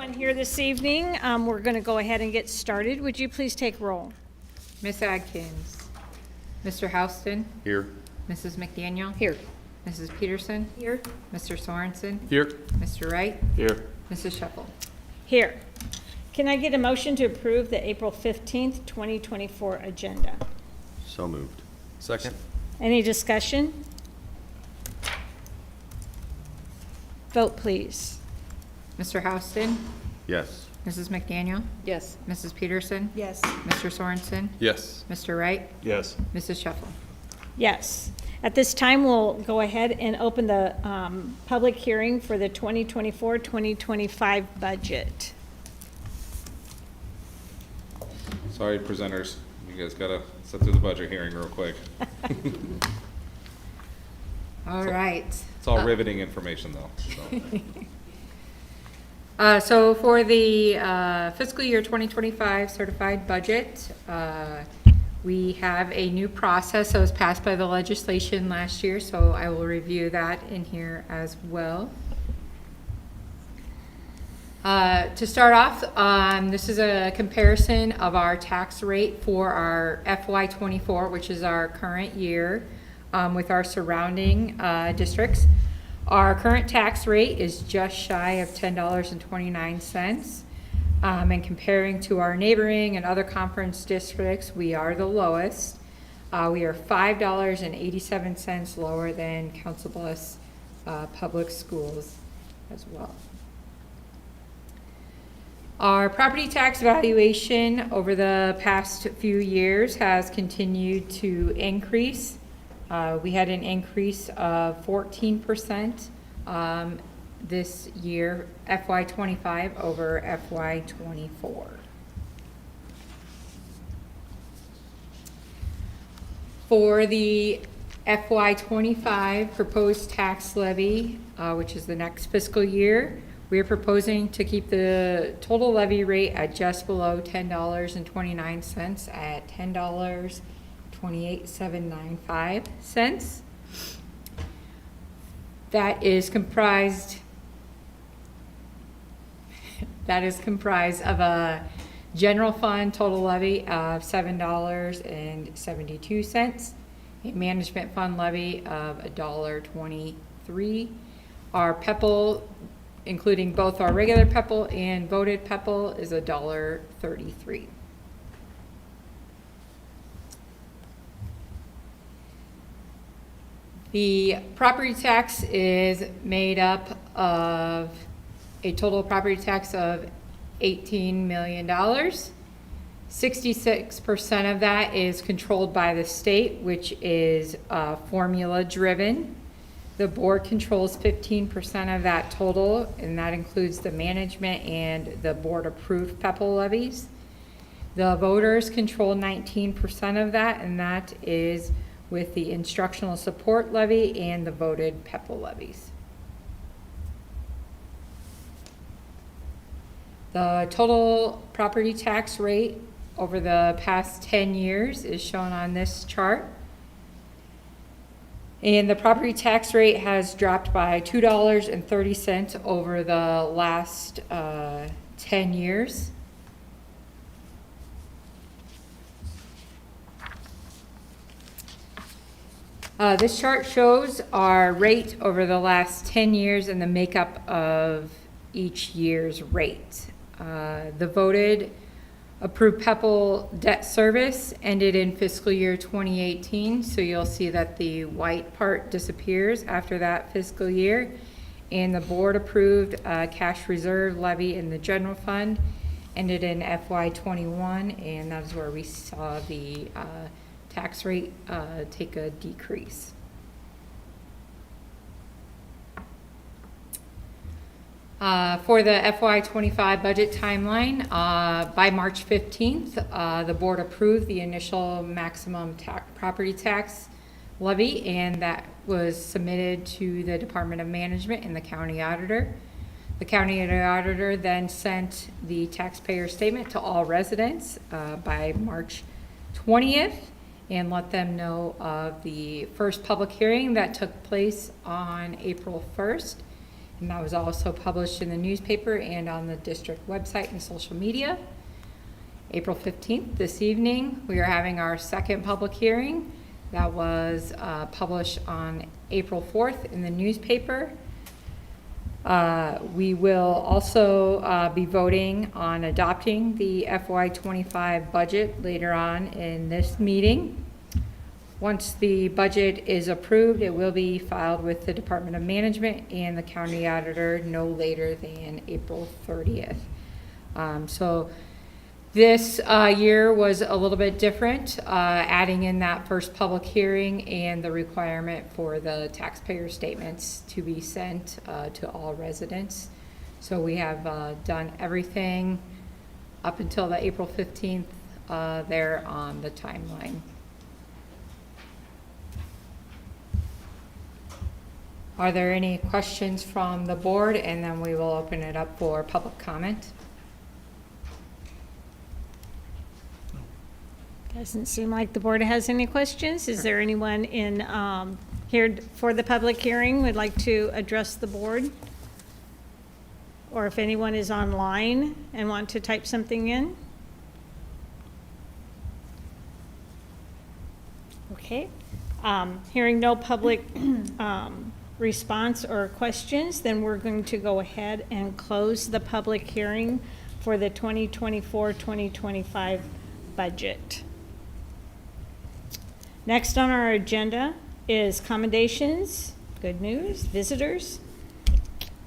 Everyone here this evening. We're going to go ahead and get started. Would you please take roll? Miss Adkins. Mr. Houston. Here. Mrs. McDaniel. Here. Mrs. Peterson. Here. Mr. Sorensen. Here. Mr. Wright. Here. Mrs. Shuffle. Here. Can I get a motion to approve the April 15th, 2024 agenda? So moved. Second. Any discussion? Vote, please. Mr. Houston. Yes. Mrs. McDaniel. Yes. Mrs. Peterson. Yes. Mr. Sorensen. Yes. Mr. Wright. Yes. Mrs. Shuffle. Yes. At this time, we'll go ahead and open the public hearing for the 2024-2025 budget. Sorry, presenters. You guys gotta sit through the budget hearing real quick. All right. It's all riveting information, though. So for the fiscal year 2025 certified budget, we have a new process that was passed by the legislation last year, so I will review that in here as well. To start off, this is a comparison of our tax rate for our FY24, which is our current year, with our surrounding districts. Our current tax rate is just shy of $10.29. And comparing to our neighboring and other conference districts, we are the lowest. We are $5.87 lower than Council Bluffs Public Schools as well. Our property tax valuation over the past few years has continued to increase. We had an increase of 14% this year, FY25 over FY24. For the FY25 proposed tax levy, which is the next fiscal year, we are proposing to keep the total levy rate at just below $10.29 at $10.28795. That is comprised of a general fund total levy of $7.72, a management fund levy of $1.23. Our PEPL, including both our regular PEPL and voted PEPL, is $1.33. The property tax is made up of a total property tax of $18 million. 66% of that is controlled by the state, which is formula driven. The board controls 15% of that total, and that includes the management and the board approved PEPL levies. The voters control 19% of that, and that is with the instructional support levy and the voted PEPL levies. The total property tax rate over the past 10 years is shown on this chart. And the property tax rate has dropped by $2.30 over the last 10 years. This chart shows our rate over the last 10 years and the makeup of each year's rate. The voted approved PEPL debt service ended in fiscal year 2018, so you'll see that the white part disappears after that fiscal year. And the board approved cash reserve levy in the general fund ended in FY21, and that is where we saw the tax rate take a decrease. For the FY25 budget timeline, by March 15th, the board approved the initial maximum property tax levy, and that was submitted to the Department of Management and the county auditor. The county auditor then sent the taxpayer statement to all residents by March 20th and let them know of the first public hearing that took place on April 1st. And that was also published in the newspaper and on the district website and social media. April 15th, this evening, we are having our second public hearing. That was published on April 4th in the newspaper. We will also be voting on adopting the FY25 budget later on in this meeting. Once the budget is approved, it will be filed with the Department of Management and the county auditor no later than April 30th. So this year was a little bit different, adding in that first public hearing and the requirement for the taxpayer statements to be sent to all residents. So we have done everything up until the April 15th there on the timeline. Are there any questions from the board? And then we will open it up for public comment. Doesn't seem like the board has any questions. Is there anyone in here for the public hearing would like to address the board? Or if anyone is online and want to type something in? Okay. Hearing no public response or questions, then we're going to go ahead and close the public hearing for the 2024-2025 budget. Next on our agenda is commendations, good news, visitors.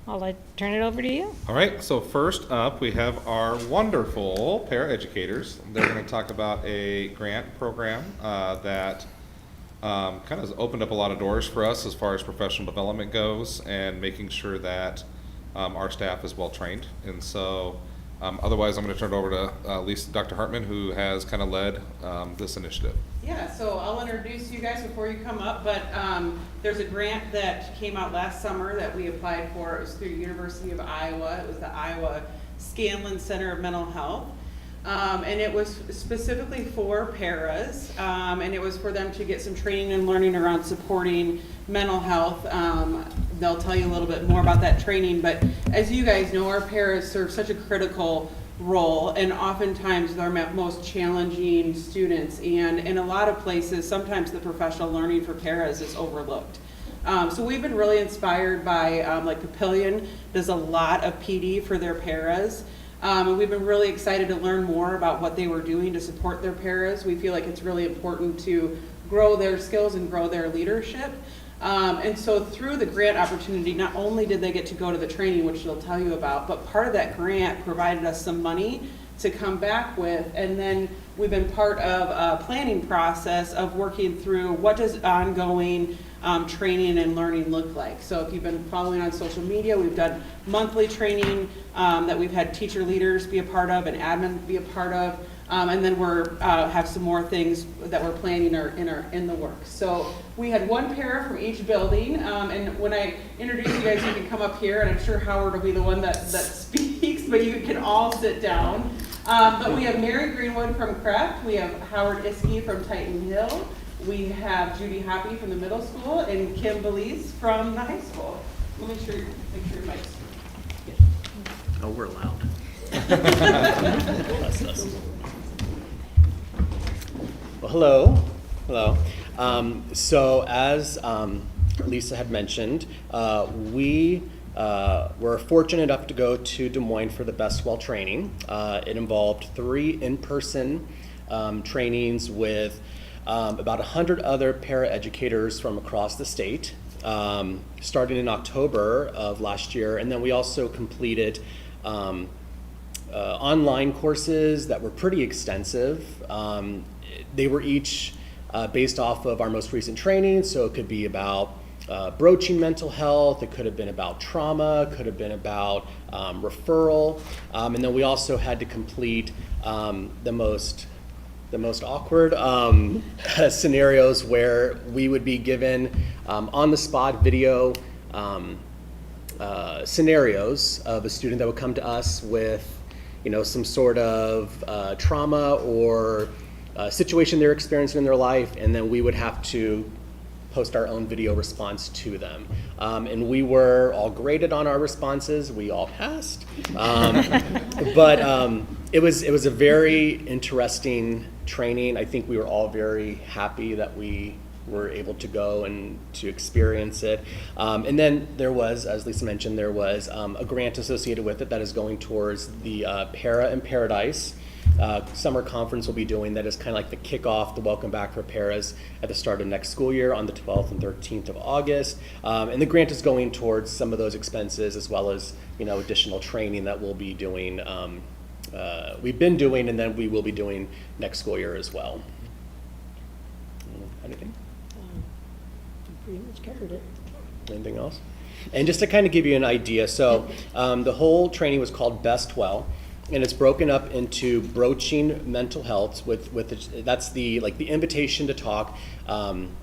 I'll turn it over to you. All right, so first up, we have our wonderful paraeducators. They're going to talk about a grant program that kind of has opened up a lot of doors for us as far as professional development goes and making sure that our staff is well trained. And so otherwise, I'm going to turn it over to Dr. Hartman, who has kind of led this initiative. Yeah, so I'll introduce you guys before you come up, but there's a grant that came out last summer that we applied for. It was through University of Iowa. It was the Iowa Scanlon Center of Mental Health. And it was specifically for paras, and it was for them to get some training and learning around supporting mental health. They'll tell you a little bit more about that training, but as you guys know, our paras serve such a critical role, and oftentimes they're our most challenging students, and in a lot of places, sometimes the professional learning for paras is overlooked. So we've been really inspired by, like Papillion does a lot of PD for their paras. And we've been really excited to learn more about what they were doing to support their paras. We feel like it's really important to grow their skills and grow their leadership. And so through the grant opportunity, not only did they get to go to the training, which they'll tell you about, but part of that grant provided us some money to come back with. And then we've been part of a planning process of working through what does ongoing training and learning look like. So if you've been following on social media, we've done monthly training that we've had teacher leaders be a part of and admin be a part of, and then we're have some more things that we're planning in the works. So we had one para from each building, and when I introduce you guys, you can come up here, and I'm sure Howard will be the one that speaks, but you can all sit down. But we have Mary Greenwood from Kraft, we have Howard Iskey from Titan Hill, we have Judy Hoppy from the middle school, and Kim Belize from the high school. We'll make sure your mic's. Oh, we're loud. Well, hello. So as Lisa had mentioned, we were fortunate enough to go to Des Moines for the Best Well training. It involved 3 in-person trainings with about 100 other paraeducators from across the state, starting in October of last year. And then we also completed online courses that were pretty extensive. They were each based off of our most recent training, so it could be about broaching mental health, it could have been about trauma, could have been about referral, and then we also had to complete the most awkward scenarios where we would be given on-the-spot video scenarios of a student that would come to us with, some sort of situation they're experiencing in their life, and then we would have to post our own video response to them. And we were all graded on our responses. We all passed. But it was a very interesting training. I think we were all very happy that we were able to go and to experience it. And then there was, as Lisa mentioned, there was a grant associated with it that is going towards the Para in Paradise summer conference we'll be doing. That is kind of like the kickoff, the welcome back for paras at the start of next school year on the 12th and 13th of August. And the grant is going towards some of those expenses, as well as, you know, additional training that we'll be doing. We've been doing, and then we will be doing next school year as well. Anything? Pretty much covered it. Anything else? And just to kind of give you an idea, so the whole training was called Best Well, and it's broken up into broaching mental health that's the invitation to talk, allowing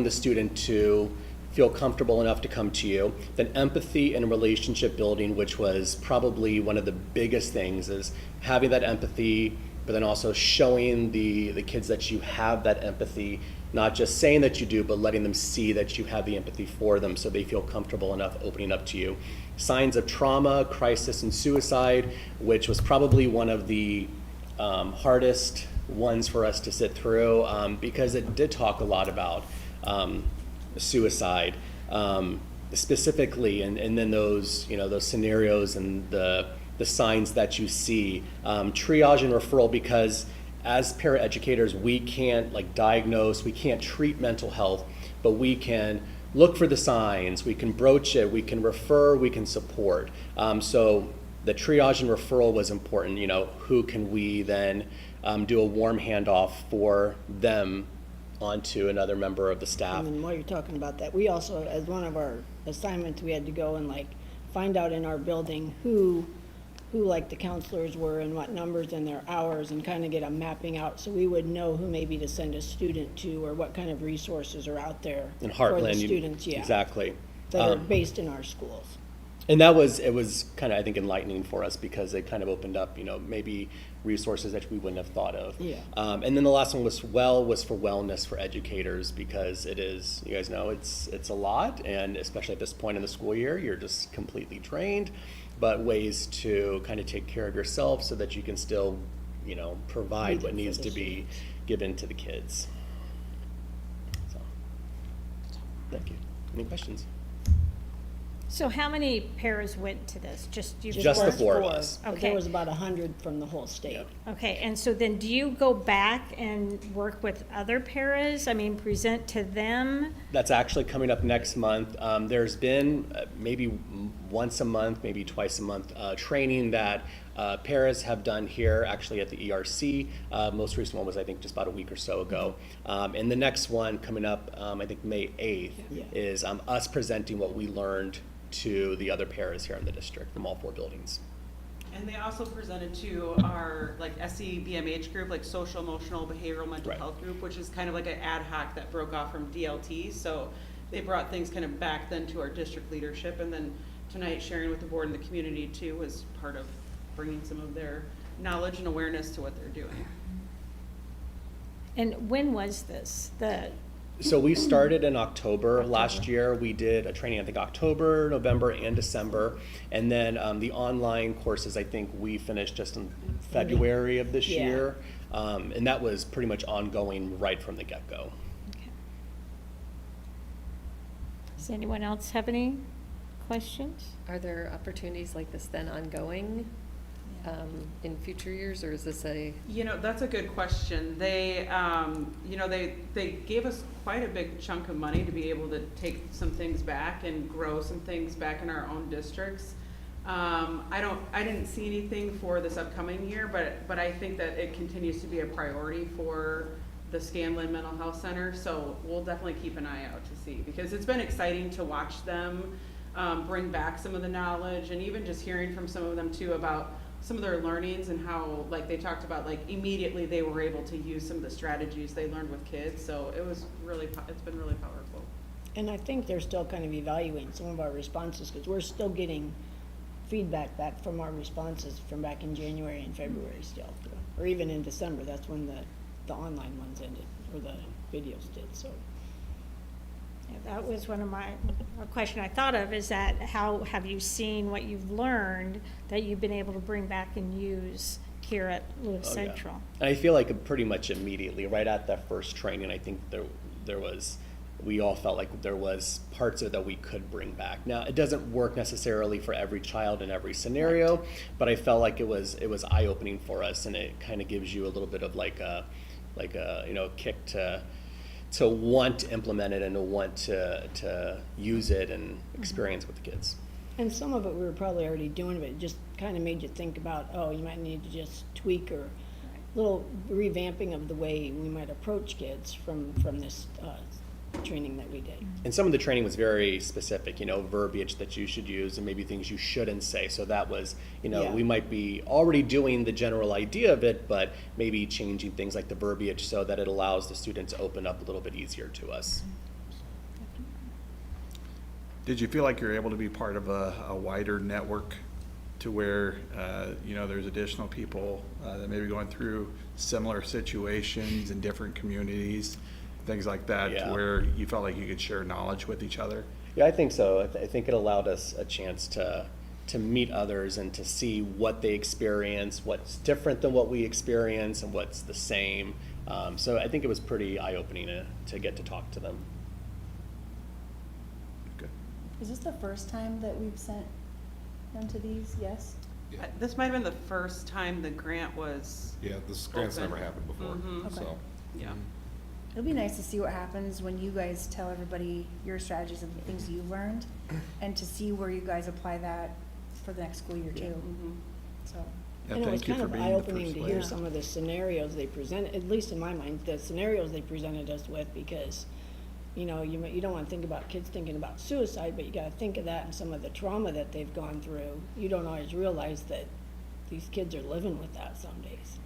the student to feel comfortable enough to come to you. Then empathy and relationship building, which was probably one of the biggest things, is having that empathy, but then also showing the kids that you have that empathy, not just saying that you do, but letting them see that you have the empathy for them so they feel comfortable enough opening up to you. Signs of trauma, crisis, and suicide, which was probably one of the hardest ones for us to sit through because it did talk a lot about suicide specifically, and then those scenarios and the signs that you see. Triage and referral, because as paraeducators, we can't diagnose, we can't treat mental health, but we can look for the signs, we can broach it, we can refer, we can support. So the triage and referral was important. Who can we then do a warm handoff for them onto another member of the staff? And then while you're talking about that, we also, as one of our assignments, we had to go and find out in our building who the counselors were and what numbers and their hours, and kind of get a mapping out so we would know who maybe to send a student to, or what kind of resources are out there In for Heartland, the students, exactly. that are based in our schools. And it was kind of, I think, enlightening for us, because it kind of opened up, maybe resources that we wouldn't have thought of. Yeah. And then the last one was for wellness for educators, because it is, you guys know, it's a lot, and especially at this point in the school year, you're just completely drained, but ways to kind of take care of yourself so that you can still, provide what needs to be given to the kids. So, thank you. Any questions? So how many paras went to this? Just you? Just the four? four of us. But Okay. there was about 100 from the whole state. Okay, and so then do you go back and work with other paras? I mean, present to them? That's actually coming up next month. There's been maybe once a month, maybe twice a month, training that paras have done here, actually at the ERC. Most recent one was, I think, just about a week or so ago. And the next one coming up, I think May 8th, Yeah. is us presenting what we learned to the other paras here in the district from all four buildings. And they also presented to our SEBMH group, social, emotional, behavioral, mental Right. health group, which is kind of like an ad hoc that broke off from DLT. So they brought things kind of back then to our district leadership, and then tonight sharing with the board and the community too was part of bringing some of their knowledge and awareness to what they're doing. And when was this? So we started in October last year. We did a training, I think, October, November, and December. And then the online courses, I think we finished just in February of this Yeah. year. And that was pretty much ongoing right from the get-go. Okay. Does anyone else have any questions? Are there opportunities like this then ongoing in future years, or is this a? That's a good question. They gave us quite a big chunk of money to be able to take some things back and grow some things back in our own districts. I didn't see anything for this upcoming year, but I think that it continues to be a priority for the Scanlon Mental Health Center. So we'll definitely keep an eye out to see, because it's been exciting to watch them bring back some of the knowledge, and even just hearing from some of them too about some of their learnings and how, they talked about, immediately they were able to use some of the strategies they learned with kids. So it's been really powerful. And I think they're still kind of evaluating some of our responses, because we're still getting feedback back from our responses from back in January and February still, or even in December. That's when the online ones ended, or the videos did, so. That was one of a question I thought of, is that how have you seen what you've learned that you've been able to bring back and use here at Lewis Oh, yeah. Central? And I feel like pretty much immediately, right at that first training, I think we all felt like there was parts of it that we could bring back. Now, it doesn't work necessarily for every child in every scenario, but I felt like it was eye-opening for us, and it kind of gives you a little bit of like a kick to want to implement it and to want to use it and experience with the kids. And some of it we were probably already doing, but it just kind of made you think about, oh, you might need to just tweak or little revamping of the way we might approach kids from this training that we did. And some of the training was very specific, verbiage that you should use and maybe things you shouldn't say. So that was, Yeah. we might be already doing the general idea of it, but maybe changing things like the verbiage so that it allows the students to open up a little bit easier to us. Did you feel like you're able to be part of a wider network to where, there's additional people that may be going through similar situations in different communities, things like that, Yeah. to where you felt like you could share knowledge with each other? Yeah, I think so. I think it allowed us a chance to meet others and to see what they experience, what's different than what we experience, and what's the same. So I think it was pretty eye-opening to get to talk to them. Good. Is this the first time that we've sent them to these? Yes? Yeah. This might have been the first time the grant was, Yeah, this grant's Open. never happened before, Mhm. so. Okay. yeah. It'll be nice to see what happens when you guys tell everybody your strategies and the things you've learned, and to see where you guys apply that for the next school year too. Mhm. So, Yeah, And it was thank you kind for of being the eye-opening first to one. hear some of the scenarios they presented, at least in my mind, the scenarios they presented us with, because, you don't want to think about kids thinking about suicide, but you got to think of that and some of the trauma that they've gone through. You don't always realize that these kids are living with that some days.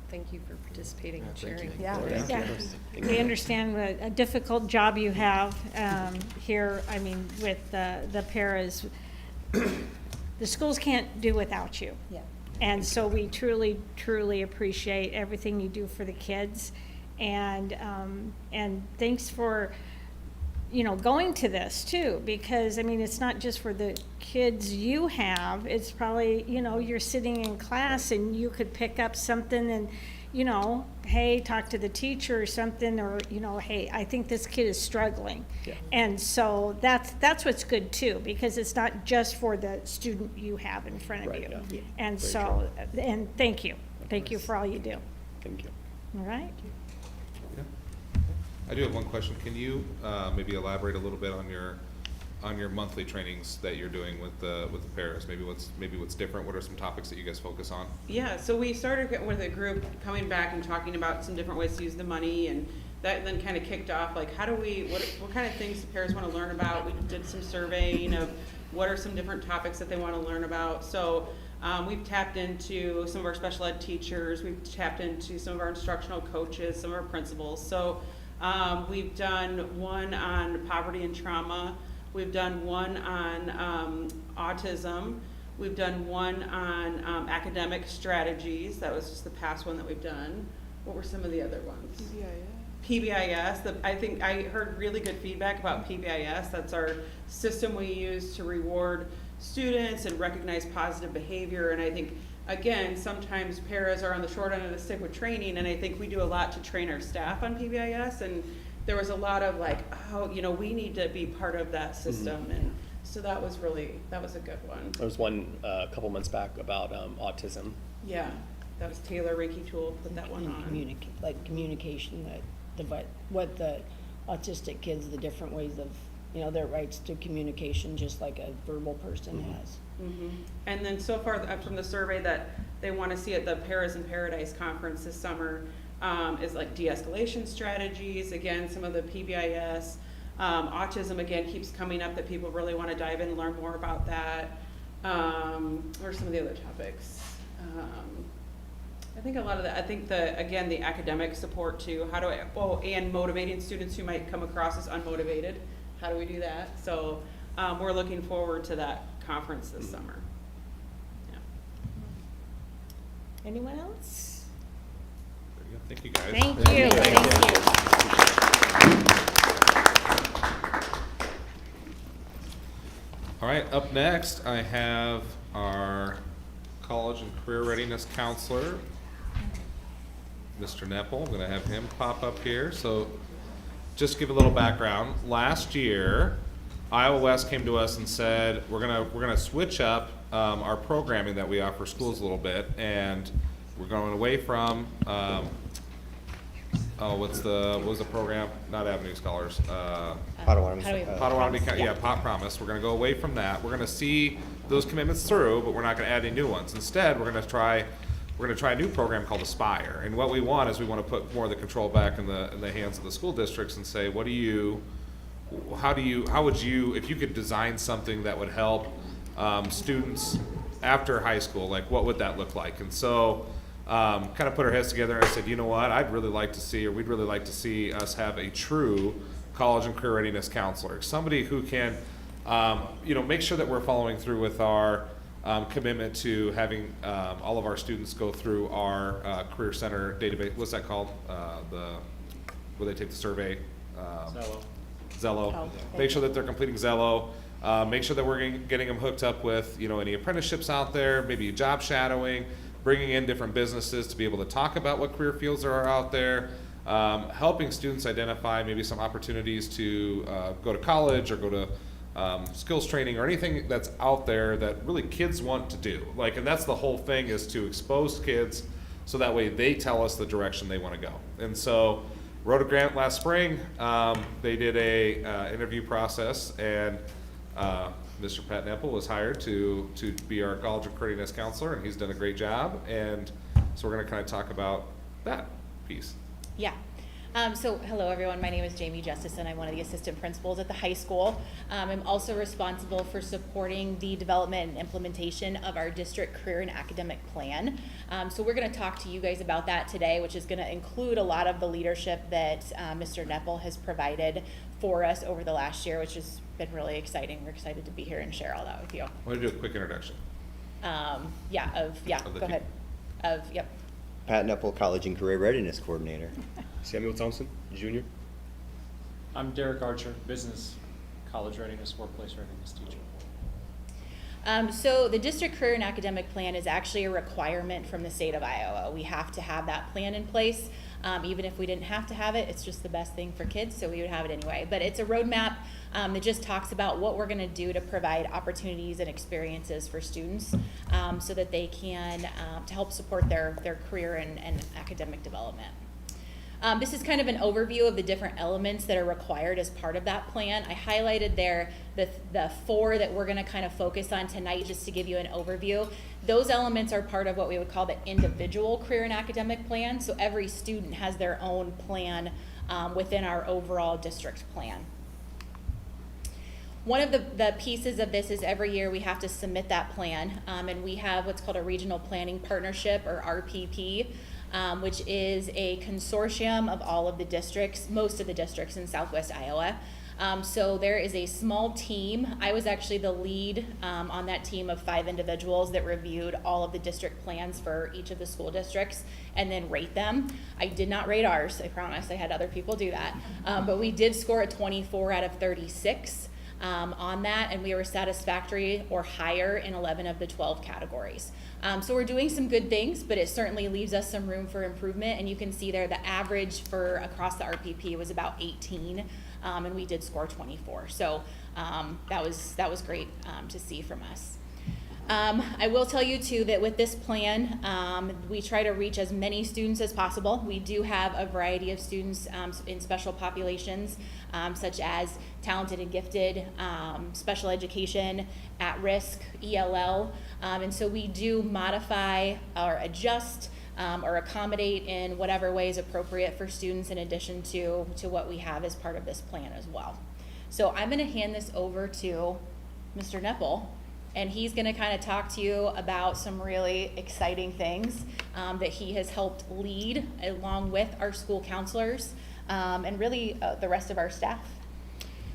Thank you for participating and thank you. sharing. yeah. Yeah, we understand what a difficult job you have here, with the paras. The schools can't do without you. Yeah. And so we truly, truly appreciate everything you do for the kids. And thanks for, going to this too, because, it's not just for the kids you have, it's probably, you're sitting in class and you could pick up something and, hey, talk to the teacher or something, or, hey, I think this kid is struggling. Yeah. And so that's what's good too, because it's not just for the student you have in front of Right, you. yeah. And Very so, and thank you. Thank you for all you do. Thank you. All right? Yeah. I do have one question. Can you maybe elaborate a little bit on your monthly trainings that you're doing with the paras? Maybe what's different? What are some topics that you guys focus on? Yeah, so we started with a group coming back and talking about some different ways to use the money, and that then kind of kicked off, like, what kind of things do parents want to learn about? We did some surveying of what are some different topics that they want to learn about. So we've tapped into some of our special ed teachers, we've tapped into some of our instructional coaches, some of our principals. So we've done one on poverty and trauma, we've done one on autism, we've done one on academic strategies. That was just the past one that we've done. What were some of the other ones? PBIS. I think I heard really good feedback about PBIS. That's our system we use to reward students and recognize positive behavior. And I think, again, sometimes paras are on the short end of the stick with training, and I think we do a lot to train our staff on PBIS. And there was a lot of like, we need to be part of that system. And so that was a good one. There was one a couple months back about autism. Yeah, that was Taylor Rinky Tool put that one on. Communication, what the autistic kids, the different ways of, their rights to communication, just like a verbal person has. Mm-hmm. And then so far from the survey that they want to see at the Paras in Paradise conference this summer is like de-escalation strategies, again, some of the PBIS. Autism, again, keeps coming up that people really want to dive in and learn more about that. What are some of the other topics? I think a lot of that, again, the academic support too. And motivating students who might come across as unmotivated. How do we do that? So we're looking forward to that conference this summer. Yeah. Anyone else? Very good. Thank you, guys. Thank you, thank you. All right, up next, I have our college and career readiness counselor, Mr. Nepple. I'm gonna have him pop up here. So just give a little background. Last year, Iowa West came to us and said, we're gonna switch up our programming that we offer schools a little bit, and we're going away from, what was the program? Not Avenue Scholars, Potawatomi. Potawatomi County, yeah, Pot Promise. We're gonna go away from that. We're gonna see those commitments through, but we're not gonna add any new ones. Instead, we're gonna try a new program called Aspire. And what we want is we want to put more of the control back in the hands of the school districts and say, how would you, if you could design something that would help students after high school, like what would that look like? And so kind of put our heads together and I said, you know what, we'd really like to see us have a true college and career readiness counselor, somebody who can, make sure that we're following through with our commitment to having all of our students go through our Career Center database. What's that called? Where they take the survey. Zello. Oh, Make sure that they're completing Zello. Make sure that we're getting them hooked up with any apprenticeships out there, maybe job shadowing, bringing in different businesses to be able to talk about what career fields there are out there, helping students identify maybe some opportunities to go to college or go to skills training or anything that's out there that really kids want to do. And that's the whole thing, is to expose kids so that way they tell us the direction they want to go. And so wrote a grant last spring. They did a interview process, and Mr. Pat Nepple was hired to be our college and career readiness counselor, and he's done a great job. And so we're going to kind of talk about that piece. Yeah. So hello everyone, my name is Jamie Justison. I'm one of the assistant principals at the high school. I'm also responsible for supporting the development and implementation of our district career and academic plan. So we're going to talk to you guys about that today, which is going to include a lot of the leadership that Mr. Nepple has provided for us over the last year, which has been really exciting. We're excited to be here and share all that with you. I want to do a quick introduction. Go ahead. Yep. Pat Nepple, College and Career Readiness Coordinator. Samuel Thompson, Jr. I'm Derek Archer, Business College Readiness, Workplace Readiness teacher. So the district career and academic plan is actually a requirement from the state of Iowa. We have to have that plan in place. Even if we didn't have to have it, it's just the best thing for kids, so we would have it anyway. But it's a roadmap that just talks about what we're going to do to provide opportunities and experiences for students so that they can to help support their career and academic development. This is kind of an overview of the different elements that are required as part of that plan. I highlighted there the 4 that we're going to kind of focus on tonight, just to give you an overview. Those elements are part of what we would call the individual career and academic plan. So every student has their own plan within our overall district plan. One of the pieces of this is every year we have to submit that plan, and we have what's called a regional planning partnership, or RPP, which is a consortium of all of the districts, most of the districts in Southwest Iowa. So there is a small team. I was actually the lead on that team of 5 individuals that reviewed all of the district plans for each of the school districts and then rate them. I did not rate ours, I promise. I had other people do that. But we did score a 24 out of 36 on that, and we were satisfactory or higher in 11 of the 12 categories. So we're doing some good things, but it certainly leaves us some room for improvement. And you can see there the average for across the RPP was about 18, and we did score 24. So that was great to see from us. I will tell you too that with this plan, we try to reach as many students as possible. We do have a variety of students in special populations, such as talented and gifted, special education, at risk, ELL, and so we do modify or adjust or accommodate in whatever way is appropriate for students, in addition to what we have as part of this plan as well. So I'm going to hand this over to Mr. Nepple, and he's going to kind of talk to you about some really exciting things that he has helped lead along with our school counselors and really the rest of our staff.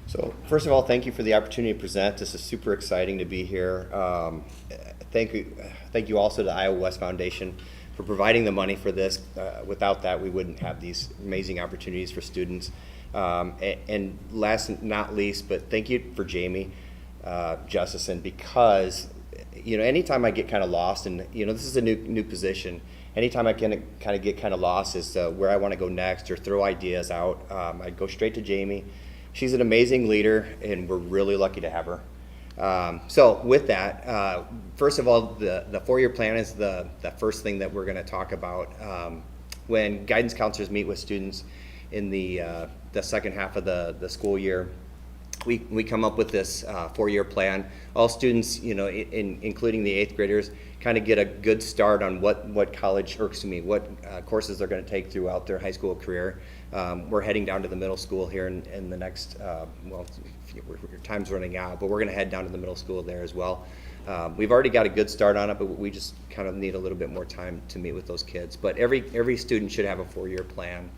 So first of all, thank you for the opportunity to present. This is super exciting to be here. Thank you also to the Iowa West Foundation for providing the money for this. Without that, we wouldn't have these amazing opportunities for students. And last but not least, but thank you for Jamie Justison, because anytime I get kind of lost, and this is a new position, anytime I can kind of get kind of lost as to where I want to go next or throw ideas out, I go straight to Jamie. She's an amazing leader, and we're really lucky to have her. So with that, first of all, the 4-year plan is the first thing that we're going to talk about. When guidance counselors meet with students in the second half of the school year, we come up with this 4-year plan. All students, including the 8th graders, kind of get a good start on what college, or excuse me, what courses they're going to take throughout their high school career. We're heading down to the middle school here in the next, your time's running out, but we're going to head down to the middle school there as well. We've already got a good start on it, but we just kind of need a little bit more time to meet with those kids. But every student should have a 4-year plan.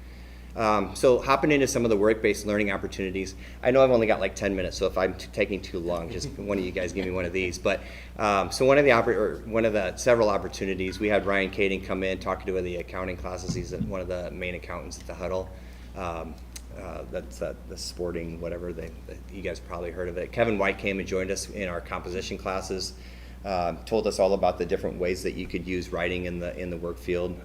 So hopping into some of the work-based learning opportunities, I know I've only got like 10 minutes, so if I'm taking too long, just one of you guys give me one of these. But so one of the several opportunities, we had Ryan Kading come in, talking to the accounting classes. He's one of the main accountants at the Huddle. That's the sporting whatever, you guys probably heard of it. Kevin White came and joined us in our composition classes. Told us all about the different ways that you could use writing in the work field,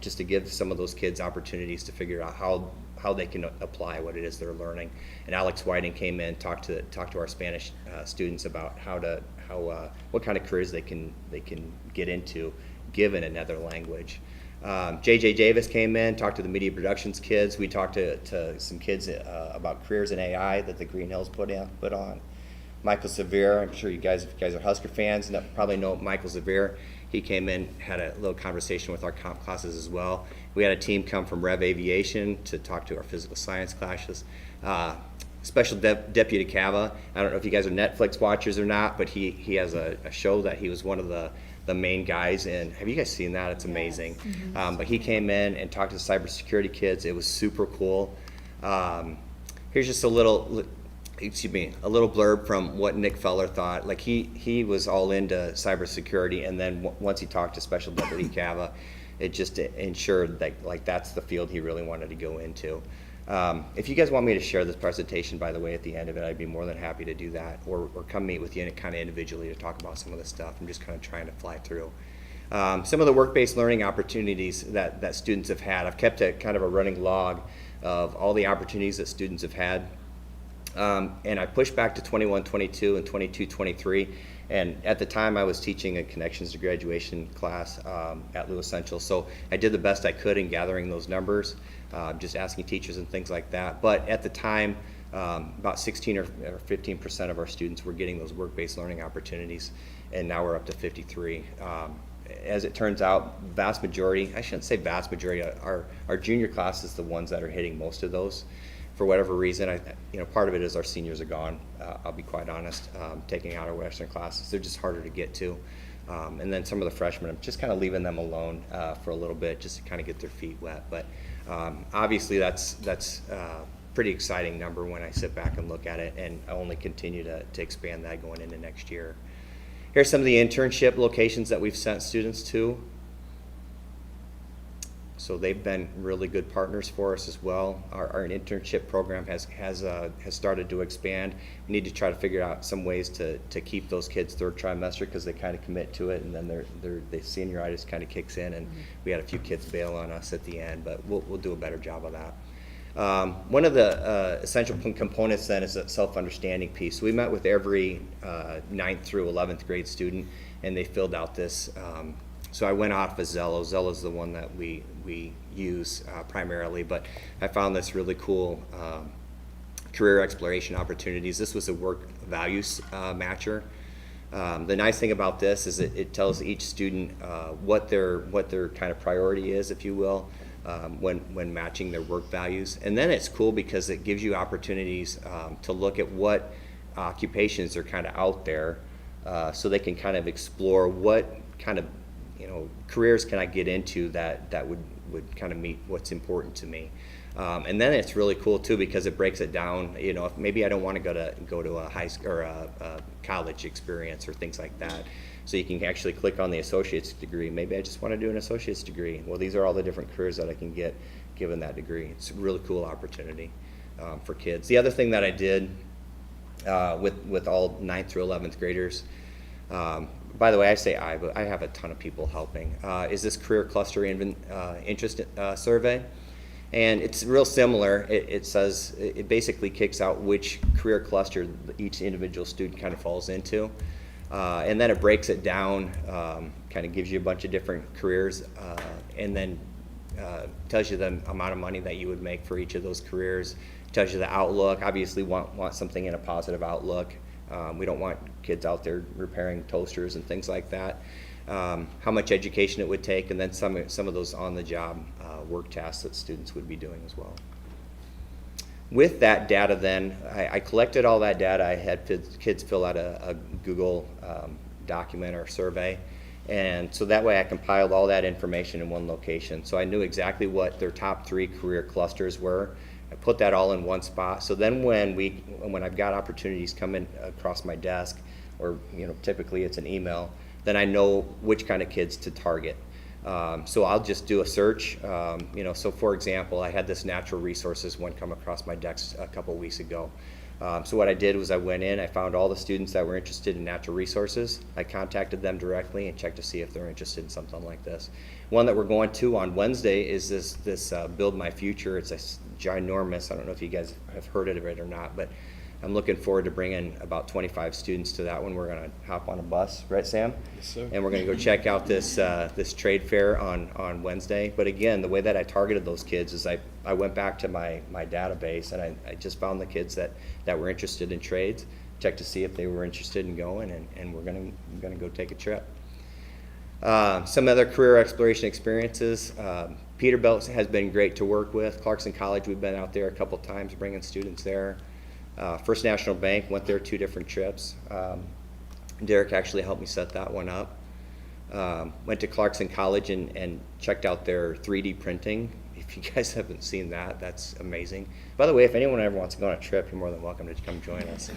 just to give some of those kids opportunities to figure out how they can apply what it is they're learning. And Alex Whiting came in, talked to our Spanish students about what kind of careers they can get into given another language. JJ Davis came in, talked to the media productions kids. We talked to some kids about careers in AI that the Green Hills put on. Michael Severe, I'm sure if you guys are Husker fans, probably know Michael Severe. He came in, had a little conversation with our comp classes as well. We had a team come from Rev Aviation to talk to our physical science classes. Special Deputy Cava, I don't know if you guys are Netflix watchers or not, but he has a show that he was one of the main guys in. Have you guys seen that? It's amazing. Yes. Mm-hmm. But he came in and talked to the cybersecurity kids. It was super cool. Here's just a little blurb from what Nick Feller thought. Like he was all into cybersecurity, and then once he talked to Special Deputy Cava, it just ensured that that's the field he really wanted to go into. If you guys want me to share this presentation, by the way, at the end of it, I'd be more than happy to do that, or come meet with you kind of individually to talk about some of this stuff. I'm just kind of trying to fly through. Some of the work-based learning opportunities that students have had. I've kept a kind of a running log of all the opportunities that students have had. And I pushed back to 21-22 and 22-23, and at the time I was teaching a Connections to Graduation class at Lewis Central, so I did the best I could in gathering those numbers, just asking teachers and things like that. But at the time, about 16 or 15% of our students were getting those work-based learning opportunities, and now we're up to 53. As it turns out, vast majority, I shouldn't say vast majority, our junior class is the ones that are hitting most of those. For whatever reason, part of it is our seniors are gone. I'll be quite honest, taking out our Western classes. They're just harder to get to. And then some of the freshmen, I'm just kind of leaving them alone for a little bit, just to kind of get their feet wet. But obviously that's a pretty exciting number when I sit back and look at it, and I only continue to expand that going into next year. Here's some of the internship locations that we've sent students to. So they've been really good partners for us as well. Our internship program has started to expand. We need to try to figure out some ways to keep those kids third trimester, because they kind of commit to it, and then the senioritis kind of kicks in, and we had a few kids bail on us at the end, but we'll do a better job of that. One of the essential components then is that self-understanding piece. So we met with every 9th through 11th grade student, and they filled out this. So I went off of Zello. Zello is the one that we use primarily, but I found this really cool career exploration opportunities. This was a work values matcher. The nice thing about this is it tells each student what their kind of priority is, if you will, when matching their work values. And then it's cool because it gives you opportunities to look at what occupations are kind of out there, so they can kind of explore what kind of careers can I get into that would kind of meet what's important to me. And then it's really cool too, because it breaks it down. If maybe I don't want to go to a high school or a college experience or things like that. So you can actually click on the associate's degree. Maybe I just want to do an associate's degree. Well, these are all the different careers that I can get given that degree. It's a really cool opportunity for kids. The other thing that I did with all 9th through 11th graders, by the way, I say I, but I have a ton of people helping, is this career cluster interest survey. And it's real similar. It says, it basically kicks out which career cluster each individual student kind of falls into. And then it breaks it down, kind of gives you a bunch of different careers, and then tells you the amount of money that you would make for each of those careers. Tells you the outlook. Obviously want something in a positive outlook. We don't want kids out there repairing toasters and things like that. How much education it would take, and then some of those on-the-job work tasks that students would be doing as well. With that data then, I collected all that data. I had kids fill out a Google document or survey, and so that way I compiled all that information in one location. So I knew exactly what their top 3 career clusters were. I put that all in one spot. So then when I've got opportunities coming across my desk, or typically it's an email, then I know which kind of kids to target. So I'll just do a search. So for example, I had this natural resources one come across my desk a couple weeks ago. So what I did was I went in, I found all the students that were interested in natural resources. I contacted them directly and checked to see if they're interested in something like this. One that we're going to on Wednesday is this Build My Future. It's a ginormous, I don't know if you guys have heard of it or not, but I'm looking forward to bringing about 25 students to that one. We're going to hop on a bus, right, Sam? Yes, sir. And we're going to go check out this trade fair on Wednesday. But again, the way that I targeted those kids is I went back to my database, and I just found the kids that were interested in trades, checked to see if they were interested in going, and we're going to go take a trip. Some other career exploration experiences. Peterbilt has been great to work with. Clarkson College, we've been out there a couple times bringing students there. First National Bank, went there 2 different trips. Derek actually helped me set that one up. Went to Clarkson College and checked out their 3D printing. If you guys haven't seen that, that's amazing. By the way, if anyone ever wants to go on a trip, you're more than welcome to come join us.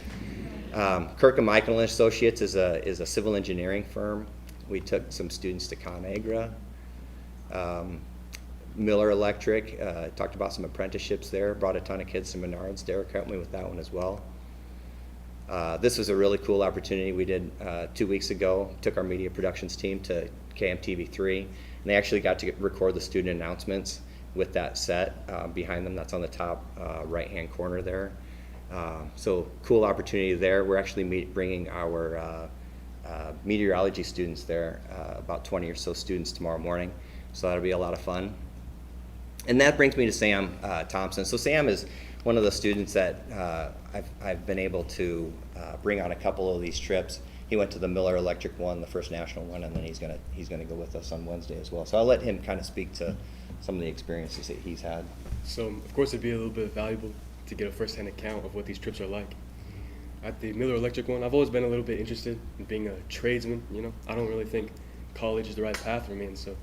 Kirkham Michael and Associates is a civil engineering firm. We took some students to ConAgra. Miller Electric, talked about some apprenticeships there, brought a ton of kids to Menards. Derek helped me with that one as well. This was a really cool opportunity we did 2 weeks ago. Took our media productions team to KMTV3, and they actually got to record the student announcements with that set behind them. That's on the top right-hand corner there. So cool opportunity there. We're actually bringing our meteorology students there, about 20 or so students tomorrow morning. So that'll be a lot of fun. And that brings me to Sam Thompson. So Sam is one of the students that I've been able to bring on a couple of these trips. He went to the Miller Electric one, the First National one, and then he's gonna go with us on Wednesday as well. So I'll let him kind of speak to some of the experiences that he's had. So of course it'd be a little bit valuable to get a first-hand account of what these trips are like. At the Miller Electric one, I've always been a little bit interested in being a tradesman. I don't really think college is the right path for me, and so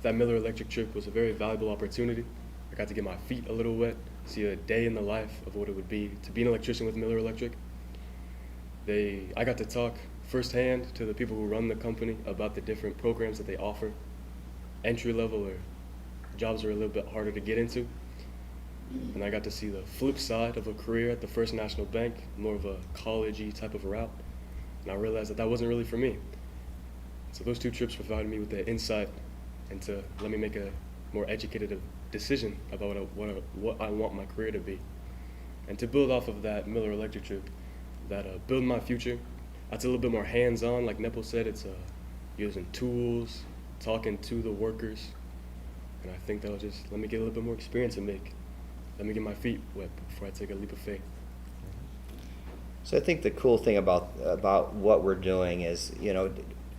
that Miller Electric trip was a very valuable opportunity. I got to get my feet a little wet, see a day in the life of what it would be to be an electrician with Miller Electric. I got to talk firsthand to the people who run the company about the different programs that they offer. Entry level or jobs are a little bit harder to get into. And I got to see the flip side of a career at the First National Bank, more of a college-y type of route. And I realized that wasn't really for me. So those 2 trips provided me with the insight and to let me make a more educated decision about what I want my career to be. And to build off of that Miller Electric trip, that Build My Future, that's a little bit more hands-on. Like Nepo said, it's using tools, talking to the workers, and I think that'll just let me get a little bit more experience and let me get my feet wet before I take a leap of faith. So I think the cool thing about what we're doing is,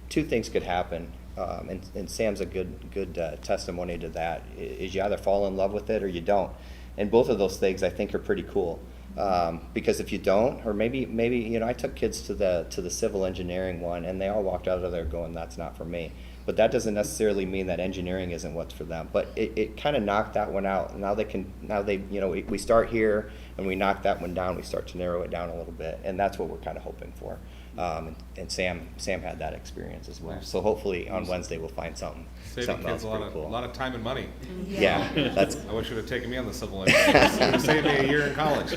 2 things could happen. And Sam's a good testimony to that. Is you either fall in love with it or you don't, and both of those things I think are pretty cool. Because if you don't, or maybe I took kids to the civil engineering one, and they all walked out of there going, "That's not for me." But that doesn't necessarily mean that engineering isn't what's for them. But it kind of knocked that one out. Now we start here and we knock that one down. We start to narrow it down a little bit, and that's what we're kind of hoping for. And Sam had that experience as well. So hopefully on Wednesday we'll find something Saving else kids a pretty cool. lot of time and money. Yeah, that's I wish you would have taken me on the civil engineering. It saved me a year in college.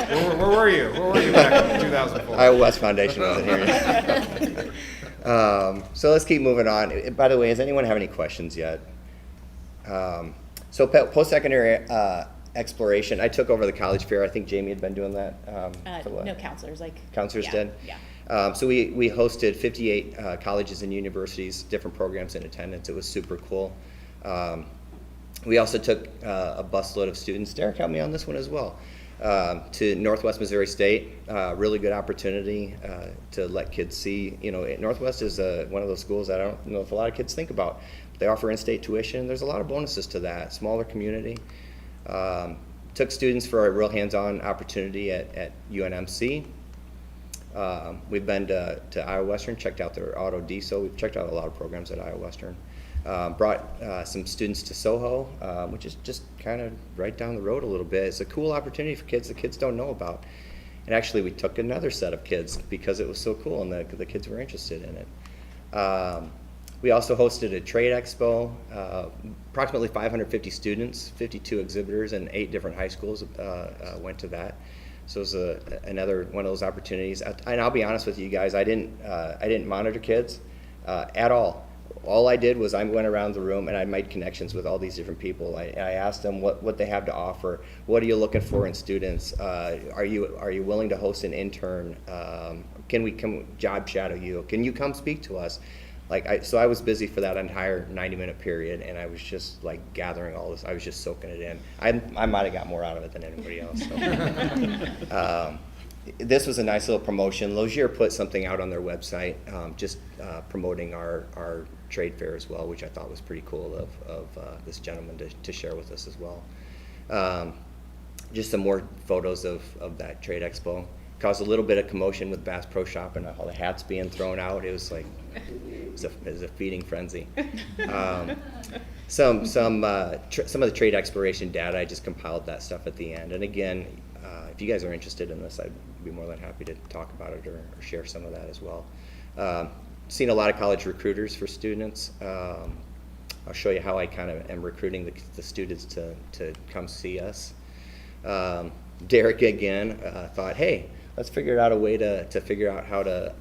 Where were you? Where were you back in 2004? Iowa West Foundation wasn't here yet. So let's keep moving on. By the way, does anyone have any questions yet? So post-secondary exploration, I took over the college fair. I think Jamie had been doing that. No, counselors, like. Counselors yeah, did? Yeah. So we hosted 58 colleges and universities, different programs in attendance. It was super cool. We also took a busload of students. Derek helped me on this one as well. To Northwest Missouri State, really good opportunity to let kids see. Northwest is one of those schools that I don't know if a lot of kids think about. They offer in-state tuition. There's a lot of bonuses to that. Smaller community. Took students for a real hands-on opportunity at UNMC. We've been to Iowa Western, checked out their auto diesel. We've checked out a lot of programs at Iowa Western. Brought some students to Soho, which is just kind of right down the road a little bit. It's a cool opportunity for kids that kids don't know about. And actually we took another set of kids because it was so cool and the kids were interested in it. We also hosted a trade expo, approximately 550 students, 52 exhibitors, and 8 different high schools went to that. So it was another one of those opportunities. And I'll be honest with you guys, I didn't monitor kids at all. All I did was I went around the room and I made connections with all these different people. I asked them what they have to offer. What are you looking for in students? Are you willing to host an intern? Can we come job shadow you? Can you come speak to us? So I was busy for that entire 90-minute period, and I was just like gathering all this. I was just soaking it in. I might have got more out of it than anybody else. So. This was a nice little promotion. Logier put something out on their website, just promoting our trade fair as well, which I thought was pretty cool of this gentleman to share with us as well. Just some more photos of that trade expo. Caused a little bit of commotion with Bass Pro Shop and all the hats being thrown out. It was like it was a feeding frenzy. Some of the trade exploration data, I just compiled that stuff at the end. And again, if you guys are interested in this, I'd be more than happy to talk about it or share some of that as well. Seen a lot of college recruiters for students. I'll show you how I kind of am recruiting the students to come see us. Derek again thought, hey, let's figure out a way to figure out how to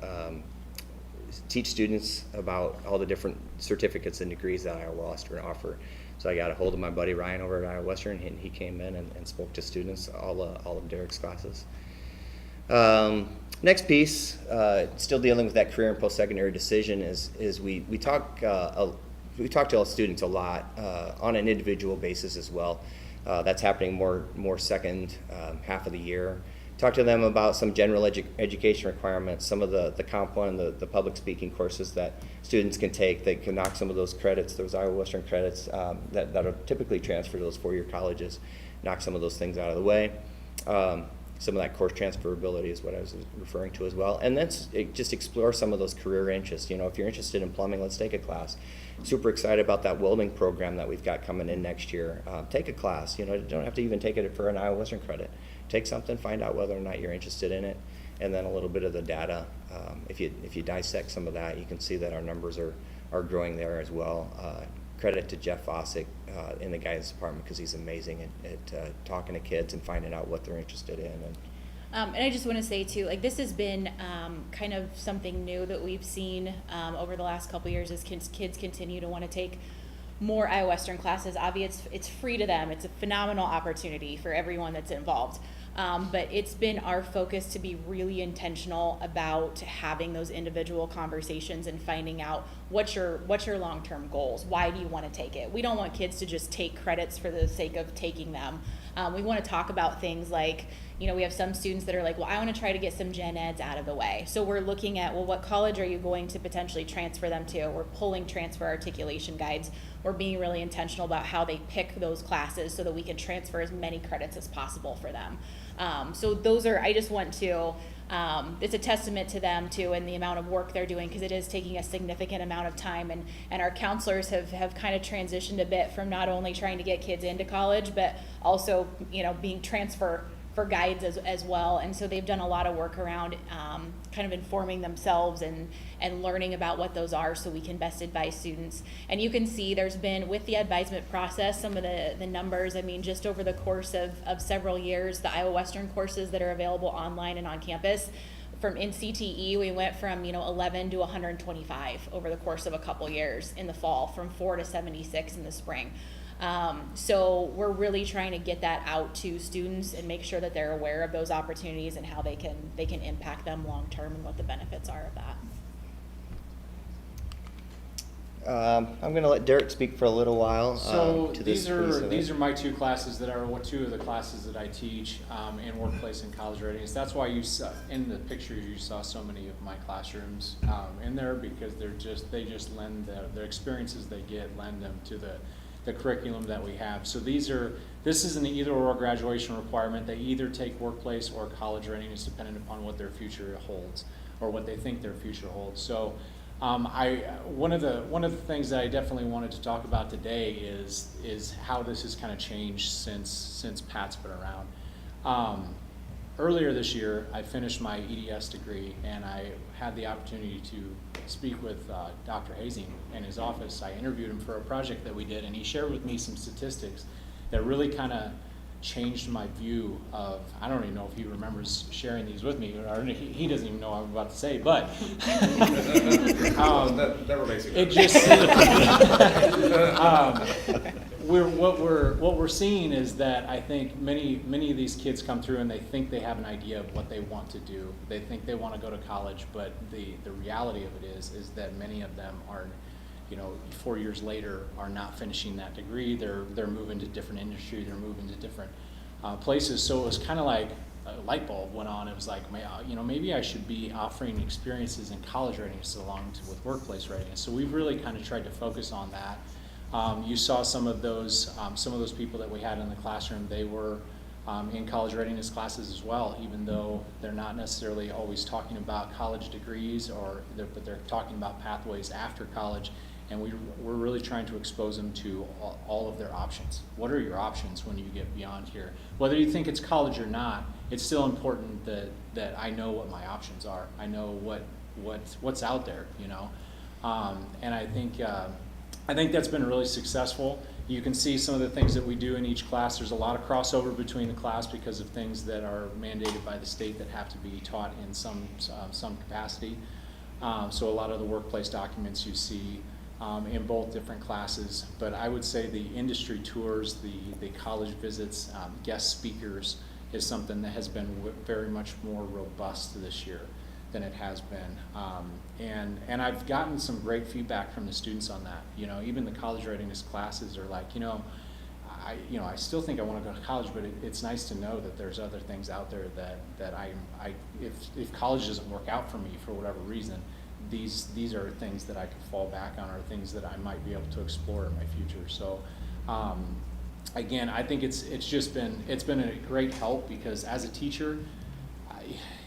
teach students about all the different certificates and degrees that Iowa Western offer. So I got a hold of my buddy Ryan over at Iowa Western, and he came in and spoke to students, all of Derek's classes. Next piece, still dealing with that career and post-secondary decision, is we talk to all students a lot on an individual basis as well. That's happening more second half of the year. Talk to them about some general education requirements, some of the Comp 1 and the public speaking courses that students can take. They can knock some of those credits, those Iowa Western credits that are typically transferred to those four-year colleges, knock some of those things out of the way. Some of that course transferability is what I was referring to as well. And then just explore some of those career interests. If you're interested in plumbing, let's take a class. Super excited about that welding program that we've got coming in next year. Take a class. You don't have to even take it for an Iowa Western credit. Take something, find out whether or not you're interested in it, and then a little bit of the data. If you dissect some of that, you can see that our numbers are growing there as well. Credit to Jeff Fossick in the guidance department, because he's amazing at talking to kids and finding out what they're interested in. And I just want to say too, this has been kind of something new that we've seen over the last couple years as kids continue to want to take more Iowa Western classes. Obviously, it's free to them. It's a phenomenal opportunity for everyone that's involved. But it's been our focus to be really intentional about having those individual conversations and finding out what's your long-term goals. Why do you want to take it? We don't want kids to just take credits for the sake of taking them. We want to talk about things like, we have some students that are like, well, I want to try to get some gen eds out of the way. So we're looking at, well, what college are you going to potentially transfer them to? We're pulling transfer articulation guides. We're being really intentional about how they pick those classes so that we can transfer as many credits as possible for them. So those are, I just want to, it's a testament to them too and the amount of work they're doing, because it is taking a significant amount of time, and our counselors have kind of transitioned a bit from not only trying to get kids into college, but also, being transfer guides as well. And so they've done a lot of work around kind of informing themselves and learning about what those are so we can best advise students. And you can see there's been, with the advisement process, some of the numbers. I mean, just over the course of several years, the Iowa Western courses that are available online and on campus, from in CTE, we went from 11 to 125 over the course of a couple years in the fall, from 4 to 76 in the spring. So we're really trying to get that out to students and make sure that they're aware of those opportunities and how they can impact them long term and what the benefits are of that. I'm going to let Derek speak for a little while. So to this these piece of are it. my two classes that are two of the classes that I teach in workplace and college readiness. That's why you saw in the picture you saw so many of my classrooms in there, because they just lend the experiences they get lend them to the curriculum that we have. So this is an either or graduation requirement. They either take workplace or college readiness depending upon what their future holds or what they think their future holds. So one of the things that I definitely wanted to talk about today is how this has kind of changed since Pat's been around. Earlier this year, I finished my EDS degree, and I had the opportunity to speak with Dr. Hazing in his office. I interviewed him for a project that we did, and he shared with me some statistics that really kind of changed my view of, I don't even know if he remembers sharing these with me, or he doesn't even know what I'm about to say, but Never makes it just what we're seeing is that I think many of these kids come through and they think they have an idea of what they want to do. They think they want to go to college, but the reality of it is that many of them are, 4 years later, are not finishing that degree. They're moving to different industry. They're moving to different places. So it was kind of like a light bulb went on. It was like, maybe I should be offering experiences in college readiness along with workplace readiness. So we've really kind of tried to focus on that. You saw some of those people that we had in the classroom. They were in college readiness classes as well, even though they're not necessarily always talking about college degrees, but they're talking about pathways after college. And we're really trying to expose them to all of their options. What are your options when you get beyond here? Whether you think it's college or not, it's still important that I know what my options are. I know what's out there, and I think that's been really successful. You can see some of the things that we do in each class. There's a lot of crossover between the class because of things that are mandated by the state that have to be taught in some capacity. So a lot of the workplace documents you see in both different classes, but I would say the industry tours, the college visits, guest speakers is something that has been very much more robust this year than it has been. And I've gotten some great feedback from the students on that. Even the college readiness classes are like, I still think I want to go to college, but it's nice to know that there's other things out there that if college doesn't work out for me for whatever reason, these are things that I could fall back on, or things that I might be able to explore in my future. So again, I think it's been a great help, because as a teacher,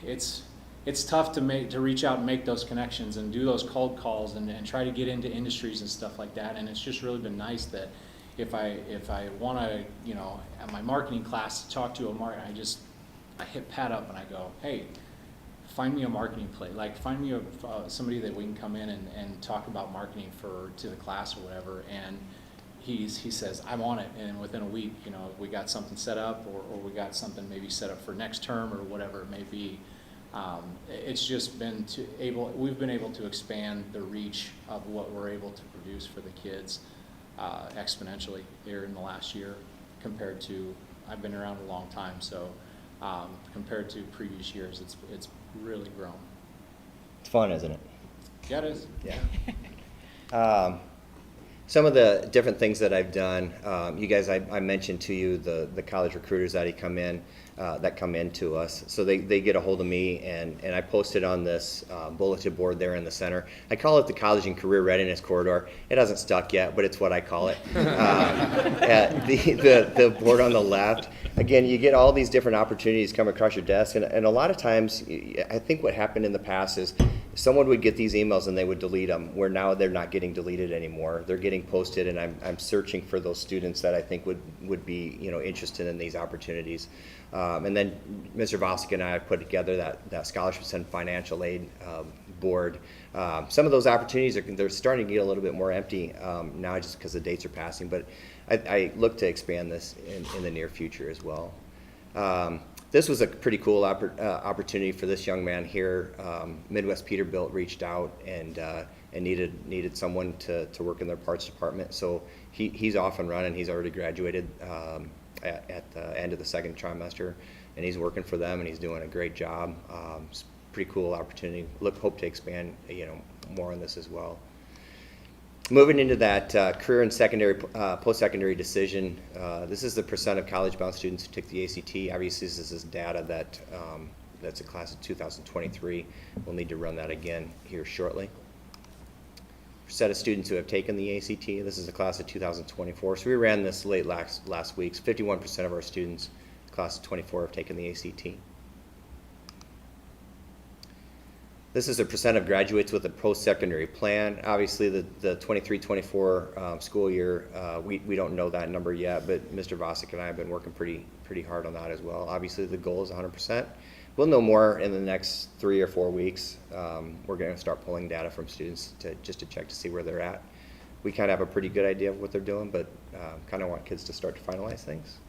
it's tough to reach out and make those connections and do those cold calls and try to get into industries and stuff like that. And it's just really been nice that if I want to, at my marketing class, talk to a marketer, I hit Pat up and I go, hey, find me a marketing play. Like, find me somebody that we can come in and talk about marketing to the class or whatever. And he says, I'm on it. And within a week, we got something set up, or we got something maybe set up for next term or whatever it may be. It's just been we've been able to expand the reach of what we're able to produce for the kids exponentially here in the last year compared to, I've been around a long time, so compared to previous years, it's really grown. It's fun, isn't it? Yeah, it is. Yeah. Some of the different things that I've done, you guys, I mentioned to you the college recruiters that come in to us. So they get a hold of me, and I posted on this bulletin board there in the center. I call it the College and Career Readiness Corridor. It hasn't stuck yet, but it's what I call it. The board on the left, again, you get all these different opportunities come across your desk, and a lot of times, I think what happened in the past is someone would get these emails and they would delete them, where now they're not getting deleted anymore. They're getting posted, and I'm searching for those students that I think would be, you know, interested in these opportunities. And then Mr. Vosick and I put together that scholarships and financial aid board. Some of those opportunities they're starting to get a little bit more empty now, just because the dates are passing, but I look to expand this in the near future as well. This was a pretty cool opportunity for this young man here. Midwest Peterbilt reached out and needed someone to work in their parts department. So he's off and running. He's already graduated at the end of the second trimester, and he's working for them, and he's doing a great job. It's a pretty cool opportunity. Hope to expand, you know, more on this as well. Moving into that career and secondary, post-secondary decision, this is the percent of college-bound students who took the ACT. Obviously, this is data that's a class of 2023. We'll need to run that again here shortly. Set of students who have taken the ACT. This is a class of 2024. So we ran this late last week. 51% of our students, class of 24, have taken the ACT. This is a percent of graduates with a post-secondary plan. Obviously, the 23-24 school year, we don't know that number yet, but Mr. Vosick and I have been working pretty hard on that as well. Obviously, the goal is 100%. We'll know more in the next 3 or 4 weeks. We're going to start pulling data from students just to check to see where they're at. We kind of have a pretty good idea of what they're doing, but kind of want kids to start to finalize things.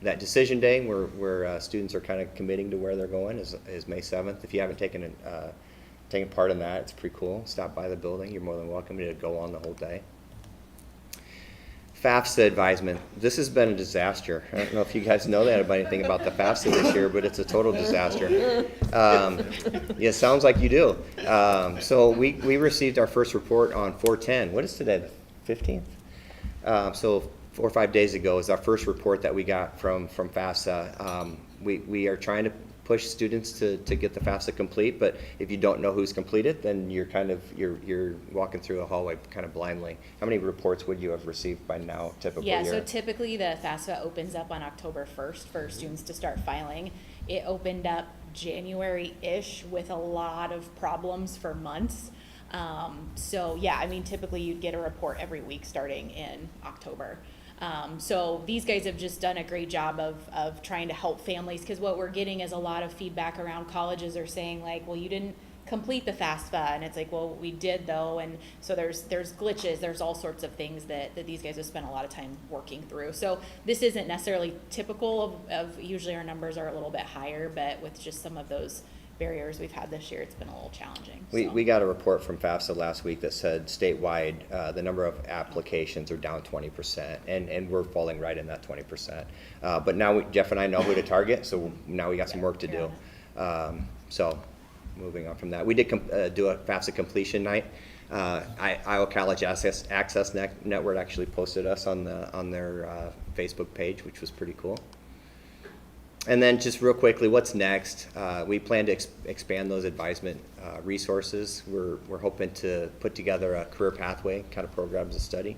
That decision day where students are kind of committing to where they're going is May 7th. If you haven't taken part in that, it's pretty cool. Stop by the building. You're more than welcome to go on the whole day. FAFSA advisement. This has been a disaster. I don't know if you guys know that about anything about the FAFSA this year, but it's a total disaster. Yeah, it sounds like you do. So we received our first report on 4/10. What is today, the 15th? So 4 or 5 days ago is our first report that we got from FAFSA. We are trying to push students to get the FAFSA complete, but if you don't know who's completed, then you're walking through a hallway kind of blindly. How many reports would you have received by now, typically? Yeah, so typically the FAFSA opens up on October 1st for students to start filing. It opened up January-ish with a lot of problems for months. So yeah, I mean, typically you'd get a report every week starting in October. So these guys have just done a great job of trying to help families, because what we're getting is a lot of feedback around colleges are saying like, well, you didn't complete the FAFSA, and it's like, well, we did though, and so there's glitches, there's all sorts of things that these guys have spent a lot of time working through. So this isn't necessarily typical of usually our numbers are a little bit higher, but with just some of those barriers we've had this year, it's been a little challenging. We got a report from FAFSA last week that said statewide the number of applications are down 20%, and we're falling right in that 20%. But now Jeff and I know who to target, so now we got some work to do. So moving on from that, we did do a FAFSA completion night. Iowa College Access Network actually posted us on their Facebook page, which was pretty cool. And then just real quickly, what's next? We plan to expand those advisement resources. We're hoping to put together a career pathway kind of programs of study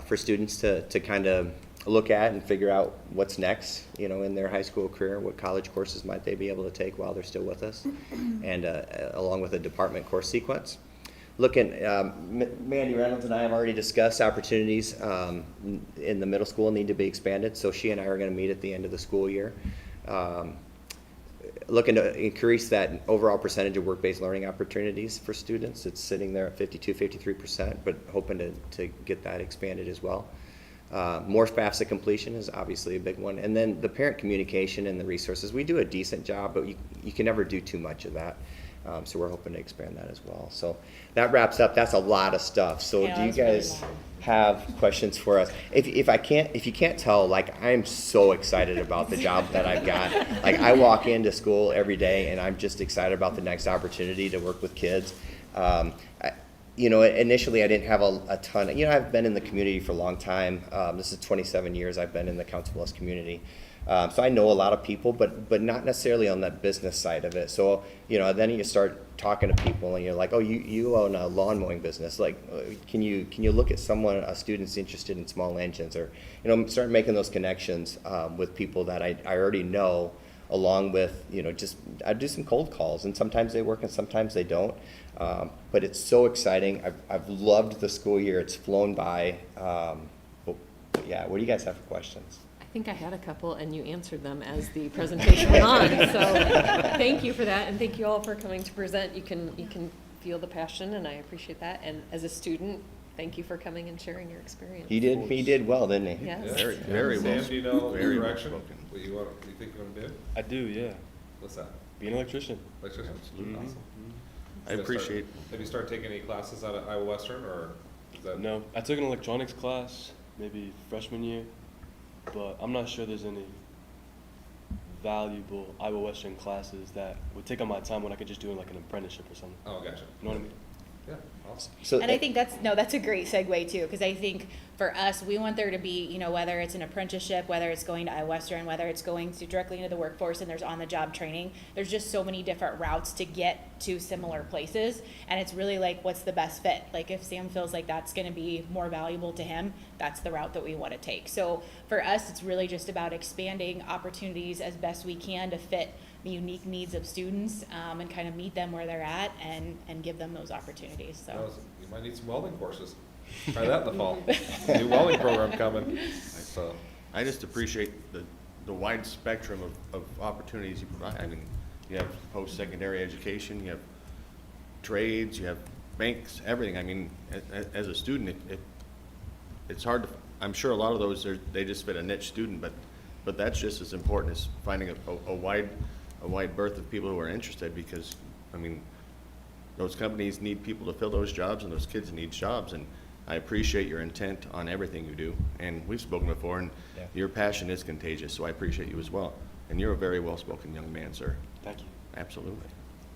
for students to kind of look at and figure out what's next, you know, in their high school career. What college courses might they be able to take while they're still with us, and along with a department course sequence. Looking, Mandy Reynolds and I have already discussed opportunities in the middle school need to be expanded, so she and I are going to meet at the end of the school year. Looking to increase that overall percentage of work-based learning opportunities for students. It's sitting there at 53%, but hoping to get that expanded as well. More FAFSA completion is obviously a big one. And then the parent communication and the resources. We do a decent job, but you can never do too much of that. So we're hoping to expand that as well. So that wraps up. That's a lot of stuff. So Yeah, do you that's really guys long. have questions for us? If you can't tell, like, I'm so excited about the job that I've got. Like, I walk into school every day and I'm just excited about the next opportunity to work with kids. You know, initially I didn't have a ton. You know, I've been in the community for a long time. This is 27 years I've been in the Council Bluffs community. So I know a lot of people, but not necessarily on that business side of it. So, you know, then you start talking to people and you're like, oh, you own a lawn mowing business. Like, can you look at a student's interested in small engines, or, you know, start making those connections with people that I already know along with, just, I do some cold calls, and sometimes they work and sometimes they don't. But it's so exciting. I've loved the school year. It's flown by. But yeah, what do you guys have for questions? I think I had a couple, and you answered them as the presentation went on. So thank you for that, and thank you all for coming to present. You can feel the passion, and I appreciate that. And as a student, thank you for coming and sharing your experience. He did well, didn't he? Yes. Very, very well. Sam, do you know the Very well direction? spoken. What you think you want to do? I do, yeah. What's that? Be an electrician. Electrician? Mhm. Awesome. I appreciate. Have you started taking any classes out of Iowa Western, or is that? No, I took an electronics class maybe freshman year, but I'm not sure there's any valuable Iowa Western classes that would take up my time when I could just do like an apprenticeship or something. Oh, gotcha. You know what I mean? Yeah, awesome. So, And I think that's a great segue too, because I think for us, we want there to be, whether it's an apprenticeship, whether it's going to iWestern, whether it's going directly into the workforce and there's on-the-job training, there's just so many different routes to get to similar places. And it's really like, what's the best fit? Like if Sam feels like that's going to be more valuable to him, that's the route that we want to take. So for us, it's really just about expanding opportunities as best we can to fit the unique needs of students and kind of meet them where they're at and give them those opportunities. So You might need some welding courses. Try that in the fall. New welding program coming. So, I just appreciate the wide spectrum of opportunities you provide. I mean, you have post-secondary education, you have trades, you have banks, everything. I mean, as a student, it's hard to, I'm sure a lot of those, they just fit a niche student, but that's just as important as finding a wide berth of people who are interested, because, I mean, those companies need people to fill those jobs, and those kids need jobs, and I appreciate your intent on everything you do. And we've spoken before, and your passion is contagious, so I appreciate you as well. And you're a very well-spoken young man, sir. Thank you. Absolutely.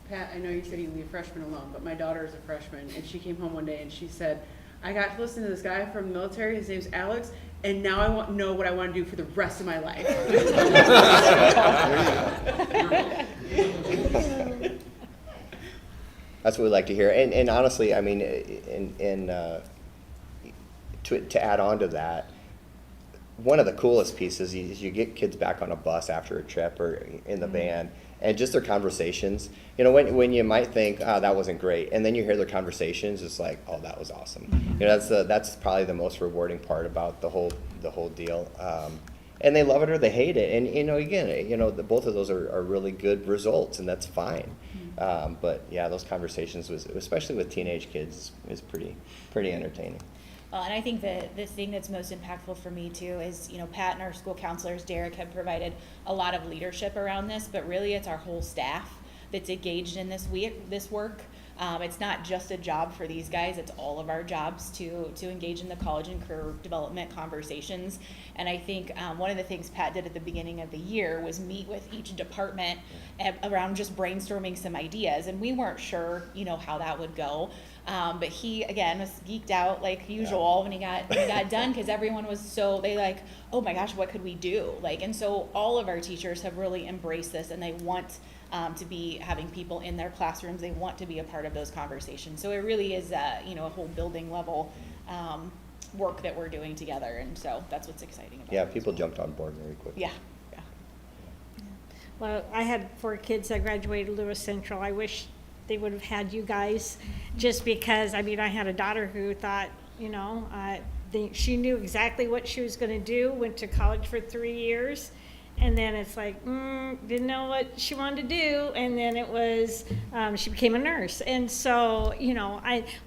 Pat, I know you said you leave freshmen alone, but my daughter is a freshman, and she came home one day and she said, I got to listen to this guy from the military, his name's Alex, and now I want to know what I want to do for the rest of my life. That's what we like to hear. And honestly, I mean, to add on to that, one of the coolest pieces is you get kids back on a bus after a trip or in the van, and just their conversations. When you might think, oh, that wasn't great, and then you hear their conversations, it's like, oh, that was awesome. That's probably the most rewarding part about the whole deal. And they love it or they hate it. And again, both of those are really good results, and that's fine. But yeah, those conversations, especially with teenage kids, is pretty entertaining. Well, and I think the thing that's most impactful for me too is, Pat and our school counselors, Derek, have provided a lot of leadership around this, but really it's our whole staff that's engaged in this work. It's not just a job for these guys, it's all of our jobs to engage in the college and career development conversations. And I think one of the things Pat did at the beginning of the year was meet with each department around just brainstorming some ideas. And we weren't sure, how that would go. But he, again, was geeked out like usual when he got done, because everyone was oh my gosh, what could we do? And so all of our teachers have really embraced this, and they want to be having people in their classrooms. They want to be a part of those conversations. So it really is, a whole building level work that we're doing together. And so that's what's exciting about it. Yeah, people jumped on board very quickly. Yeah. Well, I had 4 kids that graduated Lewis Central. I wish they would have had you guys, just because, I had a daughter who thought, she knew exactly what she was going to do, went to college for 3 years, and then it's like, didn't know what she wanted to do, and then it was, she became a nurse. And so,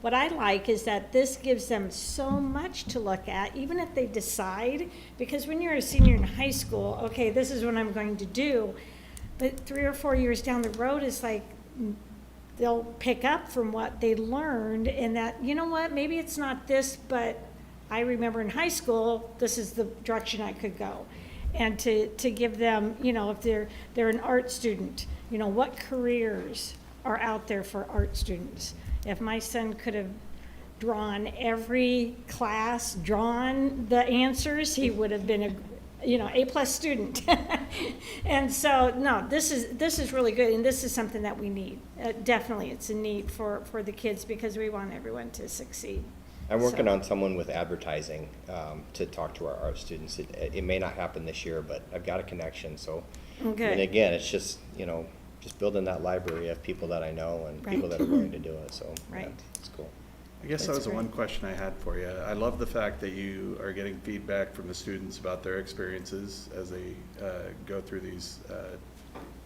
what I like is that this gives them so much to look at, even if they decide, because when you're a senior in high school, okay, this is what I'm going to do, but 3 or 4 years down the road, it's like, they'll pick up from what they learned, and that, maybe it's not this, but I remember in high school, this is the direction I could go. And to give them, if they're an art student, what careers are out there for art students? If my son could have drawn every class, drawn the answers, he would have been A+ student. And so, no, this is really good, and this is something that we need. Definitely, it's a need for the kids, because we want everyone to succeed. I'm working on someone with advertising to talk to our art students. It may not happen this year, but I've got a connection, so And Okay. again, it's just, just building that library of people that I know and people that are willing to do it, so, yeah, Right. it's cool. I guess that was the one question I had for you. I love the fact that you are getting feedback from the students about their experiences as they go through these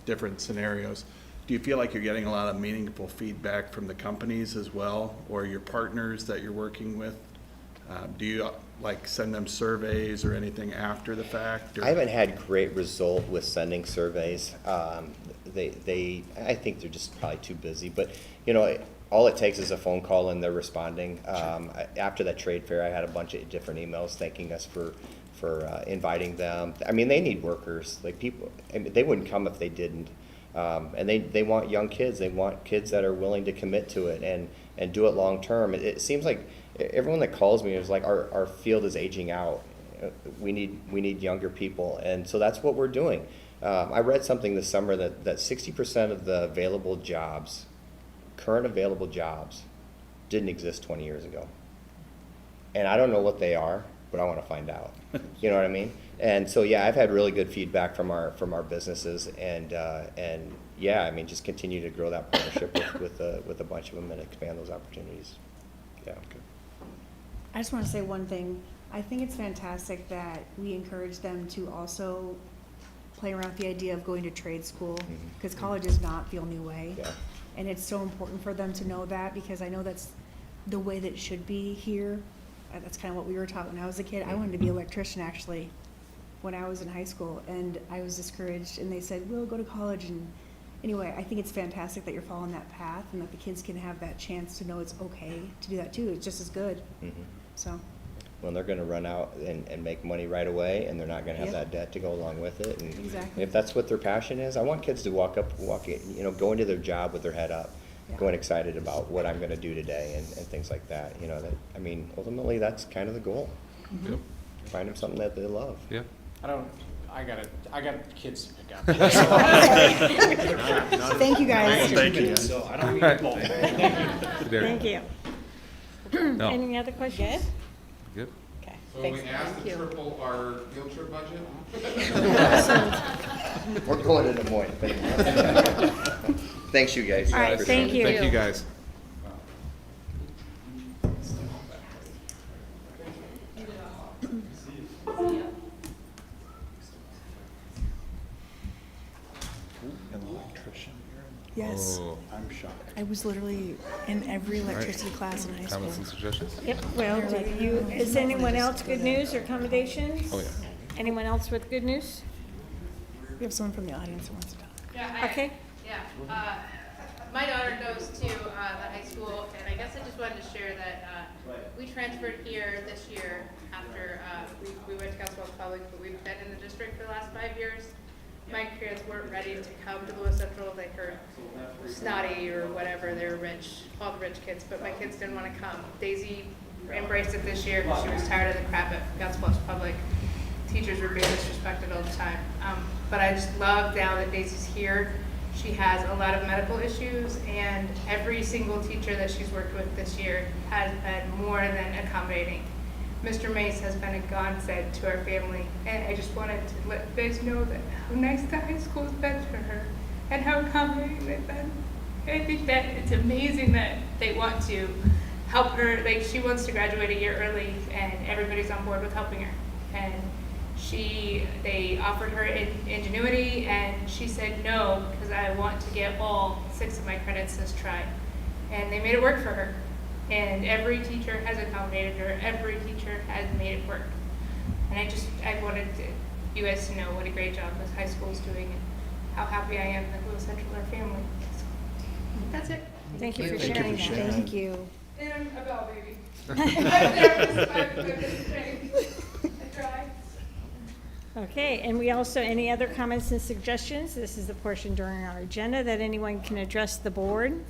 different scenarios. Do you feel like you're getting a lot of meaningful feedback from the companies as well, or your partners that you're working with? Do you send them surveys or anything after the fact? Or? I haven't had great result with sending surveys. I think they're just probably too busy, but all it takes is a phone call and they're responding. After that trade fair, I had a bunch of different emails thanking us for inviting them. I mean, they need workers, people. I mean, they wouldn't come if they didn't. And they want young kids. They want kids that are willing to commit to it and do it long term. It seems like everyone that calls me is like, our field is aging out. We need younger people, and so that's what we're doing. I read something this summer that 60% of the available jobs, current available jobs, didn't exist 20 years ago. And I don't know what they are, but I want to find out. You know what I mean? And so yeah, I've had really good feedback from our businesses, and yeah, I mean, just continue to grow that partnership with a bunch of them and expand those opportunities. Yeah. Okay. I just want to say one thing. I think it's fantastic that we encourage them to also play around with the idea of going to trade school, because college is not the only way. Yeah. And it's so important for them to know that, because I know that's the way that it should be here. That's kind of what we were taught when I was a kid. I wanted to be an electrician, actually, when I was in high school, and I was discouraged, and they said, we'll go to college. And anyway, I think it's fantastic that you're following that path and that the kids can have that chance to know it's okay to do that too. It's just as good. So. Well, they're going to run out and make money right away, and they're not going to have that debt to go along with it. And exactly. if that's what their passion is, I want kids to go into their job with their head up, going excited about what I'm going to do today and things like that. Ultimately, that's kind of the goal. Yep. Find them something that they love. Yeah. I got kids to pick up. Thank you, guys. Thank you. So I don't need both. Thank you. No. Any other questions? Good. Okay. So Thanks. we asked to Thank you. triple our field trip budget. We're going to Des Moines. Thanks, you guys. All right, Appreciate thank it. you. Thank you, guys. An electrician here? Yes. Oh. I'm shocked. I was literally in every electricity class in high school. Comments and suggestions? Yep, well, is anyone else good news or accommodations? Oh, yeah. Anyone else with good news? We have someone from the audience who wants to talk. Yeah, Okay. my daughter goes to the high school, and I guess I just wanted to share that we transferred here this year after we went to Council Public, but we've been in the district for the last 5 years. My kids weren't ready to come to Lewis Central. They heard snotty or whatever. They were rich, all the rich kids, but my kids didn't want to come. Daisy embraced it this year because she was tired of the crap at Council Public. Teachers were being disrespected all the time. But I just love now that Daisy's here. She has a lot of medical issues, and every single teacher that she's worked with this year has been more than accommodating. Mr. Mace has been a godsend to our family, and I just wanted to let you guys know that how nice the high school's been to her and how accommodating they've been. And I think that it's amazing that they want to help her. Like, she wants to graduate a year early, and everybody's on board with helping her. And they offered her ingenuity, and she said no, because I want to get all 6 of my credits this try. And they made it work for her. And every teacher has accommodated her. Every teacher has made it work. And I wanted you guys to know what a great job this high school is doing and how happy I am that Lewis Central are family. So, that's it. Thank you for sharing that. Thank you. And I'm a bell baby. I'm nervous, but I try. Okay, and we also, any other comments and suggestions? This is the portion during our agenda that anyone can address the board.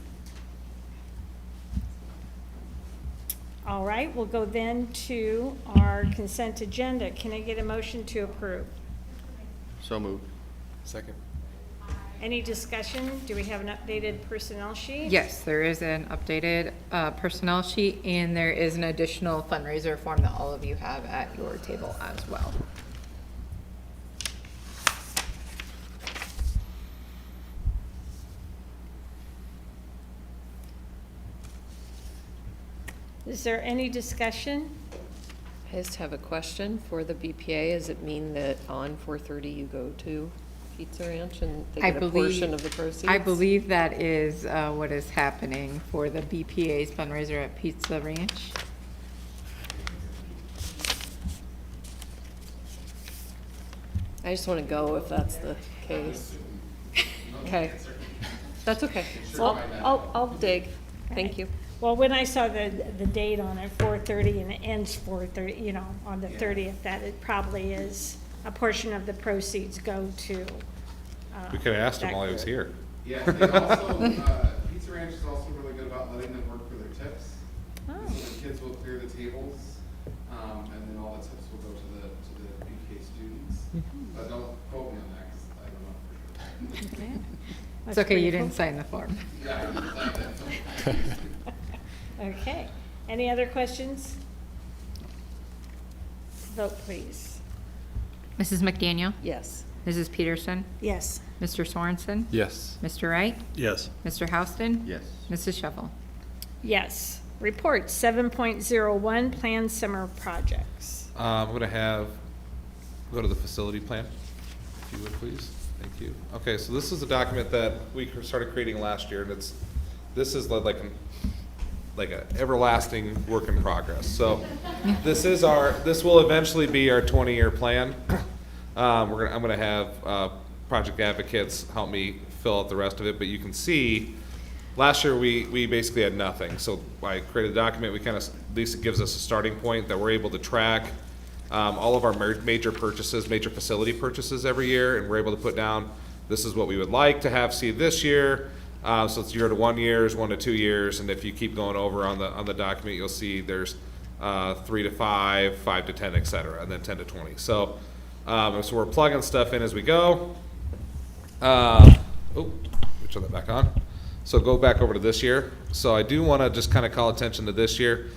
All right, we'll go then to our consent agenda. Can I get a motion to approve? So moved. Second. Any discussion? Do we have an updated personnel sheet? Yes, there is an updated personnel sheet, and there is an additional fundraiser form that all of you have at your table as well. Is there any discussion? I just have a question for the BPA. Does it mean that on 4:30 you go to Pizza Ranch and they get a portion of the proceeds? I believe that is what is happening for the BPA's fundraiser at Pizza Ranch. I just want to go if that's the case. Okay. That's okay. I'll dig. Thank you. Well, when I saw the date on it, 4:30, and it ends 4:30, you know, on the 30th, that it probably is, a portion of the proceeds go to. We could have asked him that while he was group. here. Yeah, they also, Pizza Ranch is also really good about letting them work for their tips. Oh. So the kids will clear the tables, and then all the tips will go to the BK students. But don't quote me on that, because I don't know for sure. Okay. It's That's okay, you pretty didn't sign the form. Yeah, I didn't like that. Okay. Any other questions? Vote, please. Mrs. McDaniel? Yes. Mrs. Peterson? Yes. Mr. Sorensen? Yes. Mr. Wright? Yes. Mr. Houston? Yes. Mrs. Shuffle? Yes. Report 7.01, planned summer projects. I'm gonna go to the facility plan, if you would please. Thank you. Okay, so this is a document that we started creating last year, and this is like a everlasting work in progress. So this will eventually be our 20-year plan. I'm gonna have project advocates help me fill out the rest of it, but you can see, last year we basically had nothing. So I created a document, at least it gives us a starting point that we're able to track all of our major facility purchases every year, and we're able to put down, this is what we would like to see this year. So it's 0 to 1 years, 1 to 2 years, and if you keep going over on the document, you'll see there's 3 to 5, 5 to 10, et cetera, and then 10 to 20. So we're plugging stuff in as we go. Let me turn that back on. So go back over to this year. So I do want to just kind of call attention to this year.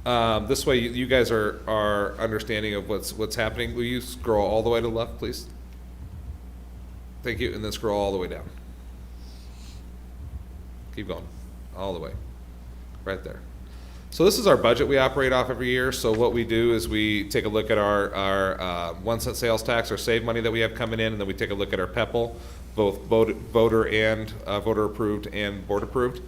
This way you guys are understanding of what's happening. Will you scroll all the way to the left, please? Thank you, and then scroll all the way down. Keep going, all the way, right there. So this is our budget we operate off every year. So what we do is we take a look at our 1 cent sales tax, our save money that we have coming in, and then we take a look at our PEPL, both voter approved and board approved.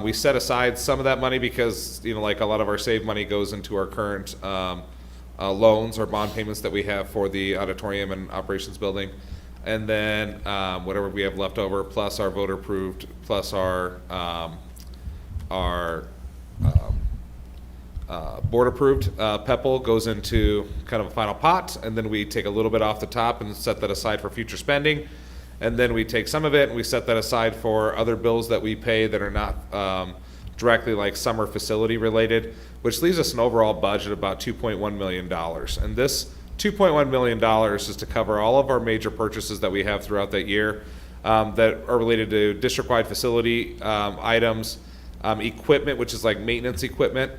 We set aside some of that money because, like a lot of our save money goes into our current loans or bond payments that we have for the auditorium and operations building. And then whatever we have left over, plus our voter approved, plus our board approved PEPL goes into kind of a final pot, and then we take a little bit off the top and set that aside for future spending. And then we take some of it and we set that aside for other bills that we pay that are not directly like summer facility related, which leaves us an overall budget of about $2.1 million. And this $2.1 million is to cover all of our major purchases that we have throughout that year that are related to district-wide facility items, equipment, which is like maintenance equipment,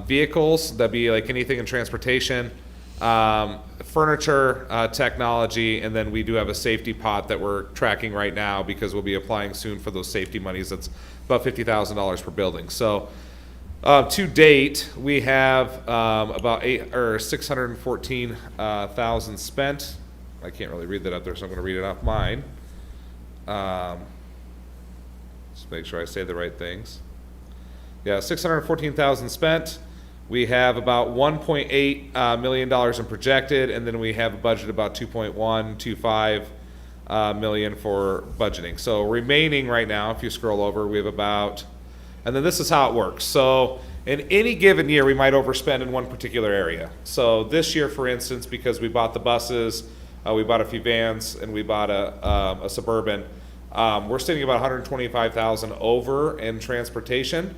vehicles, that'd be like anything in transportation, furniture, technology, and then we do have a safety pot that we're tracking right now because we'll be applying soon for those safety monies. That's about $50,000 per building. So to date, we have about 614,000 spent. I can't really read that up there, so I'm going to read it off mine. Just make sure I say the right things. Yeah, 614,000 spent. We have about $1.8 million in projected, and then we have a budget about $2.125 million for budgeting. So remaining right now, if you scroll over, we have about, and then this is how it works. So in any given year, we might overspend in one particular area. So this year, for instance, because we bought the buses, we bought a few vans, and we bought a Suburban, we're sitting about $125,000 over in transportation.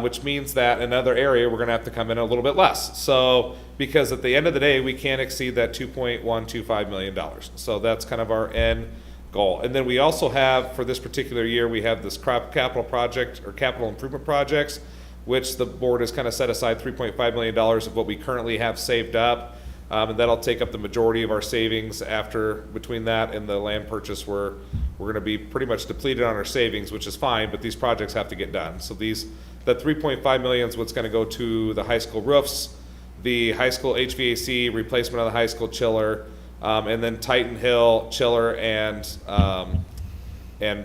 Which means that in another area we're going to have to come in a little bit less. So because at the end of the day we can't exceed that $2.125 million. So that's kind of our end goal. And then we also have, for this particular year, we have this capital project or capital improvement projects, which the board has kind of set aside $3.5 million of what we currently have saved up. And that'll take up the majority of our savings after between that and the land purchase. We're going to be pretty much depleted on our savings, which is fine, but these projects have to get done. So these The 3.5 million is what's going to go to the high school roofs, the high school HVAC, replacement of the high school chiller, and then Titan Hill chiller and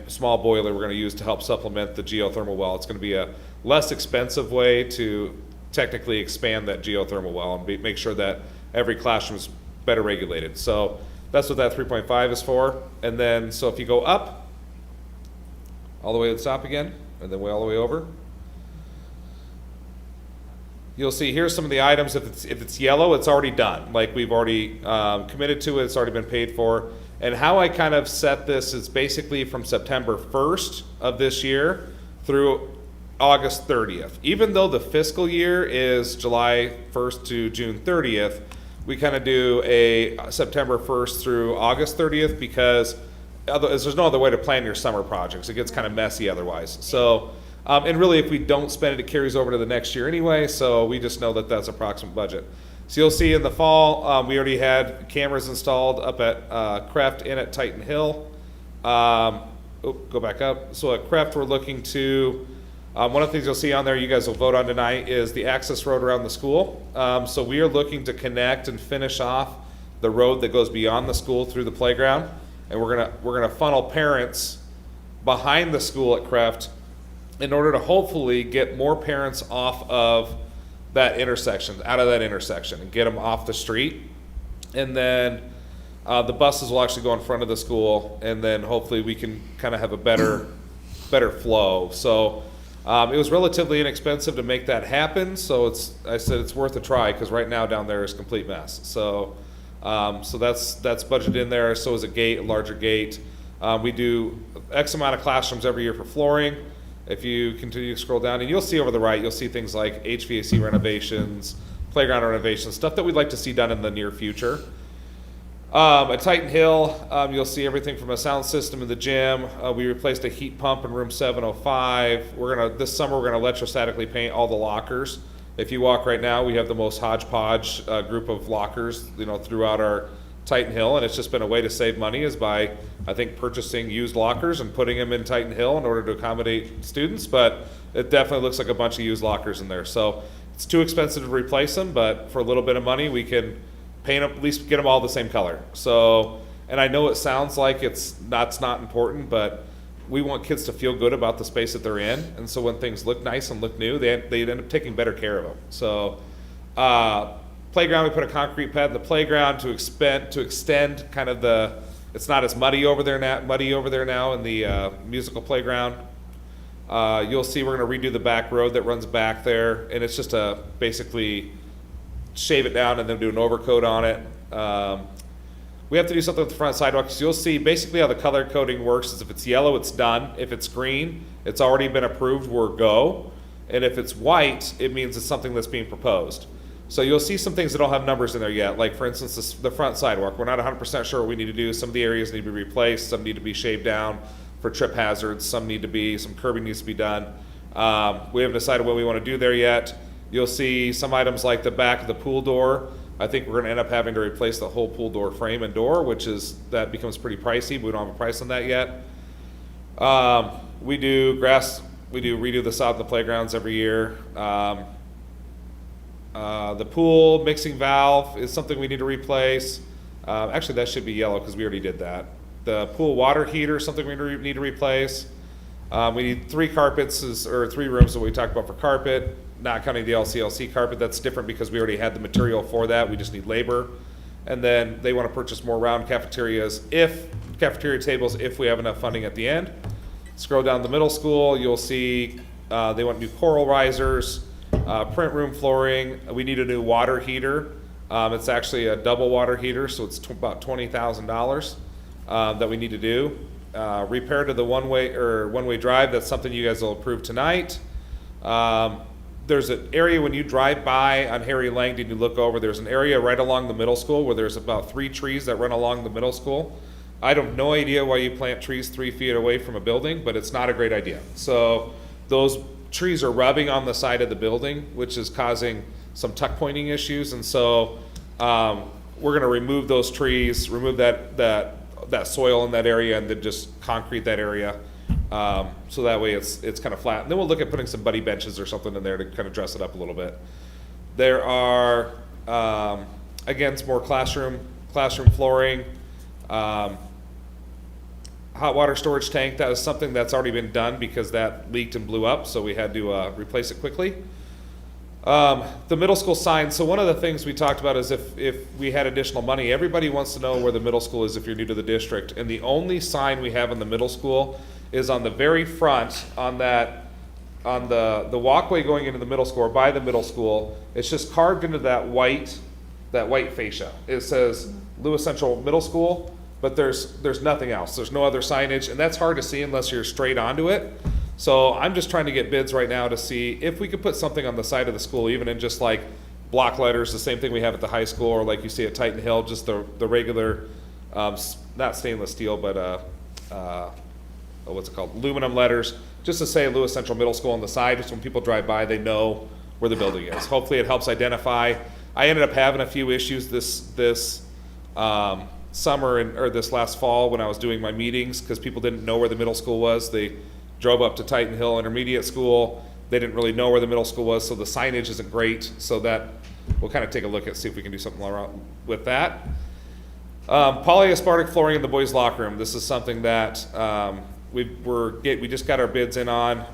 small boiler we're going to use to help supplement the geothermal well. It's going to be a less expensive way to technically expand that geothermal well and make sure that every classroom is better regulated. So that's what that 3.5 is for. And then, so if you go up, all the way to the top again, and then all the way over, you'll see here's some of the items. If it's yellow, it's already done. Like we've already committed to it, it's already been paid for. And how I kind of set this is basically from September 1st of this year through August 30th. Even though the fiscal year is July 1st to June 30th, we kind of do a September 1st through August 30th because there's no other way to plan your summer projects. It gets kind of messy otherwise. So, and really if we don't spend it, it carries over to the next year anyway, so we just know that that's approximate budget. So you'll see in the fall, we already had cameras installed up at Creft and at Titan Hill. Go back up. So at Creft, we're looking to, one of the things you'll see on there, you guys will vote on tonight, is the access road around the school. So we are looking to connect and finish off the road that goes beyond the school through the playground. And we're gonna funnel parents behind the school at Creft in order to hopefully get more parents off of that intersection, out of that intersection, and get them off the street. And then the buses will actually go in front of the school, and then hopefully we can kind of have a better flow. So it was relatively inexpensive to make that happen, so I said it's worth a try, because right now down there is a complete mess. So so that's budgeted in there. So is a larger gate. We do X amount of classrooms every year for flooring. If you continue to scroll down, and you'll see over the right, you'll see things like HVAC renovations, playground renovations, stuff that we'd like to see done in the near future. At Titan Hill, you'll see everything from a sound system in the gym. We replaced a heat pump in room 705. This summer we're gonna electrostatically paint all the lockers. If you walk right now, we have the most hodgepodge group of lockers, throughout our Titan Hill, and it's just been a way to save money is by, I think, purchasing used lockers and putting them in Titan Hill in order to accommodate students, but it definitely looks like a bunch of used lockers in there. So it's too expensive to replace them, but for a little bit of money, we can paint them, at least get them all the same color. So, and I know it sounds like that's not important, but we want kids to feel good about the space that they're in, and so when things look nice and look new, they end up taking better care of them. So, playground, we put a concrete pad in the playground to extend kind of it's not as muddy over there now in the musical playground. You'll see we're going to redo the back road that runs back there, and it's just basically shave it down and then do an overcoat on it. We have to do something with the front sidewalks. You'll see basically how the color coding works is if it's yellow, it's done. If it's green, it's already been approved, we're go. And if it's white, it means it's something that's being proposed. So you'll see some things that don't have numbers in there yet, like for instance, the front sidewalk. We're not 100% sure what we need to do. Some of the areas need to be replaced, some need to be shaved down for trip hazards, some curbing needs to be done. We haven't decided what we want to do there yet. You'll see some items like the back of the pool door. I think we're going to end up having to replace the whole pool door frame and door, that becomes pretty pricey, but we don't have a price on that yet. We do redo the sod in the playgrounds every year. The pool mixing valve is something we need to replace. Actually, that should be yellow because we already did that. The pool water heater is something we need to replace. We need 3 carpets, or 3 rooms that we talked about for carpet, not counting the LCLC carpet. That's different because we already had the material for that. We just need labor. And then they want to purchase more round cafeteria tables if we have enough funding at the end. Scroll down the middle school, you'll see they want new coral risers, print room flooring. We need a new water heater. It's actually a double water heater, so it's about $20,000 that we need to do. Repair to the one-way drive. That's something you guys will approve tonight. There's an area when you drive by on Harry Langdon, you look over, there's an area right along the middle school where there's about 3 trees that run along the middle school. I have no idea why you plant trees 3 feet away from a building, but it's not a great idea. So those trees are rubbing on the side of the building, which is causing some tuck pointing issues. And so we're going to remove those trees, remove that soil in that area, and then just concrete that area. So that way it's kind of flat. And then we'll look at putting some buddy benches or something in there to kind of dress it up a little bit. There are, again, some more classroom flooring, hot water storage tank. That was something that's already been done because that leaked and blew up, so we had to replace it quickly. The middle school sign. So one of the things we talked about is if we had additional money, everybody wants to know where the middle school is if you're new to the district. And the only sign we have in the middle school is on the very front on the walkway going into the middle school or by the middle school. It's just carved into that white fascia. It says Lewis Central Middle School, but there's nothing else. There's no other signage, and that's hard to see unless you're straight onto it. So I'm just trying to get bids right now to see if we could put something on the side of the school, even in just like block letters, the same thing we have at the high school, or like you see at Titan Hill, just the regular, not stainless steel, but what's it called, aluminum letters, just to say Lewis Central Middle School on the side, just when people drive by, they know where the building is. Hopefully it helps identify. I ended up having a few issues this summer or this last fall when I was doing my meetings because people didn't know where the middle school was. They drove up to Titan Hill Intermediate School. They didn't really know where the middle school was, so the signage isn't great. So that we'll kind of take a look at, see if we can do something around with that. Polyaspartic flooring in the boys' locker room. This is something that we just got our bids in on,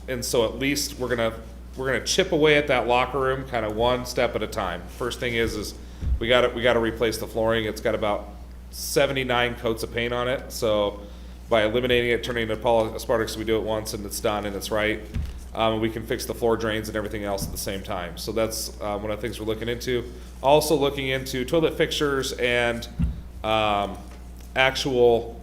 and so at least we're gonna chip away at that locker room, kind of one step at a time. First thing is we got to replace the flooring. It's got about 79 coats of paint on it, so by eliminating it, turning it to polyaspartic, so we do it once and it's done and it's right. We can fix the floor drains and everything else at the same time. So that's one of the things we're looking into. Also looking into toilet fixtures and actual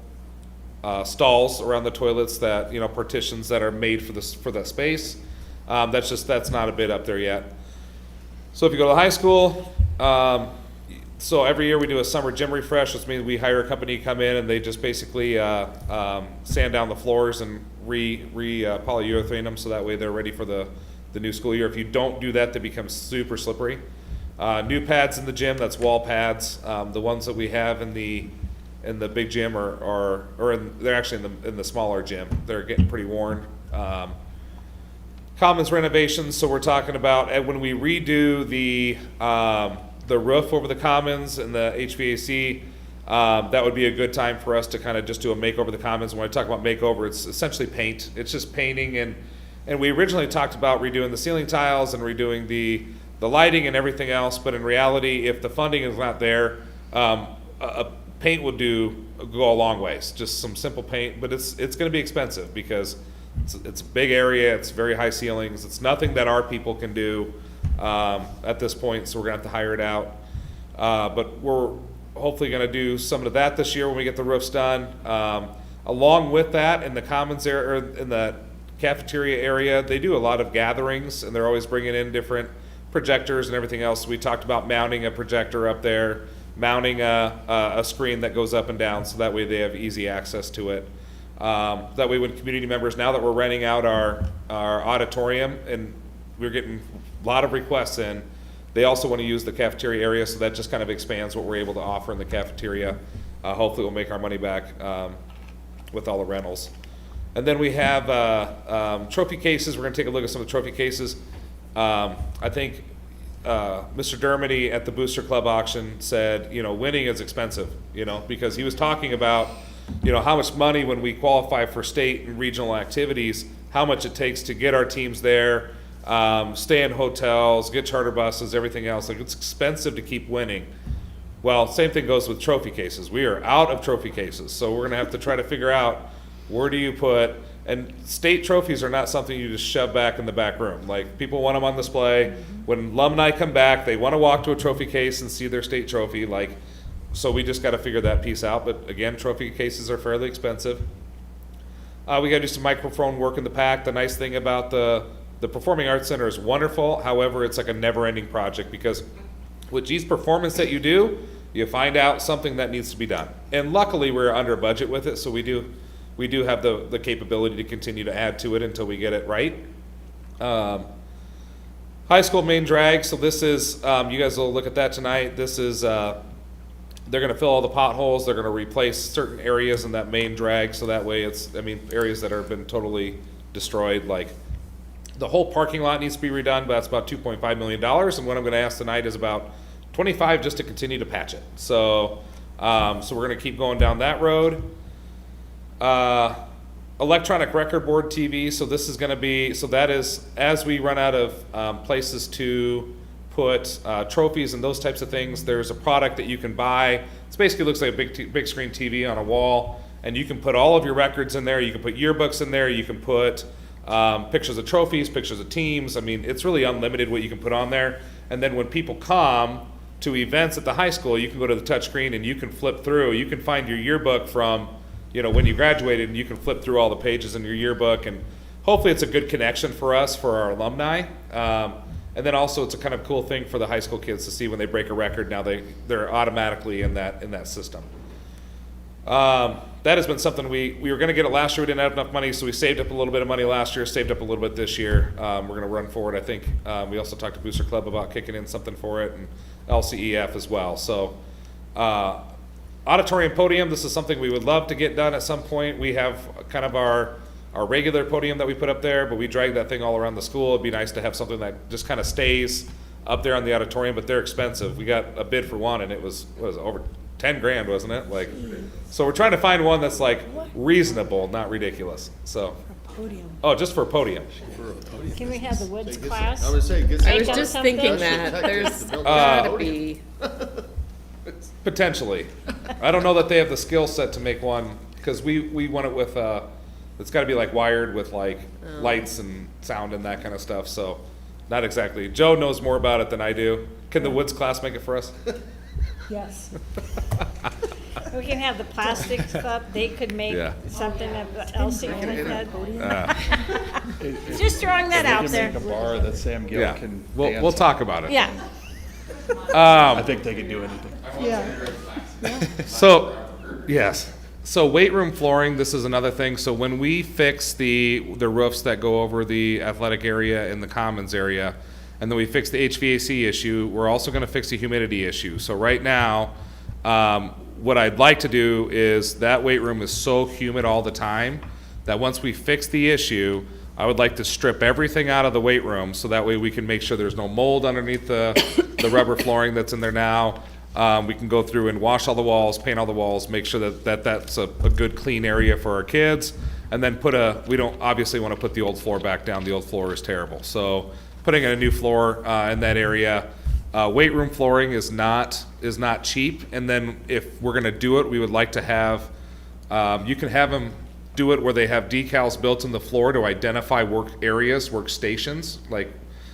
stalls around the toilets that, partitions that are made for that space. That's not a bid up there yet. So if you go to the high school, so every year we do a summer gym refresh, which means we hire a company to come in and they just basically sand down the floors and polyurethane them so that way they're ready for the new school year. If you don't do that, they become super slippery. New pads in the gym, that's wall pads. The ones that we have in the big gym they're actually in the smaller gym. They're getting pretty worn. Commons renovations, so we're talking about when we redo the roof over the commons and the HVAC, that would be a good time for us to kind of just do a makeover of the commons. When I talk about makeover, it's essentially paint. It's just painting, and we originally talked about redoing the ceiling tiles and redoing the lighting and everything else, but in reality, if the funding is not there, a paint would go a long ways. Just some simple paint, but it's going to be expensive because it's a big area, it's very high ceilings, it's nothing that our people can do at this point, so we're gonna have to hire it out. But we're hopefully gonna do some of that this year when we get the roofs done. Along with that, in the commons area, or in the cafeteria area, they do a lot of gatherings, and they're always bringing in different projectors and everything else. We talked about mounting a projector up there, mounting a screen that goes up and down, so that way they have easy access to it. That way when community members, now that we're renting out our auditorium, and we're getting a lot of requests in, they also want to use the cafeteria area, so that just kind of expands what we're able to offer in the cafeteria. Hopefully we'll make our money back with all the rentals. And then we have trophy cases. We're going to take a look at some of the trophy cases. I think Mr. Dermody at the Booster Club auction said, winning is expensive, because he was talking about, how much money when we qualify for state and regional activities, how much it takes to get our teams there, stay in hotels, get charter buses, everything else. Like, it's expensive to keep winning. Well, same thing goes with trophy cases. We are out of trophy cases, so we're going to have to try to figure out where do you put, and state trophies are not something you just shove back in the back room. Like, people want them on display. When alumni come back, they want to walk to a trophy case and see their state trophy. So we just got to figure that piece out. But again, trophy cases are fairly expensive. We got to do some microphone work in the pack. The nice thing about the Performing Arts Center is wonderful. However, it's like a never-ending project, because with each performance that you do, you find out something that needs to be done. And luckily, we're under budget with it, so we do have the capability to continue to add to it until we get it right. High school main drag. So this is, you guys will look at that tonight. This is they're gonna fill all the potholes, they're gonna replace certain areas in that main drag, so that way areas that have been totally destroyed, like, the whole parking lot needs to be redone, but that's about $2.5 million, and what I'm gonna ask tonight is about 25 just to continue to patch it. So, so we're gonna keep going down that road. Electronic record board TV, so this is gonna be, so that is, as we run out of places to put trophies and those types of things, there's a product that you can buy. It basically looks like a big screen TV on a wall, and you can put all of your records in there. You can put yearbooks in there. You can put pictures of trophies, pictures of teams. I mean, it's really unlimited what you can put on there. And then when people come to events at the high school, you can go to the touchscreen and you can flip through. You can find your yearbook from, when you graduated, and you can flip through all the pages in your yearbook. And hopefully it's a good connection for us, for our alumni. And then also it's a kind of cool thing for the high school kids to see when they break a record. Now they're automatically in that system. That has been something we were going to get it last year. We didn't have enough money, so we saved up a little bit of money last year, saved up a little bit this year. We're going to run forward. I think we also talked to Booster Club about kicking in something for it, and LCEF as well. So auditorium podium, this is something we would love to get done at some point. We have kind of our regular podium that we put up there, but we drag that thing all around the school. It'd be nice to have something that just kind of stays up there on the auditorium, but they're expensive. We got a bid for one, and it was over 10 grand, wasn't it? Like, so we're trying to find one that's like reasonable, not ridiculous. So, oh, just for a podium. Can we have the Woods class? I would say, get I was Make up just something? thinking that, there's gotta be, Potentially. I don't know that they have the skill set to make one, because we want it with, it's gotta be like wired with like lights and sound and that kind of stuff, so not exactly. Joe knows more about it than I do. Can the Woods class make it for us? Yes. We can have the plastic stuff, they could make Yeah. something of Elsie can make that. Just throwing that out there. Make a bar that Sam Gill Yeah, can we'll dance talk about it. Yeah, on. I think they can do anything. Yeah. So, yes. So weight room flooring, this is another thing. So when we fix the roofs that go over the athletic area and the commons area, and then we fix the HVAC issue, we're also gonna fix the humidity issue. So right now, what I'd like to do is, that weight room is so humid all the time that once we fix the issue, I would like to strip everything out of the weight room, so that way we can make sure there's no mold underneath the rubber flooring that's in there now. We can go through and wash all the walls, paint all the walls, make sure that's a good clean area for our kids. And then we don't obviously want to put the old floor back down. The old floor is terrible. So putting in a new floor in that area. Weight room flooring is not cheap. And then if we're gonna do it, we would like to have, you can have them do it where they have decals built in the floor to identify work areas, workstations,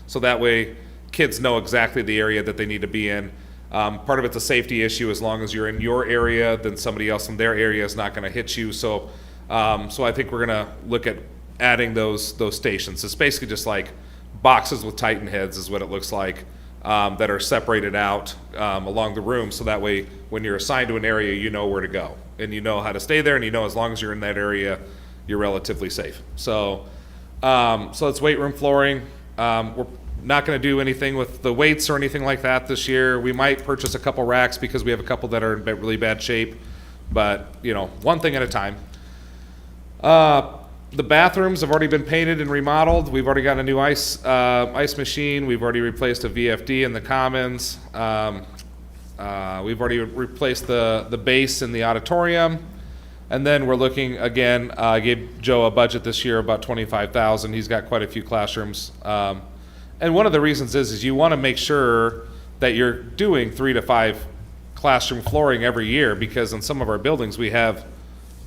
so that way kids know exactly the area that they need to be in. Part of it's a safety issue. As long as you're in your area, then somebody else in their area is not going to hit you. So, so I think we're going to look at adding those stations. It's basically just like boxes with Titan heads is what it looks like, that are separated out along the room. So that way, when you're assigned to an area, you know where to go and you know how to stay there, and you know as long as you're in that area, you're relatively safe. So, so it's weight room flooring. We're not going to do anything with the weights or anything like that this year. We might purchase a couple racks because we have a couple that are in really bad shape, but one thing at a time. The bathrooms have already been painted and remodeled. We've already got a new ice machine. We've already replaced a VFD in the commons. We've already replaced the base in the auditorium. And then we're looking again, I gave Joe a budget this year about $25,000. He's got quite a few classrooms. And one of the reasons is you want to make sure that you're doing 3 to 5 classroom flooring every year, because in some of our buildings we have,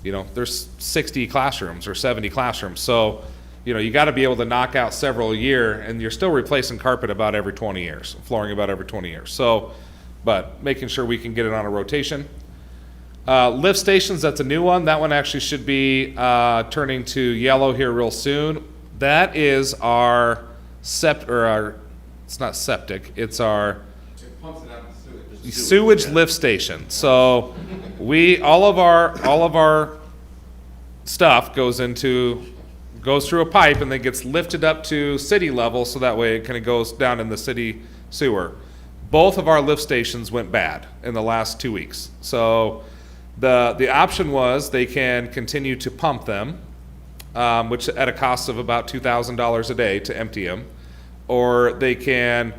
there's 60 classrooms or 70 classrooms. So, you got to be able to knock out several a year, and you're still replacing carpet about every 20 years, flooring about every 20 years. So, but making sure we can get it on a rotation. Lift stations, that's a new one. That one actually should be turning to yellow here real soon. That is our it's not septic, it's our sewage lift station. So all of our stuff goes through a pipe and then gets lifted up to city level, so that way it kind of goes down in the city sewer. both of our lift stations went bad in the last 2 weeks. So the option was they can continue to pump them, which at a cost of about $2,000 a day to empty them, or they can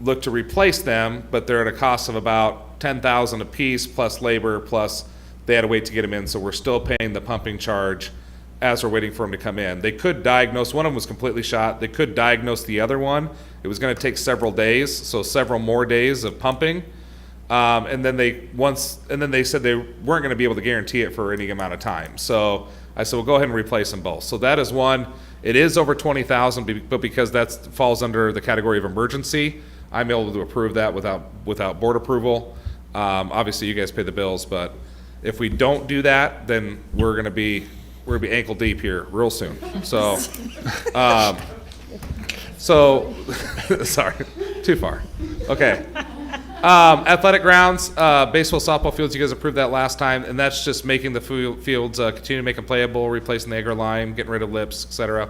look to replace them, but they're at a cost of about $10,000 a piece plus labor, plus they had to wait to get them in. So we're still paying the pumping charge as we're waiting for them to come in. They could diagnose, one of them was completely shot. They could diagnose the other one. It was going to take several days, so several more days of pumping. And then they said they weren't going to be able to guarantee it for any amount of time. So I said, well, go ahead and replace them both. So that is one. It is over 20,000, but because that falls under the category of emergency, I'm able to approve that without board approval. Obviously, you guys pay the bills, but if we don't do that, then we're gonna be ankle deep here real soon. So, sorry, too far. Okay. Athletic grounds, baseball, softball fields, you guys approved that last time, and that's just making the fields continue to make them playable, replacing the agar lime, getting rid of lips, etc.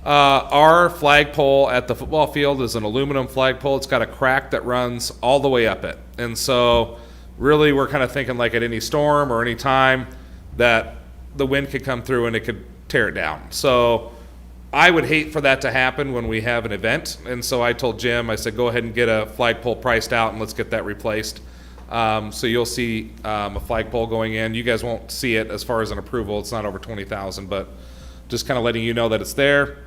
Our flagpole at the football field is an aluminum flagpole. It's got a crack that runs all the way up it. And so really we're kind of thinking like at any storm or any time that the wind could come through and it could tear it down. So I would hate for that to happen when we have an event. And so I told Jim, I said, go ahead and get a flagpole priced out and let's get that replaced. So you'll see a flagpole going in. You guys won't see it as far as an approval. It's not over 20,000, but just kind of letting you know that it's there.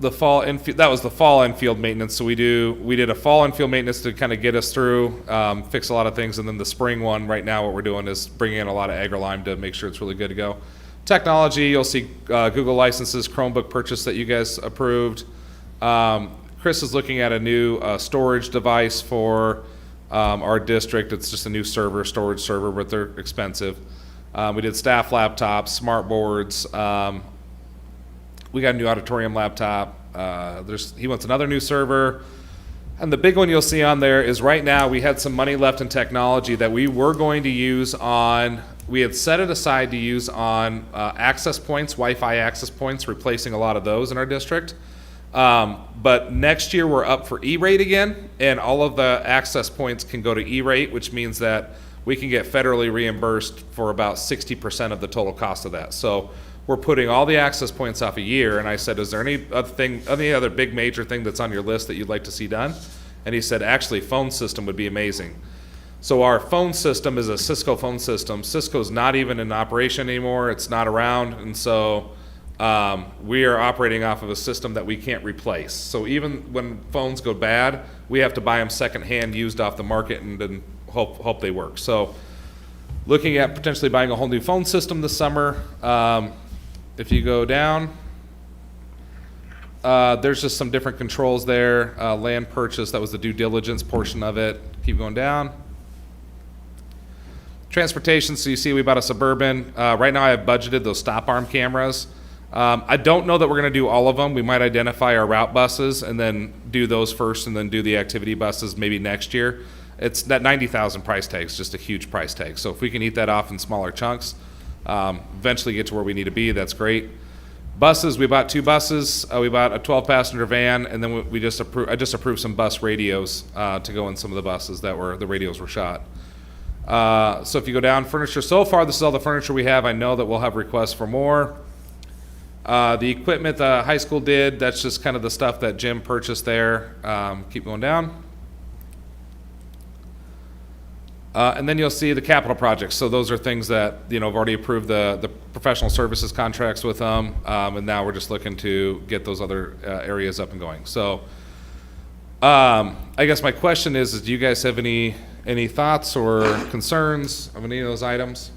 The fall infield, that was the fall infield maintenance. So we did a fall infield maintenance to kind of get us through, fix a lot of things. And then the spring one right now, what we're doing is bringing in a lot of agar lime to make sure it's really good to go. Technology, you'll see Google licenses, Chromebook purchase that you guys approved. Chris is looking at a new storage device for our district. It's just a new storage server, but they're expensive. We did staff laptops, smart boards. We got a new auditorium laptop. He wants another new server. And the big one you'll see on there is right now we had some money left in technology that we were going to use on, we had set it aside to use on access points, Wi-Fi access points, replacing a lot of those in our district. But next year we're up for E-rate again, and all of the access points can go to E-rate, which means that we can get federally reimbursed for about 60% of the total cost of that. So we're putting all the access points off a year, and I said, is there any other big major thing that's on your list that you'd like to see done? And he said, actually, phone system would be amazing. So our phone system is a Cisco phone system. Cisco's not even in operation anymore. It's not around, and so we are operating off of a system that we can't replace. So even when phones go bad, we have to buy them secondhand, used off the market, and then hope they work. So looking at potentially buying a whole new phone system this summer. If you go down, there's just some different controls there. Land purchase, that was the due diligence portion of it. Keep going down. Transportation, so you see we bought a Suburban. Right now I have budgeted those stop arm cameras. I don't know that we're going to do all of them. We might identify our route buses and then do those first and then do the activity buses maybe next year. It's that 90,000 price tag is just a huge price tag. So if we can eat that off in smaller chunks, eventually get to where we need to be, that's great. Buses, we bought 2 buses. We bought a 12-passenger van, and then I just approved some bus radios to go in some of the buses the radios were shot. So if you go down, furniture, so far this is all the furniture we have. I know that we'll have requests for more. The equipment the high school did, that's just kind of the stuff that Jim purchased there. Keep going down. And then you'll see the capital projects. So those are things that, I've already approved the professional services contracts with them, and now we're just looking to get those other areas up and going. So I guess my question is do you guys have any thoughts or concerns of any of those items?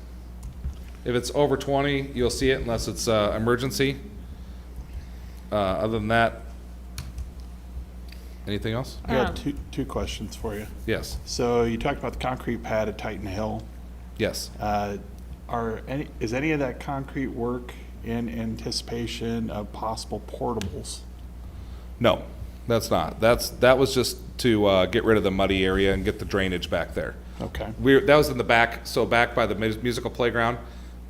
If it's over 20, you'll see it unless it's emergency. Other than that, anything else? I got two questions for you. Yes. So you talked about the concrete pad at Titan Hill. Yes. Is any of that concrete work in anticipation of possible portables? No, that's not. That was just to get rid of the muddy area and get the drainage back there. Okay. That was in the back, so back by the musical playground.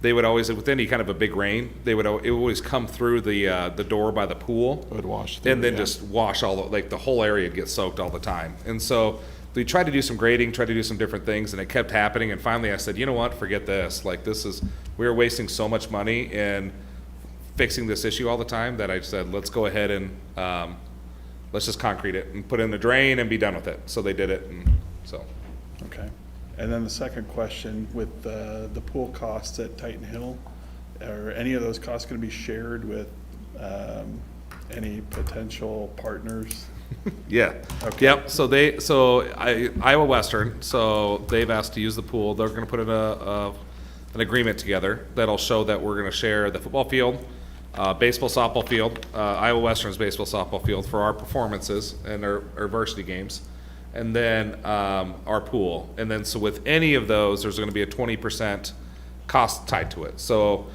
they would always, with any kind of a big rain, it would always come through the door by the pool. It would wash through, And then yeah. just wash the whole area would get soaked all the time. And so we tried to do some grading, tried to do some different things, and it kept happening. And finally I said, you know what, forget this. Like, we are wasting so much money in fixing this issue all the time that I said, let's go ahead and, let's just concrete it and put in the drain and be done with it. So they did it, and so. Okay. And then the second question, with the pool costs at Titan Hill, are any of those costs going to be shared with any potential partners? Yeah. Okay. Yep. So Iowa Western, so they've asked to use the pool. They're going to put in an agreement together that'll show that we're going to share the football field, baseball, softball field, Iowa Western's baseball, softball field for our performances and our varsity games, and then our pool. And then so with any of those, there's going to be a 20% cost tied to it. So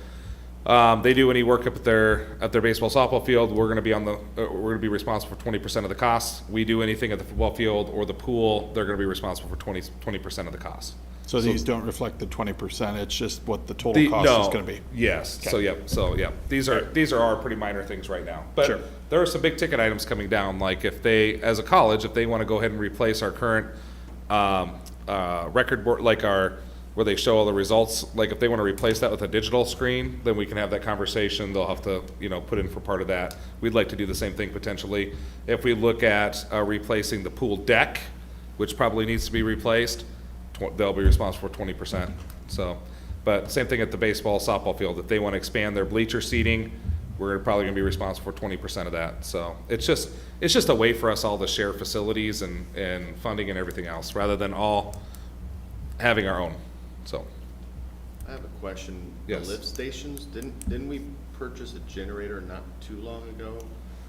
they do any work up at their baseball, softball field, we're going to be responsible for 20% of the costs. We do anything at the football field or the pool, they're going to be responsible for 20% of the costs. So these don't reflect the 20%, it's just what the total cost is going to be? Yes. Okay. So these are our pretty minor things right now. But Sure. there are some big ticket items coming down, like if they, as a college, if they want to go ahead and replace our current record board, like where they show all the results, like if they want to replace that with a digital screen, then we can have that conversation. They'll have to, put in for part of that. We'd like to do the same thing potentially. If we look at replacing the pool deck, which probably needs to be replaced, they'll be responsible for 20%. So, but same thing at the baseball, softball field. If they want to expand their bleacher seating, we're probably going to be responsible for 20% of that. So it's just a way for us all to share facilities and funding and everything else, rather than all having our own. So. I have a question. Yes. The lift stations, didn't we purchase a generator not too long ago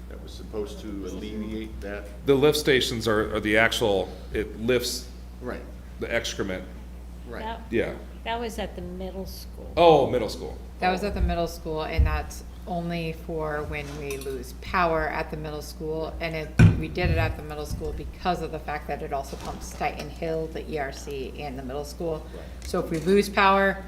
that was supposed to alleviate that? The lift stations are the actual, it lifts Right. the excrement. Right. Yeah. That was at the middle school. Oh, middle school. That was at the middle school, and that's only for when we lose power at the middle school. And we did it at the middle school because of the fact that it also pumps Titan Hill, the ERC, and the middle school. So if we lose power,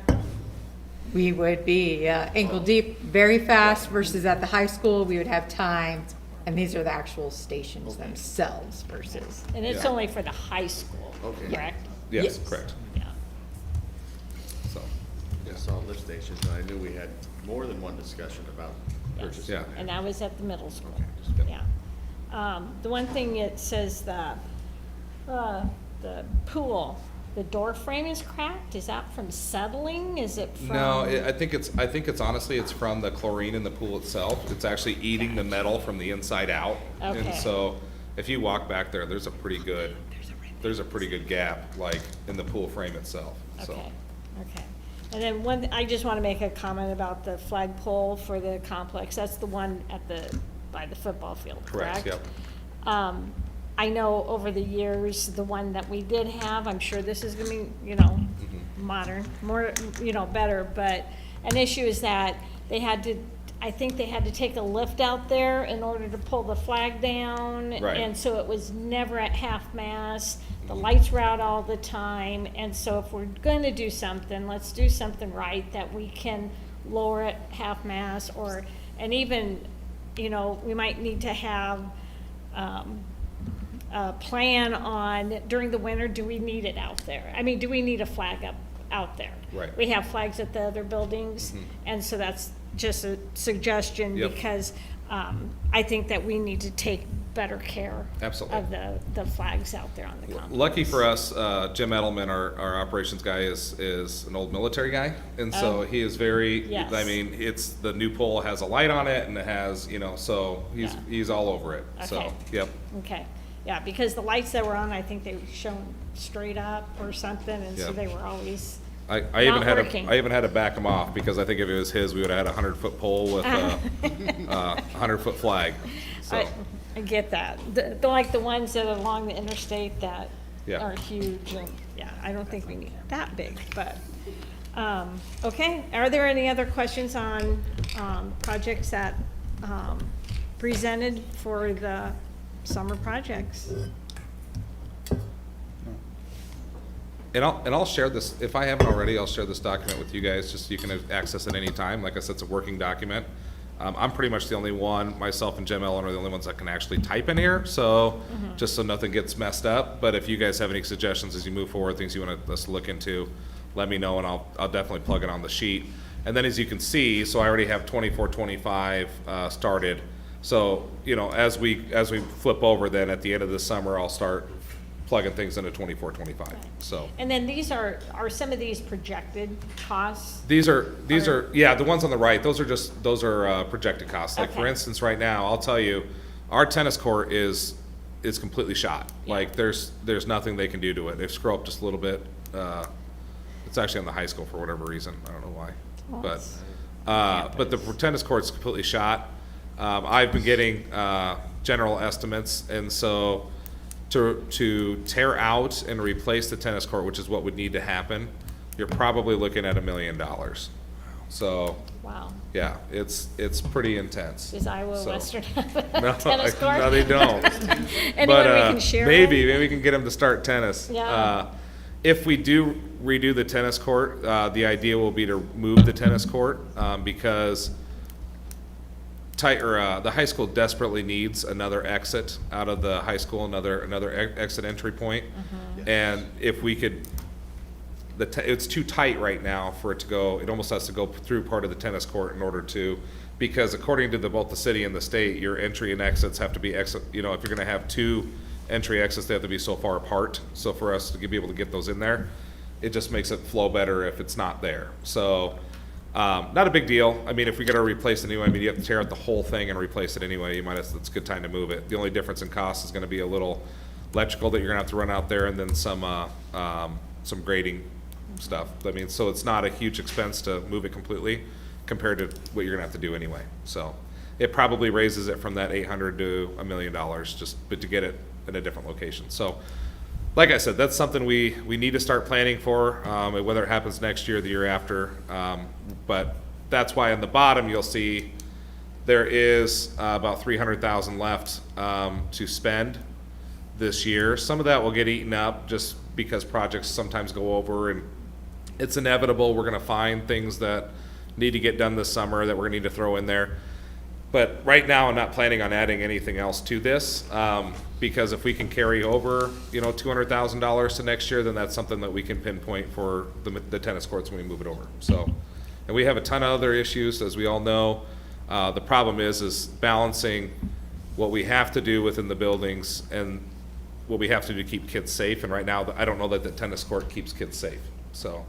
we would be ankle deep very fast, versus at the high school, we would have time. And these are the actual stations themselves versus. And it's Yeah. only for the high school, Okay. correct? Yes, Yes. correct. Yeah. So, I saw lift stations, and I knew we had more than one discussion about Yes. purchasing. Yeah. And that was at the middle school, Yep. yeah. The one thing it says that, the pool, the door frame is cracked, is that from settling, is it from? no, I think it's honestly, it's from the chlorine in the pool itself. It's actually eating the metal from the inside out. And Okay. so if you walk back there, there's a pretty good gap, like in the pool frame itself, so. Okay. And then I just want to make a comment about the flagpole for the complex. That's the one by the football field, correct? Correct, yep. I know over the years, the one that we did have, I'm sure this is gonna be, modern, more, better, but an issue is that I think they had to take a lift out there in order to pull the flag down. Right. And so it was never at half mast. The lights were out all the time. And so if we're going to do something, let's do something right, that we can lower it half mast, and even, we might need to have a plan on, during the winter, do we need it out there? I mean, do we need a flag out there? Right. We have flags at the other buildings, and so that's just a suggestion. Yep. Because I think that we need to take better care Absolutely. of the flags out there on the complex. Lucky for us, Jim Edelman, our operations guy, is an old military guy, and so Oh. he is very. Yes. I mean, it's the new pole has a light on it, and it has, so Yeah. he's all over it. So, Okay. yep. Okay, yeah, because the lights that were on, I think they were shown straight up or something, and so Yep. they were always, I even Not had working. I even had to back him off, because I think if it was his, we would have had a 100-foot pole with a 100-foot flag. So I get that. Like the ones that are along the interstate that Yeah. are huge, and, I don't think we need that big, but, okay. Are there any other questions on, projects that, presented for the summer projects? And I'll share this, if I haven't already, I'll share this document with you guys, just so you can access it anytime. Like I said, it's a working document. I'm pretty much the only one, myself and Jim Ellen are the only ones that can actually type in here, so, just so nothing gets messed up. But if you guys have any suggestions as you move forward, things you want us to look into, let me know, and I'll definitely plug it on the sheet. And then as you can see, so I already have 24-25 started. So, you know, as we flip over, then at the end of the summer, I'll start plugging things into 24-25, so. And then these are some of these projected costs? These are, yeah, the ones on the right, those are projected costs. Like, for Okay. instance, right now, I'll tell you, our tennis court is completely shot. Like, there's nothing they can do to it. They've scrolled up just a little bit. It's actually on the high school for whatever reason, I don't know why. But the tennis court's completely shot. I've been getting general estimates, and so to tear out and replace the tennis court, which is what would need to happen, you're probably looking at $1 million. So, Wow. yeah, it's pretty intense. Does Iowa So- Western have a No, tennis court? no, they don't. Anyone we But, can share maybe with? we can get them to start tennis. Yeah. If we do redo the tennis court, the idea will be to move the tennis court, because the high school desperately needs another exit out of the high school, another exit entry point. And if we could, it's too tight right now for it to go, it almost has to go through part of the tennis court in order to, because according to both the city and the state, your entry and exits have to be if you're gonna have two entry exits, they have to be so far apart. So for us to be able to get those in there, it just makes it flow better if it's not there. So, not a big deal. I mean, if we gotta replace it anyway, I mean, you have to tear out the whole thing and replace it anyway, it's a good time to move it. The only difference in cost is gonna be a little electrical that you're gonna have to run out there, and then some grading stuff. I mean, so it's not a huge expense to move it completely compared to what you're gonna have to do anyway. So it probably raises it from that $800 to $1 million, but to get it in a different location. So, like I said, that's something we need to start planning for, whether it happens next year or the year after. But that's why on the bottom you'll see there is about $300,000 left to spend this year. Some of that will get eaten up just because projects sometimes go over, and it's inevitable. We're going to find things that need to get done this summer that we're going to need to throw in there. But right now, I'm not planning on adding anything else to this, because if we can carry over, $200,000 to next year, then that's something that we can pinpoint for the tennis courts when we move it over. So, and we have a ton of other issues, as we all know. The problem is balancing what we have to do within the buildings and what we have to do to keep kids safe. And right now, I don't know that the tennis court keeps kids safe. So,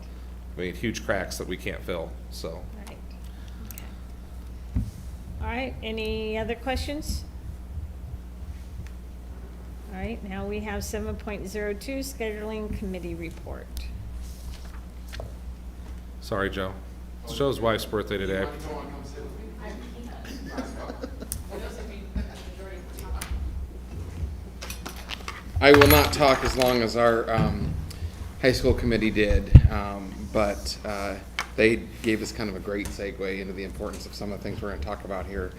I mean, huge cracks that we can't fill. So. Right. Okay. All right, any other questions? All right, now we have 7.02, scheduling committee report. Sorry, Joe. It's Joe's wife's birthday today. I will not talk as long as our high school committee did, but they gave us kind of a great segue into the importance of some of the things we're going to talk about here.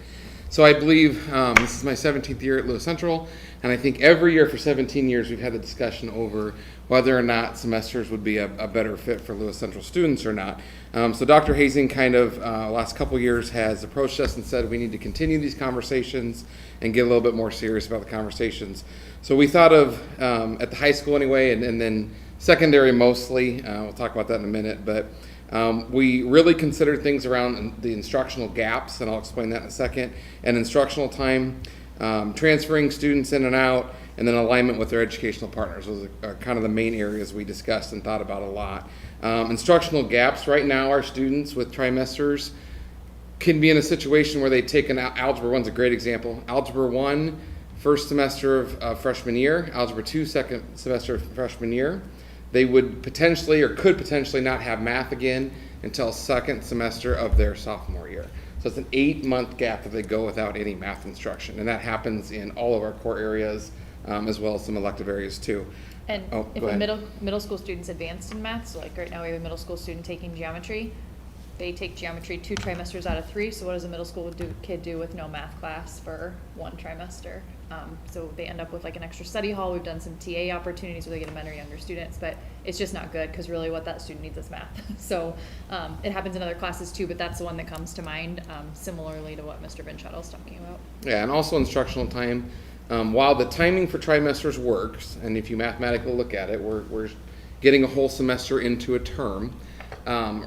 So I believe this is my 17th year at Lewis Central, and I think every year for 17 years we've had the discussion over whether or not semesters would be a better fit for Lewis Central students or not. So Dr. Hazing kind of last couple years has approached us and said we need to continue these conversations and get a little bit more serious about the conversations. So we thought of, at the high school anyway, and then secondary mostly, we'll talk about that in a minute, but we really considered things around the instructional gaps, and I'll explain that in a second, and instructional time, transferring students in and out, and then alignment with their educational partners. Those are kind of the main areas we discussed and thought about a lot. Instructional gaps, right now our students with trimesters can be in a situation where they take Algebra 1's a great example. Algebra 1, first semester of freshman year, Algebra 2, second semester of freshman year. They would potentially or could potentially not have math again until second semester of their sophomore year. So it's an 8-month gap that they go without any math instruction. And that happens in all of our core areas, as well as some elective areas too. And if go a ahead. middle school student's advanced in math, so like right now we have a middle school student taking geometry, they take geometry 2 trimesters out of 3, so what does a middle school kid do with no math class for 1 trimester? So they end up with like an extra study hall. We've done some TA opportunities where they get to mentor younger students, but it's just not good because really what that student needs is math. So it happens in other classes too, but that's the one that comes to mind, similarly to what Mr. Vinchettle's talking about. Yeah, and also instructional time. While the timing for trimesters works, and if you mathematically look at it, we're getting a whole semester into a term.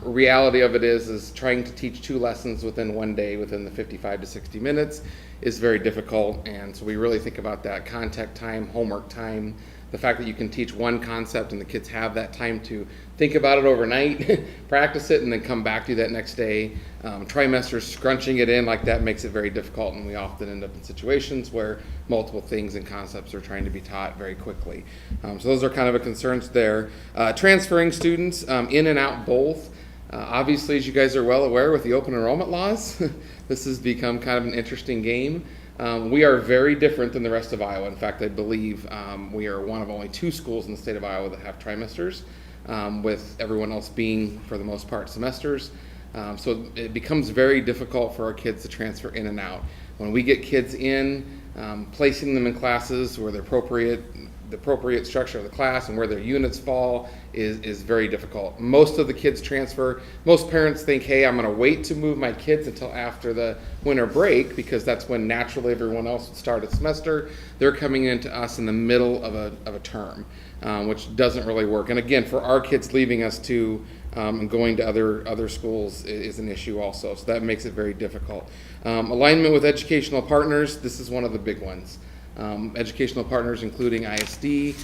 Reality of it is trying to teach 2 lessons within one day within the 55 to 60 minutes is very difficult, and so we really think about that contact time, homework time, the fact that you can teach one concept and the kids have that time to think about it overnight, practice it, and then come back to that next day. Trimesters, scrunching it in like that makes it very difficult, and we often end up in situations where multiple things and concepts are trying to be taught very quickly. So those are kind of the concerns there. Transferring students in and out both. Obviously, as you guys are well aware with the open enrollment laws, this has become kind of an interesting game. We are very different than the rest of Iowa. In fact, I believe we are one of only 2 schools in the state of Iowa that have trimesters, with everyone else being, for the most part, semesters. So it becomes very difficult for our kids to transfer in and out. When we get kids in, placing them in classes where the appropriate structure of the class and where their units fall is very difficult. Most of the kids transfer. Most parents think, hey, I'm going to wait to move my kids until after the winter break because that's when naturally everyone else would start a semester. They're coming into us in the middle of a term, which doesn't really work. And again, for our kids leaving us to and going to other schools is an issue also. So that makes it very difficult. Alignment with educational partners, this is one of the big ones. Educational partners including ISD,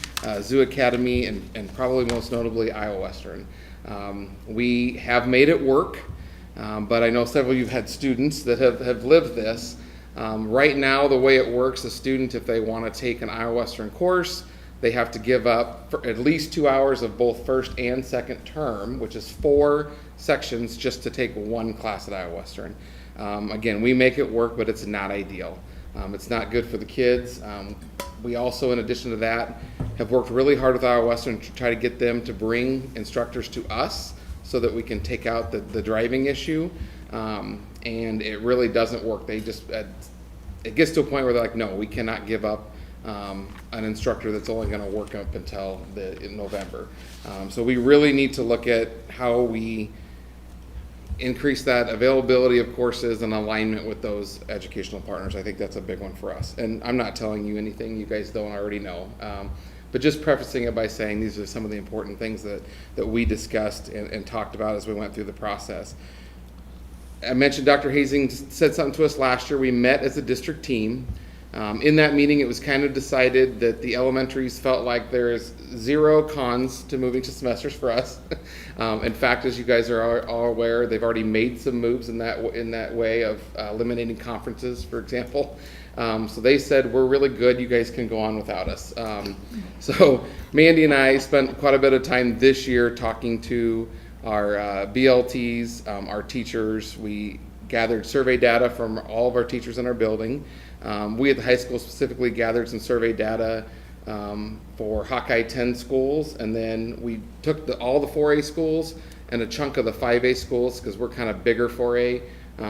Zoo Academy, and probably most notably Iowa Western. We have made it work, but I know several of you have had students that have lived this. Right now, the way it works, a student, if they want to take an Iowa Western course, they have to give up for at least 2 hours of both first and second term, which is 4 sections just to take one class at Iowa Western. Again, we make it work, but it's not ideal. It's not good for the kids. We also, in addition to that, have worked really hard with Iowa Western to try to get them to bring instructors to us so that we can take out the driving issue. And it really doesn't work. They just, it gets to a point where they're like, no, we cannot give up an instructor that's only going to work up until in November. So we really need to look at how we increase that availability of courses and alignment with those educational partners. I think that's a big one for us. And I'm not telling you anything you guys don't already know. But just prefacing it by saying these are some of the important things that we discussed and talked about as we went through the process. I mentioned Dr. Hazing said something to us last year. We met as a district team. In that meeting, it was kind of decided that the elementaries felt like there is 0 cons to moving to semesters for us. In fact, as you guys are all aware, they've already made some moves in that way of eliminating conferences, for example. So they said, we're really good, you guys can go on without us. So Mandy and I spent quite a bit of time this year talking to our BLTs, our teachers. We gathered survey data from all of our teachers in our building. We at the high school specifically gathered some survey data for Hawkeye 10 schools, and then we took all the 4A schools and a chunk of the 5A schools because we're kind of bigger 4A.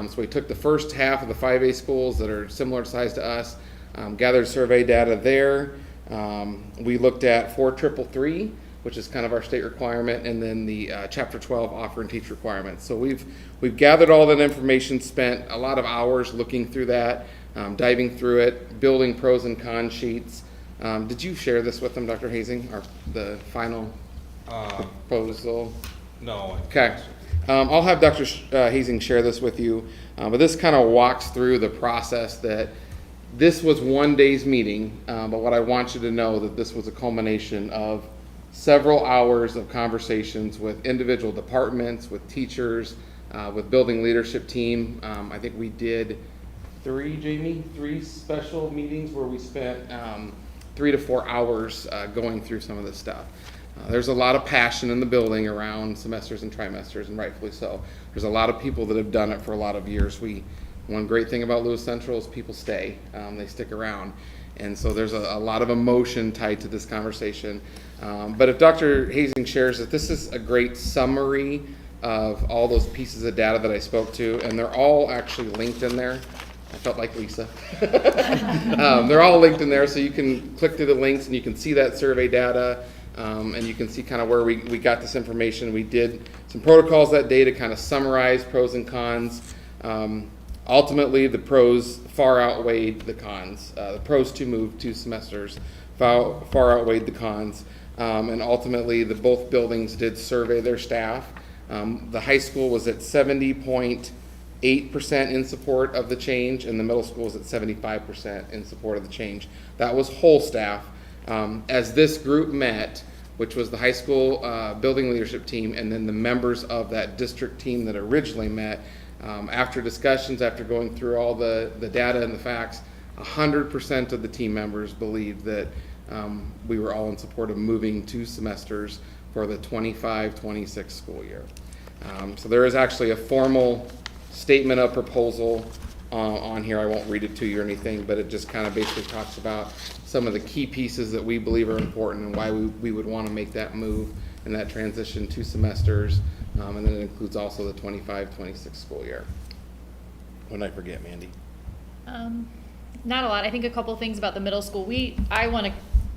So we took the first half of the 5A schools that are similar size to us, gathered survey data there. We looked at 4333, which is kind of our state requirement, and then the Chapter 12 offer and teach requirements. So we've gathered all that information, spent a lot of hours looking through that, diving through it, building pros and cons sheets. Did you share this with them, Dr. Hazing, the final proposal? No. Okay. I'll have Dr. Hazing share this with you, but this kind of walks through the process that this was one day's meeting, but what I want you to know that this was a culmination of several hours of conversations with individual departments, with teachers, with building leadership team. I think we did 3 special meetings where we spent 3 to 4 hours going through some of this stuff. There's a lot of passion in the building around semesters and trimesters, and rightfully so. There's a lot of people that have done it for a lot of years. One great thing about Lewis Central is people stay. They stick around. And so there's a lot of emotion tied to this conversation. But if Dr. Hazing shares that this is a great summary of all those pieces of data that I spoke to, and they're all actually linked in there. I felt like Lisa. They're all linked in there, so you can click through the links and you can see that survey data, and you can see kind of where we got this information. We did some protocols that day to kind of summarize pros and cons. Ultimately, the pros far outweighed the cons. The pros to move 2 semesters far outweighed the cons. And ultimately, both buildings did survey their staff. The high school was at 70.8% in support of the change, and the middle school was at 75% in support of the change. That was whole staff. As this group met, which was the high school building leadership team, and then the members of that district team that originally met, after discussions, after going through all the data and the facts, 100% of the team members believed that we were all in support of moving 2 semesters for the 25-26 school year. So there is actually a formal statement of proposal on here. I won't read it to you or anything, but it just kind of basically talks about some of the key pieces that we believe are important and why we would want to make that move and that transition 2 semesters. And then it includes also the 25-26 school year. What did I forget, Mandy? Not a lot. I think a couple things about the middle school. I want to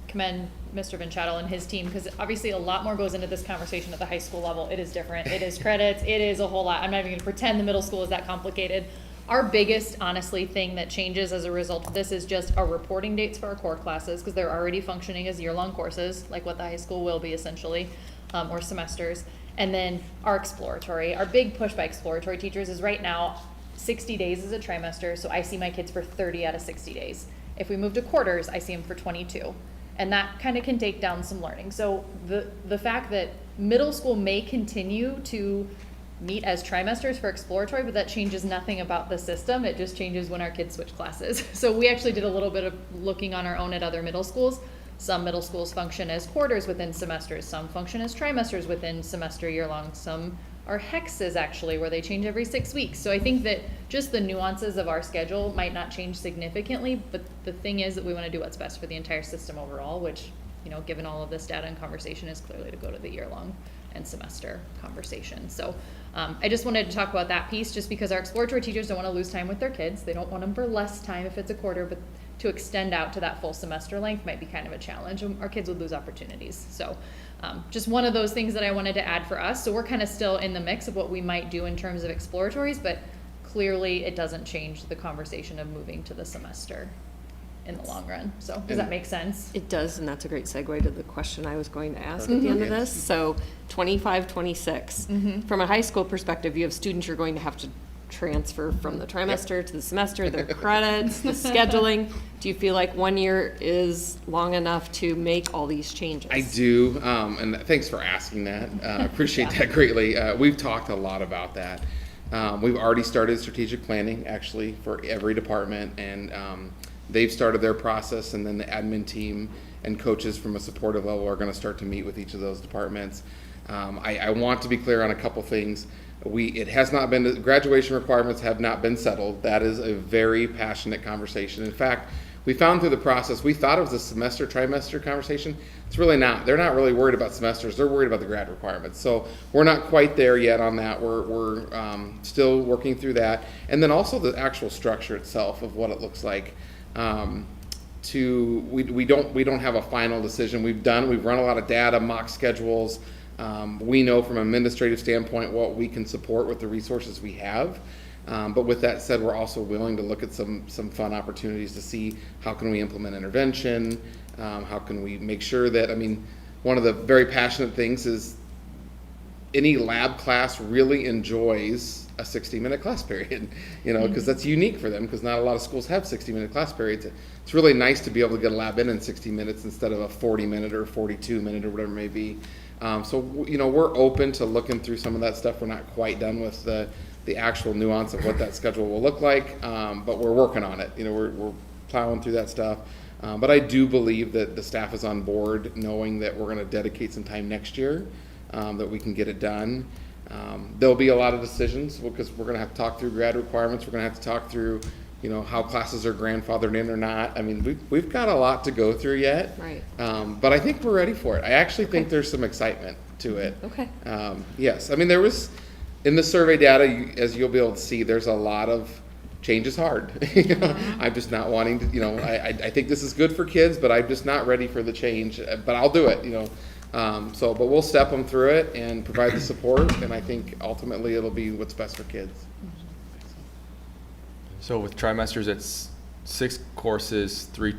commend Mr. Vinchatto and his team, because obviously a lot more goes into this conversation at the high school level. It is different. It is credits. It is a whole lot. I'm not even going to pretend the middle school is that complicated. Our biggest, honestly, thing that changes as a result of this is just our reporting dates for our core classes, because they're already functioning as year-long courses, like what the high school will be essentially, or semesters. And then our exploratory. Our big push by exploratory teachers is right now 60 days is a trimester, so I see my kids for 30 out of 60 days. If we move to quarters, I see them for 22. And that kind of can take down some learning. So the fact that middle school may continue to meet as trimesters for exploratory, but that changes nothing about the system. It just changes when our kids switch classes. So we actually did a little bit of looking on our own at other middle schools. Some middle schools function as quarters within semesters. Some function as trimesters within semester year-long. Some are hexes, actually, where they change every 6 weeks. So I think that just the nuances of our schedule might not change significantly, but the thing is that we want to do what's best for the entire system overall, which, given all of this data and conversation, is clearly to go to the year-long and semester conversation. So I just wanted to talk about that piece, just because our exploratory teachers don't want to lose time with their kids. They don't want them for less time if it's a quarter, but to extend out to that full semester length might be kind of a challenge, and our kids would lose opportunities. So just one of those things that I wanted to add for us. So we're kind of still in the mix of what we might do in terms of exploratories, but clearly it doesn't change the conversation of moving to the semester in the long run. So does that make sense? It does, and that's a great segue to the question I was going to ask at the end of this. So 25, 26. From a high school perspective, you have students you're going to have to transfer from the trimester to the semester, their credits, the scheduling. Do you feel like 1 year is long enough to make all these changes? I do, and thanks for asking that. Appreciate that greatly. We've talked a lot about that. We've already started strategic planning, actually, for every department, and they've started their process, and then the admin team and coaches from a supportive level are going to start to meet with each of those departments. I want to be clear on a couple things. It has not been, graduation requirements have not been settled. That is a very passionate conversation. In fact, we found through the process, we thought it was a semester, trimester conversation. It's really not. They're not really worried about semesters. They're worried about the grad requirements. So we're not quite there yet on that. We're still working through that. And then also the actual structure itself of what it looks like. We don't have a final decision. We've run a lot of data, mock schedules. We know from an administrative standpoint what we can support with the resources we have. But with that said, we're also willing to look at some fun opportunities to see how can we implement intervention, how can we make sure that, one of the very passionate things is any lab class really enjoys a 60-minute class period, because that's unique for them, because not a lot of schools have 60-minute class periods. It's really nice to be able to get a lab in 60 minutes instead of a 40-minute or 42-minute or whatever it may be. So we're open to looking through some of that stuff. We're not quite done with the actual nuance of what that schedule will look like, but we're working on it. We're plowing through that stuff. But I do believe that the staff is on board, knowing that we're going to dedicate some time next year, that we can get it done. There'll be a lot of decisions, because we're going to have to talk through grad requirements. We're going to have to talk through how classes are grandfathered in or not. We've got a lot to go through yet. Right. But I think we're ready for it. I actually think there's some excitement to it. Okay. Yes. There was, in the survey data, as you'll be able to see, there's a lot of change is hard. You know, I'm just not wanting to, you know, I think this is good for kids, but I'm just not ready for the change, but I'll do it, you know. But we'll step them through it and provide the support, and I think ultimately it'll be what's best for kids. So with trimesters, it's 6 courses, three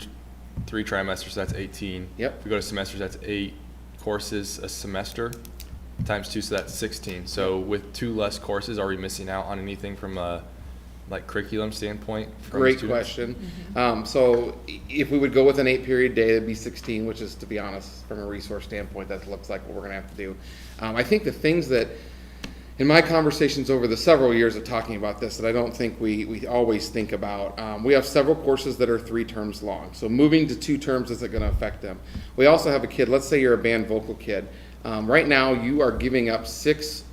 trimesters, that's 18. Yep. If we go to semesters, that's 8 courses a semester, times 2, so that's 16. So with 2 less courses, are we missing out on anything from a curriculum standpoint? From Great students? question. So if we would go with an 8-period day, it'd be 16, which is, to be honest, from a resource standpoint, that looks like what we're gonna have to do. I think the things that, in my conversations over the several years of talking about this, that I don't think we always think about, we have several courses that are 3 terms long. So moving to 2 terms isn't gonna affect them. We also have a kid, let's say you're a band vocal kid. Right now, you are giving up 6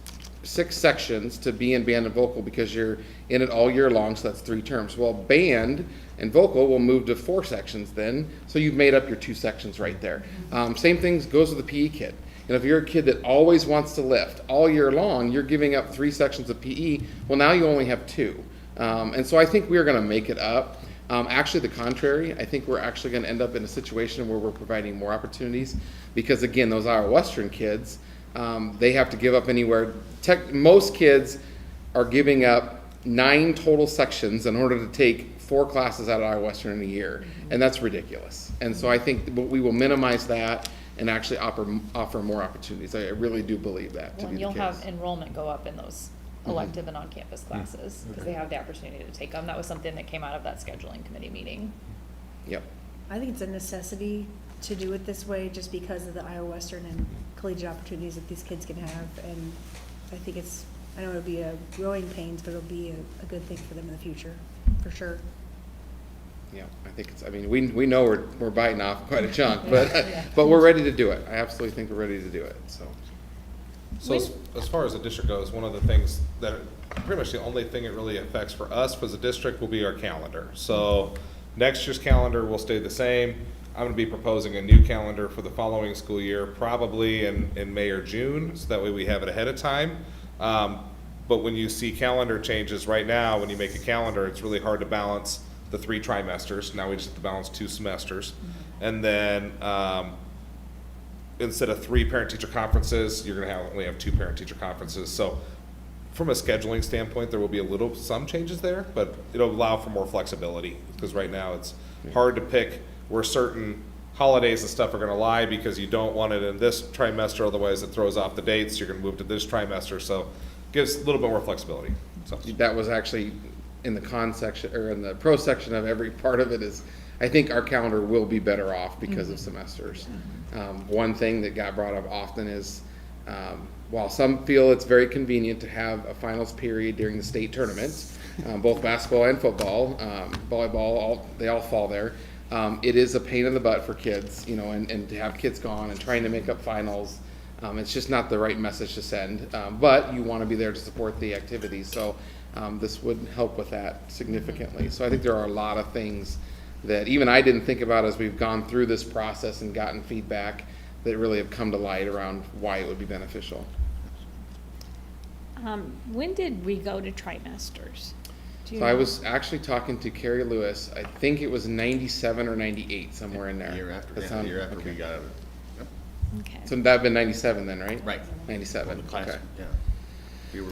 sections to be in band and vocal because you're in it all year long, so that's 3 terms. Well, band and vocal will move to 4 sections then, so you've made up your 2 sections right there. Same thing goes with the PE kid. And if you're a kid that always wants to lift all year long, you're giving up 3 sections of PE. Well, now you only have 2. And so I think we're going to make it up. Actually, the contrary. I think we're actually going to end up in a situation where we're providing more opportunities because, again, those Iowa Western kids, they have to give up anywhere. Most kids are giving up 9 total sections in order to take 4 classes out of Iowa Western in a year, and that's ridiculous. And so I think we will minimize that and actually offer more opportunities. I really do believe that. Well, and you'll have enrollment go up in those elective and on-campus classes because they have the opportunity to take them. That was something that came out of that scheduling committee meeting. Yep. I think it's a necessity to do it this way just because of the Iowa Western and collegiate opportunities that these kids can have. And I think I know it'll be a growing pains, but it'll be a good thing for them in the future, for sure. Yeah, I think it's, I mean, we know we're biting off quite a chunk, but we're ready to do it. I absolutely think we're ready to do it, so. So as far as the district goes, one of the things that, pretty much the only thing it really affects for us as a district will be our calendar. So next year's calendar will stay the same. I'm gonna be proposing a new calendar for the following school year, probably in May or June, so that way we have it ahead of time. But when you see calendar changes right now, when you make a calendar, it's really hard to balance the 3 trimesters. Now we just have to balance 2 semesters. And then instead of 3 parent-teacher conferences, you're gonna only have 2 parent-teacher conferences. So from a scheduling standpoint, there will be some changes there, but it'll allow for more flexibility because right now it's hard to pick where certain holidays and stuff are gonna lie because you don't want it in this trimester, otherwise it throws off the dates. You're gonna move to this trimester, so gives a little bit more flexibility. So That was actually in the con section, or in the pro section of every part of it is, I think our calendar will be better off because of semesters. One thing that got brought up often is, while some feel it's very convenient to have a finals period during the state tournaments, both basketball and football, volleyball, they all fall there. It is a pain in the butt for kids, you know, and to have kids gone and trying to make up finals. It's just not the right message to send, but you want to be there to support the activities. So this would help with that significantly. So I think there are a lot of things that even I didn't think about as we've gone through this process and gotten feedback that really have come to light around why it would be beneficial. When did we go to trimesters? Do you So I know? was actually talking to Carrie Lewis, I think it was 97 or 98, somewhere in there. The year after, That yeah, sound- the year after okay. we got it. Yep. Okay. So that'd been 97 then, right? Right. 97, The class, okay. yeah.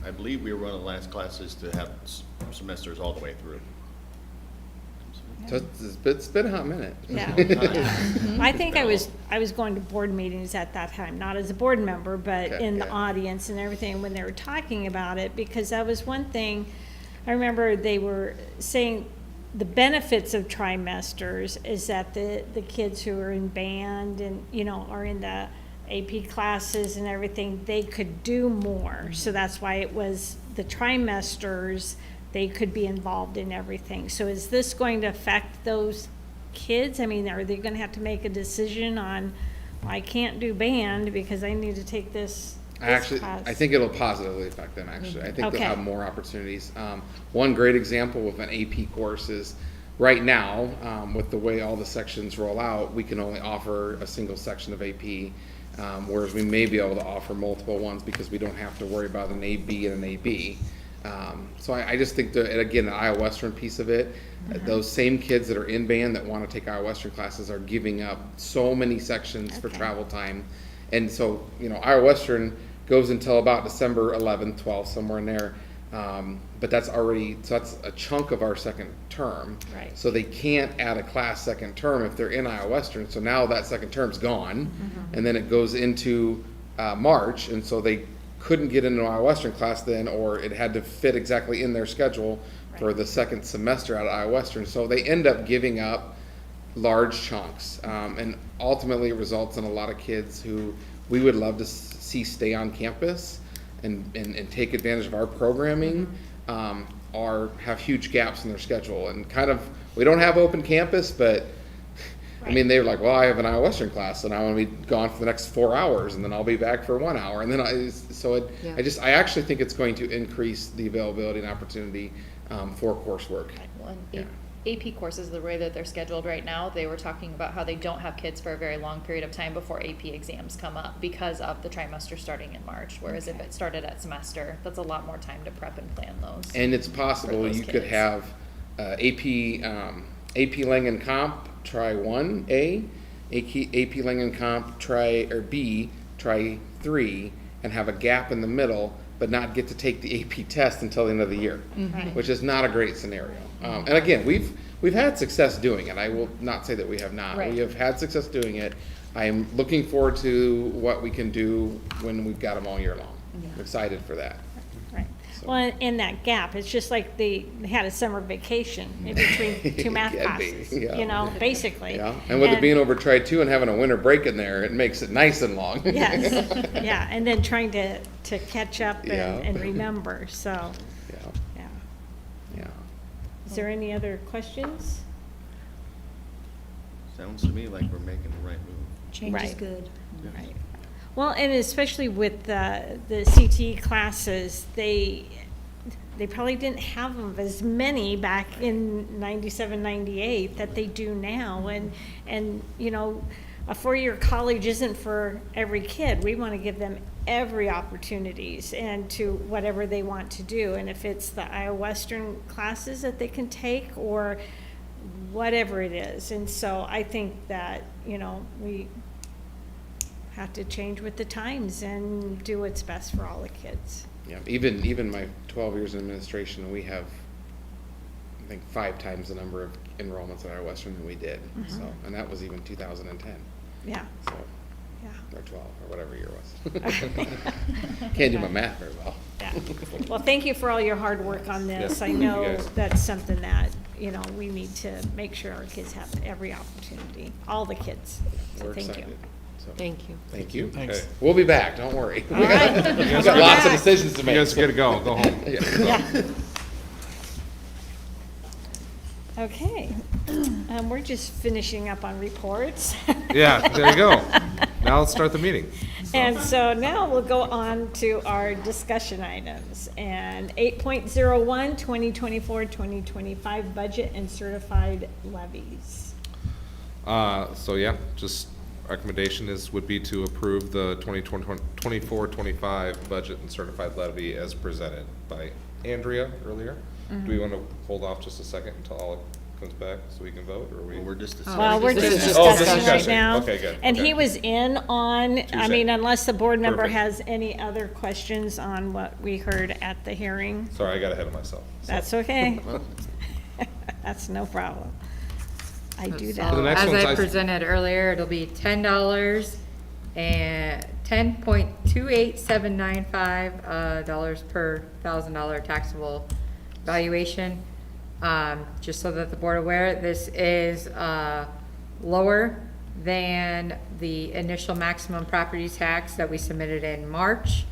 I believe we were one of the last classes to have semesters all the way through. So it's been a hot minute. Yeah. Yeah. I think I was going to board meetings at that time, not as a board member, but Okay, in the yeah. audience and everything when they were talking about it, because that was one thing. I remember they were saying the benefits of trimesters is that the kids who are in band and, you know, are in the AP classes and everything, they could do more. So that's why it was the trimesters, they could be involved in everything. So is this going to affect those kids? I mean, are they gonna have to make a decision on, well, I can't do band because I need to take this class? I think it'll positively affect them, actually. I think Okay. they'll have more opportunities. One great example with an AP course is, right now, with the way all the sections roll out, we can only offer a single section of AP, whereas we may be able to offer multiple ones because we don't have to worry about an AB and an AB. So I just think that, and again, the Iowa Western piece of it, those same kids that are in band that want to take Iowa Western classes are giving up so many sections for travel time. And so, Iowa Western goes until about December 11th, 12th, somewhere in there. But that's a chunk of our second term. Right. So they can't add a class second term if they're in Iowa Western. So now that second term's gone. And then it goes into March. And so they couldn't get into Iowa Western class then, or it had to fit exactly in their schedule for the second semester out of Iowa Western. So they end up giving up large chunks. And ultimately it results in a lot of kids who we would love to see stay on campus and take advantage of our programming, have huge gaps in their schedule. And we don't have open campus, but I mean, they were like, well, I have an Iowa Western class and I want to be gone for the next 4 hours and then I'll be back for 1 hour. And then I actually think it's going to increase the availability and opportunity for coursework. Well, and AP courses, the way that they're scheduled right now, they were talking about how they don't have kids for a very long period of time before AP exams come up because of the trimester starting in March. Whereas if it started at semester, that's a lot more time to prep and plan those. And it's possible you could have AP Lang and Comp try 1A, AP Lang and Comp B try 3, and have a gap in the middle, but not get to take the AP test until the end of the year, which is not a great scenario. And again, we've had success doing it. I will not say that we have not. Right. We have had success doing it. I am looking forward to what we can do when we've got them all year long. I'm excited for that. Right. Well, in that gap, it's just like they had a summer vacation in between two math Can be, classes, yeah. basically. Yeah, and with it being over try 2 and having a winter break in there, it makes it nice and long. Yes, yeah, and then trying to catch up Yeah. and remember, so, Yeah. yeah. Is there any other questions? Sounds to me like we're making the right move. Change is Right. good. Right. Well, and especially with the CTE classes, they probably didn't have them as many back in 97, 98 that they do now. And a 4-year college isn't for every kid. We want to give them every opportunities and to whatever they want to do. And if it's the Iowa Western classes that they can take or whatever it is. And so I think that, we have to change with the times and do what's best for all the kids. Yeah, even my 12 years in administration, we have, I think, 5 times the number of enrollments at our Western than we did. So, and that was even 2010. Yeah. So, Yeah. or 12, or whatever year it was. Can't do my math very well. Yeah. Well, thank you for all your hard work on this. Yes, I thank you know guys. that's something that, we need to make sure our kids have every opportunity, all the kids. So We're thank you. excited. So, Thank you. Thank you. Thanks. Okay. We'll be back, don't worry. All right. We've got lots of decisions to make. You guys are good to go home. Yeah. Okay. We're just finishing up on reports. Yeah, there you go. Now let's start the meeting. And so now we'll go on to our discussion items. And 8.01, 2024-2025 budget and certified levies. So yeah, just recommendation would be to approve the 24-25 budget and certified levy as presented by Andrea earlier. Do we want to hold off just a second until all comes back so we can vote, or we? Well, we're just discussing. Well, we're just just discussing right discussing. now. Okay, good. And Okay. he was in on, I mean, unless the board member Perfect. has any other questions on what we heard at the hearing. Sorry, I got ahead of myself. So- That's okay. That's no problem. I do So that. the next as one's I presented earlier, it'll be $10 and $10.28795 dollars per $1,000 taxable valuation. Just so that the board aware, this is lower than the initial maximum property tax that we submitted in March,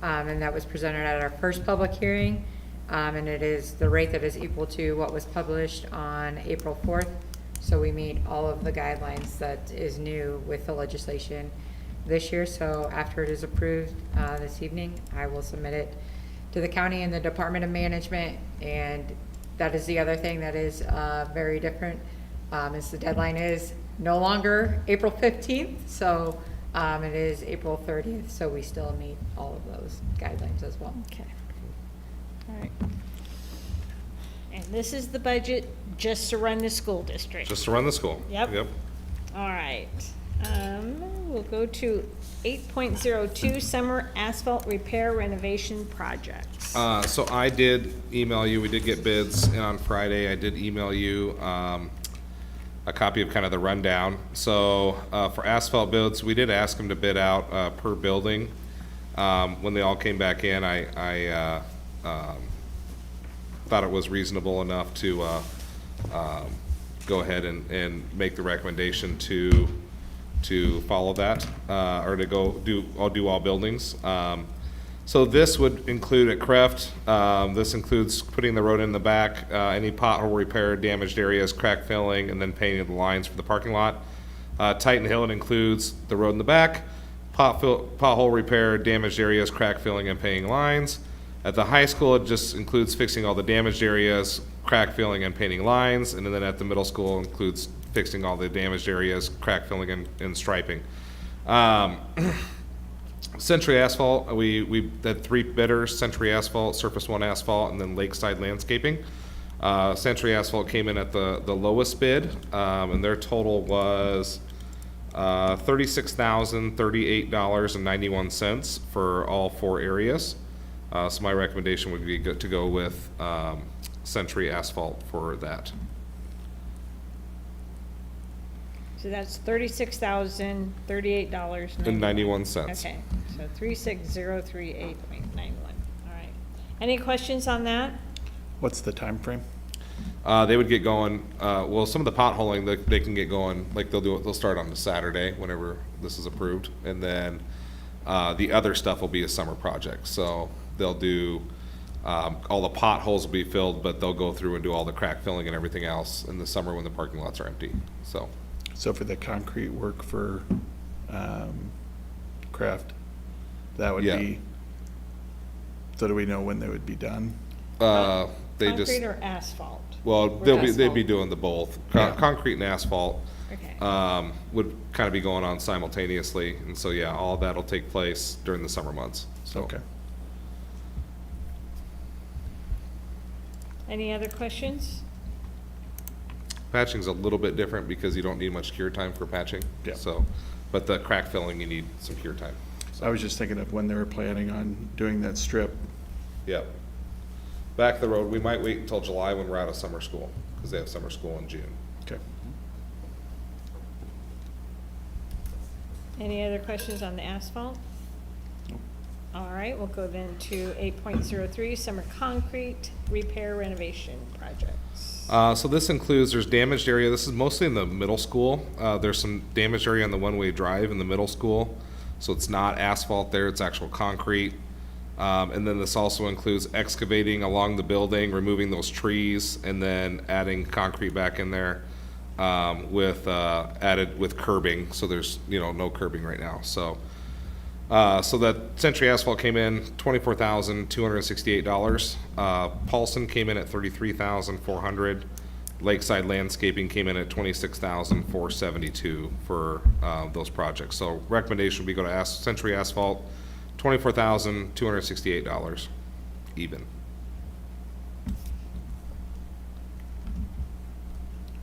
and that was presented at our first public hearing. And it is the rate that is equal to what was published on April 4th. So we meet all of the guidelines that is new with the legislation this year. So after it is approved this evening, I will submit it to the county and the Department of Management. And that is the other thing that is very different, is the deadline is no longer April 15th. So it is April 30th. So we still meet all of those guidelines as well. Okay. All right. And this is the budget just to run the school district? Just to run the school. Yep. Yep. All right. We'll go to 8.02, summer asphalt repair renovation projects. So I did email you, we did get bids in on Friday. I did email you a copy of kind of the rundown. So for asphalt bids, we did ask them to bid out per building. When they all came back in, I thought it was reasonable enough to go ahead and make the recommendation to follow that, or to I'll do all buildings. So this would include at Creft, this includes putting the road in the back, any pothole repair, damaged areas, crack filling, and then painting the lines for the parking lot. Titan Hill, it includes the road in the back, pothole repair, damaged areas, crack filling, and painting lines. At the high school, it just includes fixing all the damaged areas, crack filling, and painting lines. And then at the middle school, it includes fixing all the damaged areas, crack filling, and striping. Century Asphalt, we had 3 bidders: Century Asphalt, Surface One Asphalt, and then Lakeside Landscaping. Century Asphalt came in at the lowest bid, and their total was $36,038.91 for all 4 areas. So my recommendation would be to go with Century Asphalt for that. So that's $36,038.91. $0.91. Okay, so 36038.91. All right. Any questions on that? What's the time frame? They would get going, well, some of the potholing, they can get going, like they'll start on the Saturday whenever this is approved. And then the other stuff will be a summer project. So they'll do, all the potholes will be filled, but they'll go through and do all the crack filling and everything else in the summer when the parking lots are empty, so. So for the concrete work for Craft, that would Yeah. be, so do we know when they would be done? They just, Concrete or asphalt? well, Or they'd be asphalt? doing the both. Yeah. Concrete and asphalt Okay. would kind of be going on simultaneously. And so, yeah, all of that'll take place during the summer months, so. Okay. Any other questions? Patching's a little bit different because you don't need much cure time for patching. Yeah. So, but the crack filling, you need some cure time. I was just thinking of when they were planning on doing that strip. Yep. Back the road, we might wait until July when we're out of summer school, because they have summer school in June. Okay. Any other questions on the asphalt? All right, we'll go then to 8.03, summer concrete repair renovation projects. So this includes, there's damaged area, this is mostly in the middle school. There's some damaged area on the one-way drive in the middle school. So it's not asphalt there, it's actual concrete. And then this also includes excavating along the building, removing those trees, and then adding concrete back in there added with curbing. So there's, no curbing right now. So that Century Asphalt came in $24,268. Paulson came in at $33,400. Lakeside Landscaping came in at $26,472 for those projects. So recommendation would be go to Century Asphalt, $24,268 even.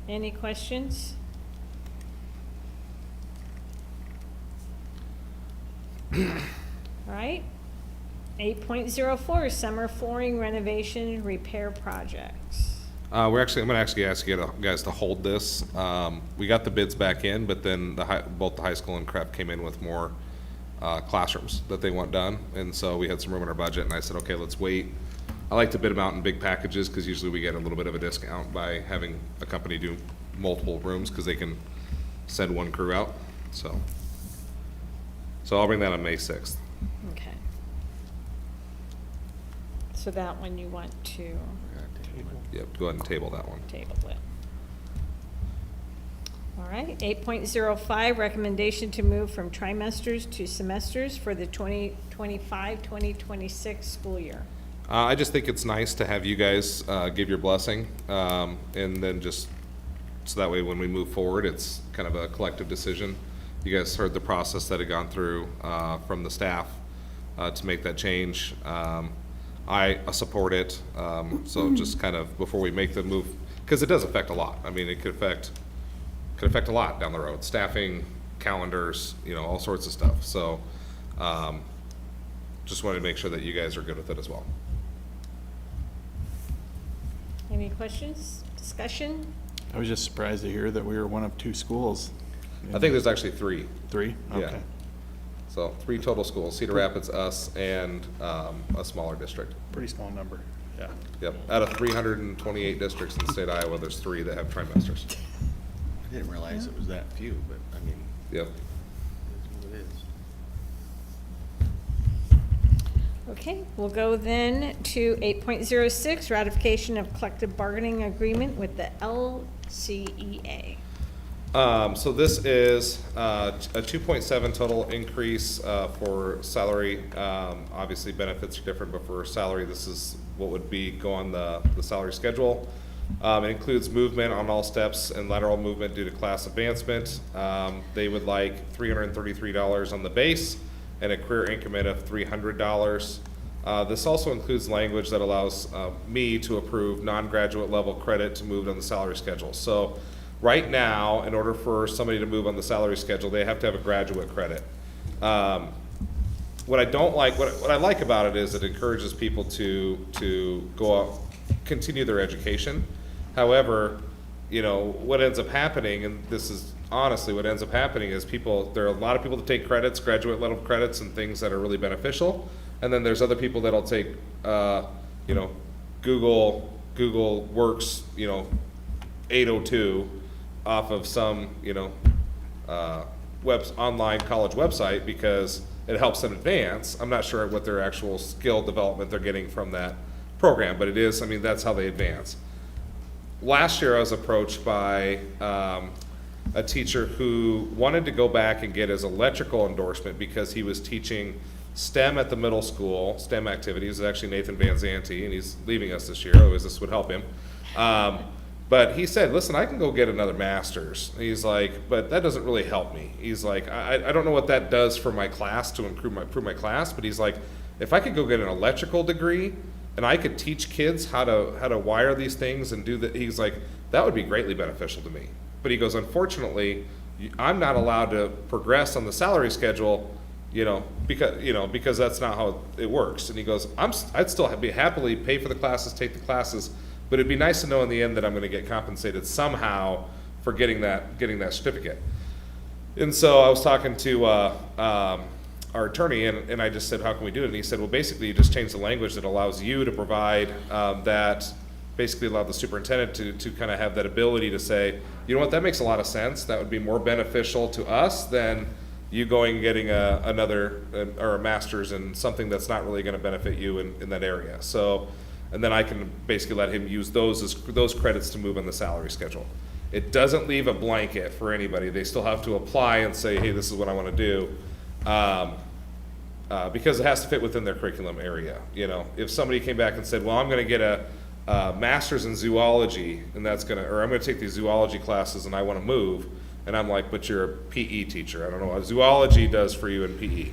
Any questions? All right. 8.04, summer flooring renovation and repair projects. I'm gonna actually ask you guys to hold this. We got the bids back in, but then both the high school and Crep came in with more classrooms that they want done, and so we had some room in our budget, and I said, okay, let's wait. I like to bid them out in big packages, because usually we get a little bit of a discount by having a company do multiple rooms, because they can send one crew out, so I'll bring that on May 6th. Okay. So that one you want to Yep, go ahead and table that one. table it. All right, 8.05, recommendation to move from trimesters to semesters for the 2025-2026 school year. I just think it's nice to have you guys give your blessing, and then just, so that way when we move forward, it's kind of a collective decision. You guys heard the process that had gone through from the staff to make that change. I support it. So just kind of before we make the move, because it does affect a lot. I mean, it could affect a lot down the road. Staffing, calendars, all sorts of stuff. So just wanted to make sure that you guys are good with it as well. Any questions, discussion? I was just surprised to hear that we were one of 2 schools. I think there's actually 3. 3? Yeah. Okay. So 3 total schools, Cedar Rapids, us, and a smaller district. Pretty small number, yeah. Yep, out of 328 districts in the state of Iowa, there's 3 that have trimesters. I didn't realize it was that few, but I mean, Yep. it is what it is. Okay, we'll go then to 8.06, ratification of collective bargaining agreement with the LCEA. So this is a 2.7 total increase for salary. Obviously benefits are different, but for salary, this is what would go on the salary schedule. It includes movement on all steps and lateral movement due to class advancement. They would like $333 on the base and a career increment of $300. This also includes language that allows me to approve non-graduate level credit to move on the salary schedule. So right now, in order for somebody to move on the salary schedule, they have to have a graduate credit. What I don't like, what I like about it is it encourages people to go out, continue their education. However, what ends up happening, and this is honestly what ends up happening, is there are a lot of people that take credits, graduate level credits, and things that are really beneficial. And then there's other people that'll take, Google Works, 802 off of some, online college website because it helps them advance. I'm not sure what their actual skill development they're getting from that program, but it is, that's how they advance. Last year I was approached by a teacher who wanted to go back and get his electrical endorsement because he was teaching STEM at the middle school, STEM activities. It's actually Nathan Van Zanti, and he's leaving us this year, otherwise this would help him. But he said, listen, I can go get another master's. He's like, but that doesn't really help me. He's like, I don't know what that does for my class to improve my class, but he's like, if I could go get an electrical degree and I could teach kids how to wire these things and do that, he's like, that would be greatly beneficial to me. But he goes, unfortunately, I'm not allowed to progress on the salary schedule, because that's not how it works. And he goes, I'd still be happily pay for the classes, take the classes, but it'd be nice to know in the end that I'm going to get compensated somehow for getting that certificate. And so I was talking to our attorney, and I just said, how can we do it? And he said, well, basically you just change the language that allows you to provide that, basically allow the superintendent to kind of have that ability to say, you know what, that makes a lot of sense. That would be more beneficial to us than you going and getting a master's in something that's not really going to benefit you in that area. So, and then I can basically let him use those credits to move on the salary schedule. It doesn't leave a blanket for anybody. They still have to apply and say, hey, this is what I want to do, because it has to fit within their curriculum area. If somebody came back and said, well, I'm going to get a master's in zoology, and or I'm going to take these zoology classes and I want to move, and I'm like, but you're a PE teacher. I don't know what zoology does for you in PE.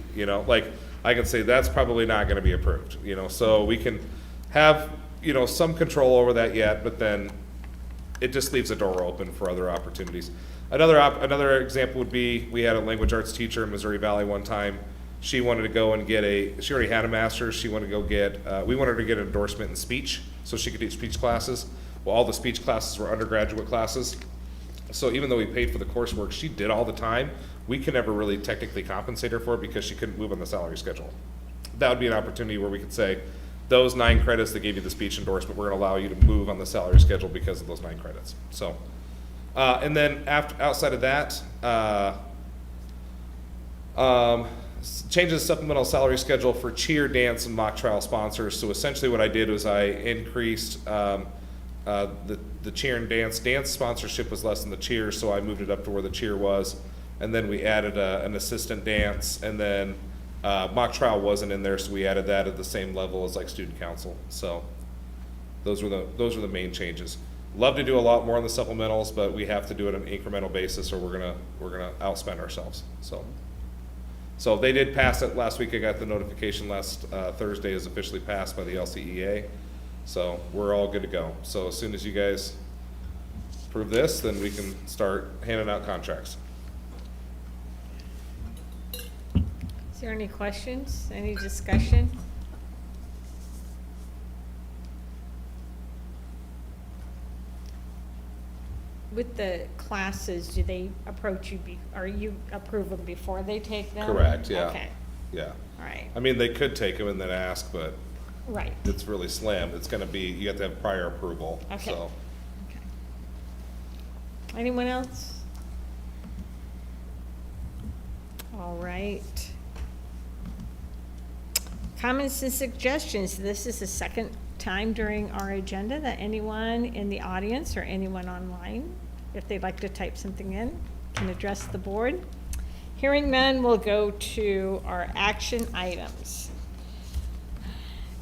I can say that's probably not going to be approved. So we can have some control over that yet, but then it just leaves a door open for other opportunities. Another example would be, we had a language arts teacher in Missouri Valley one time. She wanted to go and she already had a master's. She wanted to go we wanted her to get an endorsement in speech so she could teach speech classes. Well, all the speech classes were undergraduate classes. So even though we paid for the coursework she did all the time, we could never really technically compensate her for it because she couldn't move on the salary schedule. That would be an opportunity where we could say, those 9 credits that gave you the speech endorsement, we're going to allow you to move on the salary schedule because of those 9 credits. So, and then outside of that, changes the supplemental salary schedule for cheer, dance, and mock trial sponsors. So essentially what I did was I increased the cheer and dance sponsorship was less than the cheer, so I moved it up to where the cheer was. And then we added an assistant dance, and then mock trial wasn't in there, so we added that at the same level as like student council. So those were the main changes. Love to do a lot more on the supplementals, but we have to do it on an incremental basis or we're gonna outspend ourselves. So So they did pass it last week. I got the notification last Thursday is officially passed by the LCEA. So we're all good to go. So as soon as you guys approve this, then we can start handing out contracts. Is there any questions, any discussion? With the classes, do they approach you, or you approve them before they take them? Correct, yeah. Okay, Yeah. all right, I mean, they could take them and then ask, but right. it's really slim. It's gonna be, you have to have prior approval, Okay. so. Anyone else? All right. Comments and suggestions. This is the second time during our agenda that anyone in the audience or anyone online, if they'd like to type something in, can address the board. Hearing none, we'll go to our action items.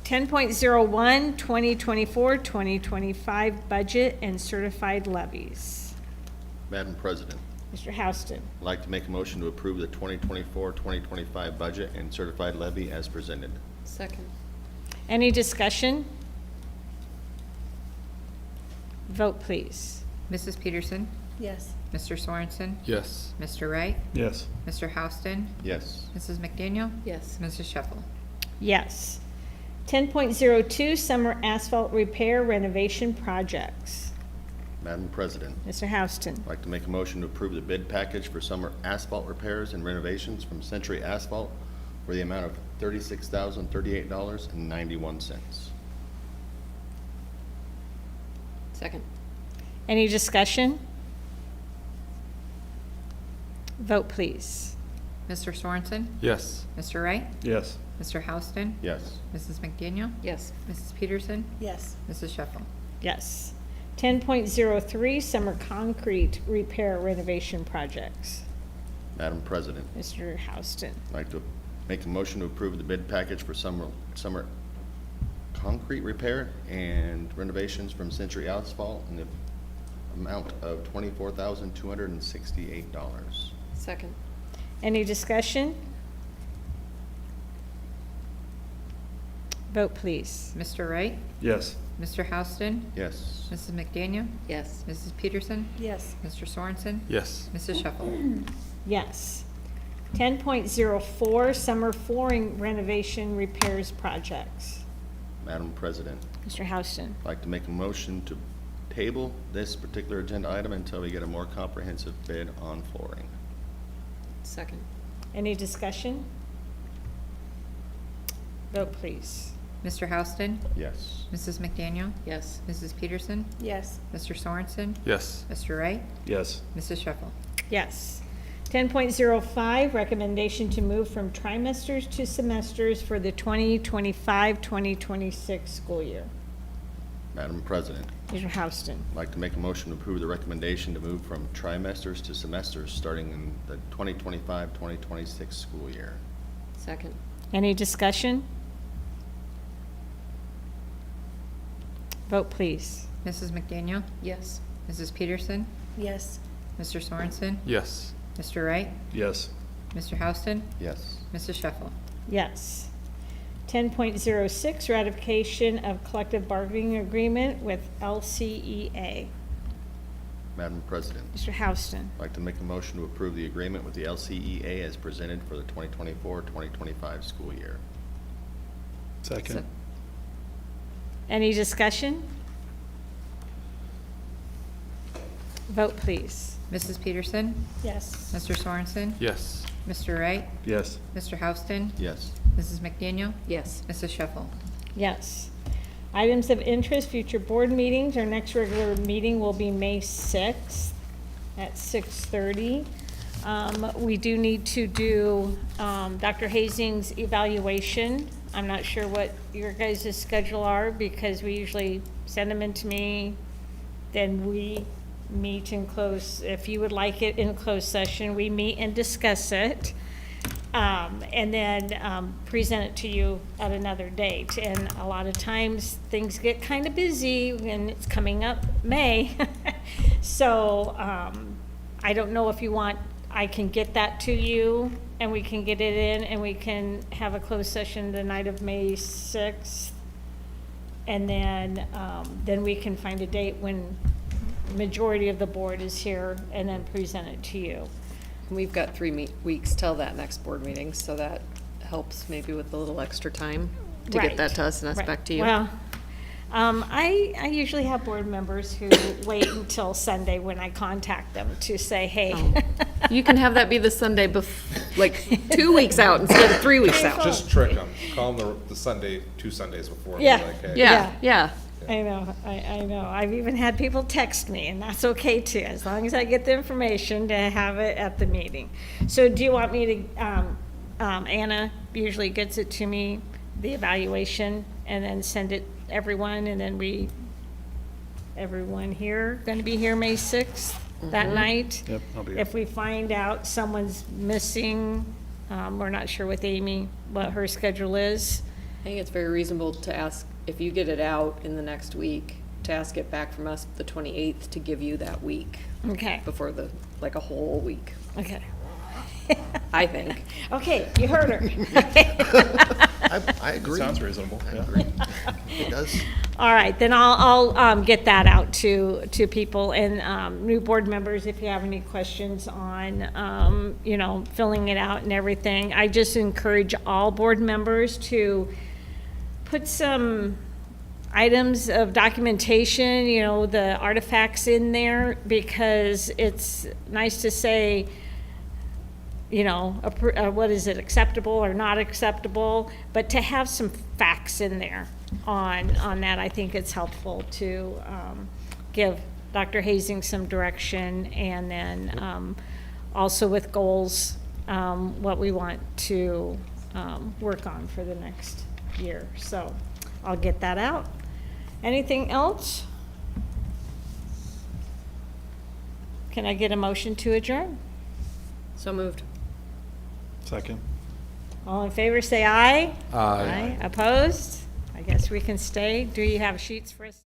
10.01, 2024-2025 budget and certified levies. Madam President, Mr. Houston. I'd like to make a motion to approve the 2024-2025 budget and certified levy as presented. Second. Any discussion? Vote, please. Mrs. Peterson? Yes. Mr. Sorensen? Yes. Mr. Wright? Yes. Mr. Houston? Yes. Mrs. McDaniel? Yes. Mrs. Sheffel? Yes. 10.02, summer asphalt repair renovation projects. Madam President, Mr. Houston. I'd like to make a motion to approve the bid package for summer asphalt repairs and renovations from Century Asphalt for the amount of $36,038.91. Second. Any discussion? Vote, please. Mr. Sorensen? Yes. Mr. Wright? Yes. Mr. Houston? Yes. Mrs. McDaniel? Yes. Mrs. Peterson? Yes. Mrs. Sheffel? Yes. 10.03, summer concrete repair renovation projects. Madam President, Mr. Houston. I'd like to make a motion to approve the bid package for summer concrete repair and renovations from Century Asphalt in the amount of $24,268. Second. Any discussion? Vote, please. Mr. Wright? Yes. Mr. Houston? Yes. Mrs. McDaniel? Yes. Mrs. Peterson? Yes. Mr. Sorensen? Yes. Mrs. Sheffel? Yes. 10.04, summer flooring renovation repairs projects. Madam President, Mr. Houston. I'd like to make a motion to table this particular agenda item until we get a more comprehensive bid on flooring. Second. Any discussion? Vote, please. Mr. Houston? Yes. Mrs. McDaniel? Yes. Mrs. Peterson? Yes. Mr. Sorensen? Yes. Mr. Wright? Yes. Mrs. Sheffel? Yes. 10.05, recommendation to move from trimesters to semesters for the 2025-2026 school year. Madam President, Mr. Houston. I'd like to make a motion to approve the recommendation to move from trimesters to semesters starting in the 2025-2026 school year. Second. Any discussion? Vote, please. Mrs. McDaniel? Yes. Mrs. Peterson? Yes. Mr. Sorensen? Yes. Mr. Wright? Yes. Mr. Houston? Yes. Mrs. Sheffel? Yes. 10.06, ratification of collective bargaining agreement with LCEA. Madam President, Mr. Houston. I'd like to make a motion to approve the agreement with the LCEA as presented for the 2024-2025 school year. Second. Any discussion? Vote, please. Mrs. Peterson? Yes. Mr. Sorensen? Yes. Mr. Wright? Yes. Mr. Houston? Yes. Mrs. McDaniel? Yes. Mrs. Sheffel? Yes. Items of interest, future board meetings. Our next regular meeting will be May 6th at 6:30. We do need to do Dr. Hazing's evaluation. I'm not sure what your guys' schedule are because we usually send them in to me, then we meet in close, if you would like it in closed session, we meet and discuss it. And then present it to you at another date. And a lot of times, things get kind of busy, and it's coming up May. So I don't know if you want I can get that to you, and we can get it in, and we can have a closed session the night of May 6th. And then we can find a date when majority of the board is here, and then present it to you. We've got 3 weeks till that next board meeting, so that helps maybe with a little extra time to get that to us and us Right. back to you. Well, I usually have board members who wait until Sunday when I contact them to say, hey. You can have that be the Sunday like 2 weeks out instead of 3 weeks out. Just trick them. Call them the Sunday, 2 Sundays before. and be Yeah. like, hey. Yeah. I know, I know. I've even had people text me, and that's okay too, as long as I get the information to have it at the meeting. So do you want me to, Anna usually gets it to me, the evaluation, and then send it everyone, and then everyone here, gonna be here May 6th, that night? Yep, I'll be here. If we find out someone's missing, we're not sure with Amy what her schedule is. I think it's very reasonable to ask, if you get it out in the next week, to ask it back from us the 28th to give you that week. Okay. Before like a whole week, Okay. I think. Okay, you heard her. I agree. Sounds reasonable. I Yeah. agree. It does. All right, then I'll get that out to people, and new board members, if you have any questions on, filling it out and everything. I just encourage all board members to put some items of documentation, the artifacts in there, because it's nice to say, what is it, acceptable or not acceptable, but to have some facts in there on that, I think it's helpful to give Dr. Hazing some direction, and then also with goals, what we want to work on for the next year. So I'll get that out. Anything else? Can I get a motion to adjourn? So moved. Second. All in favor, say aye. Aye. Opposed? I guess we can stay. Do you have sheets for us?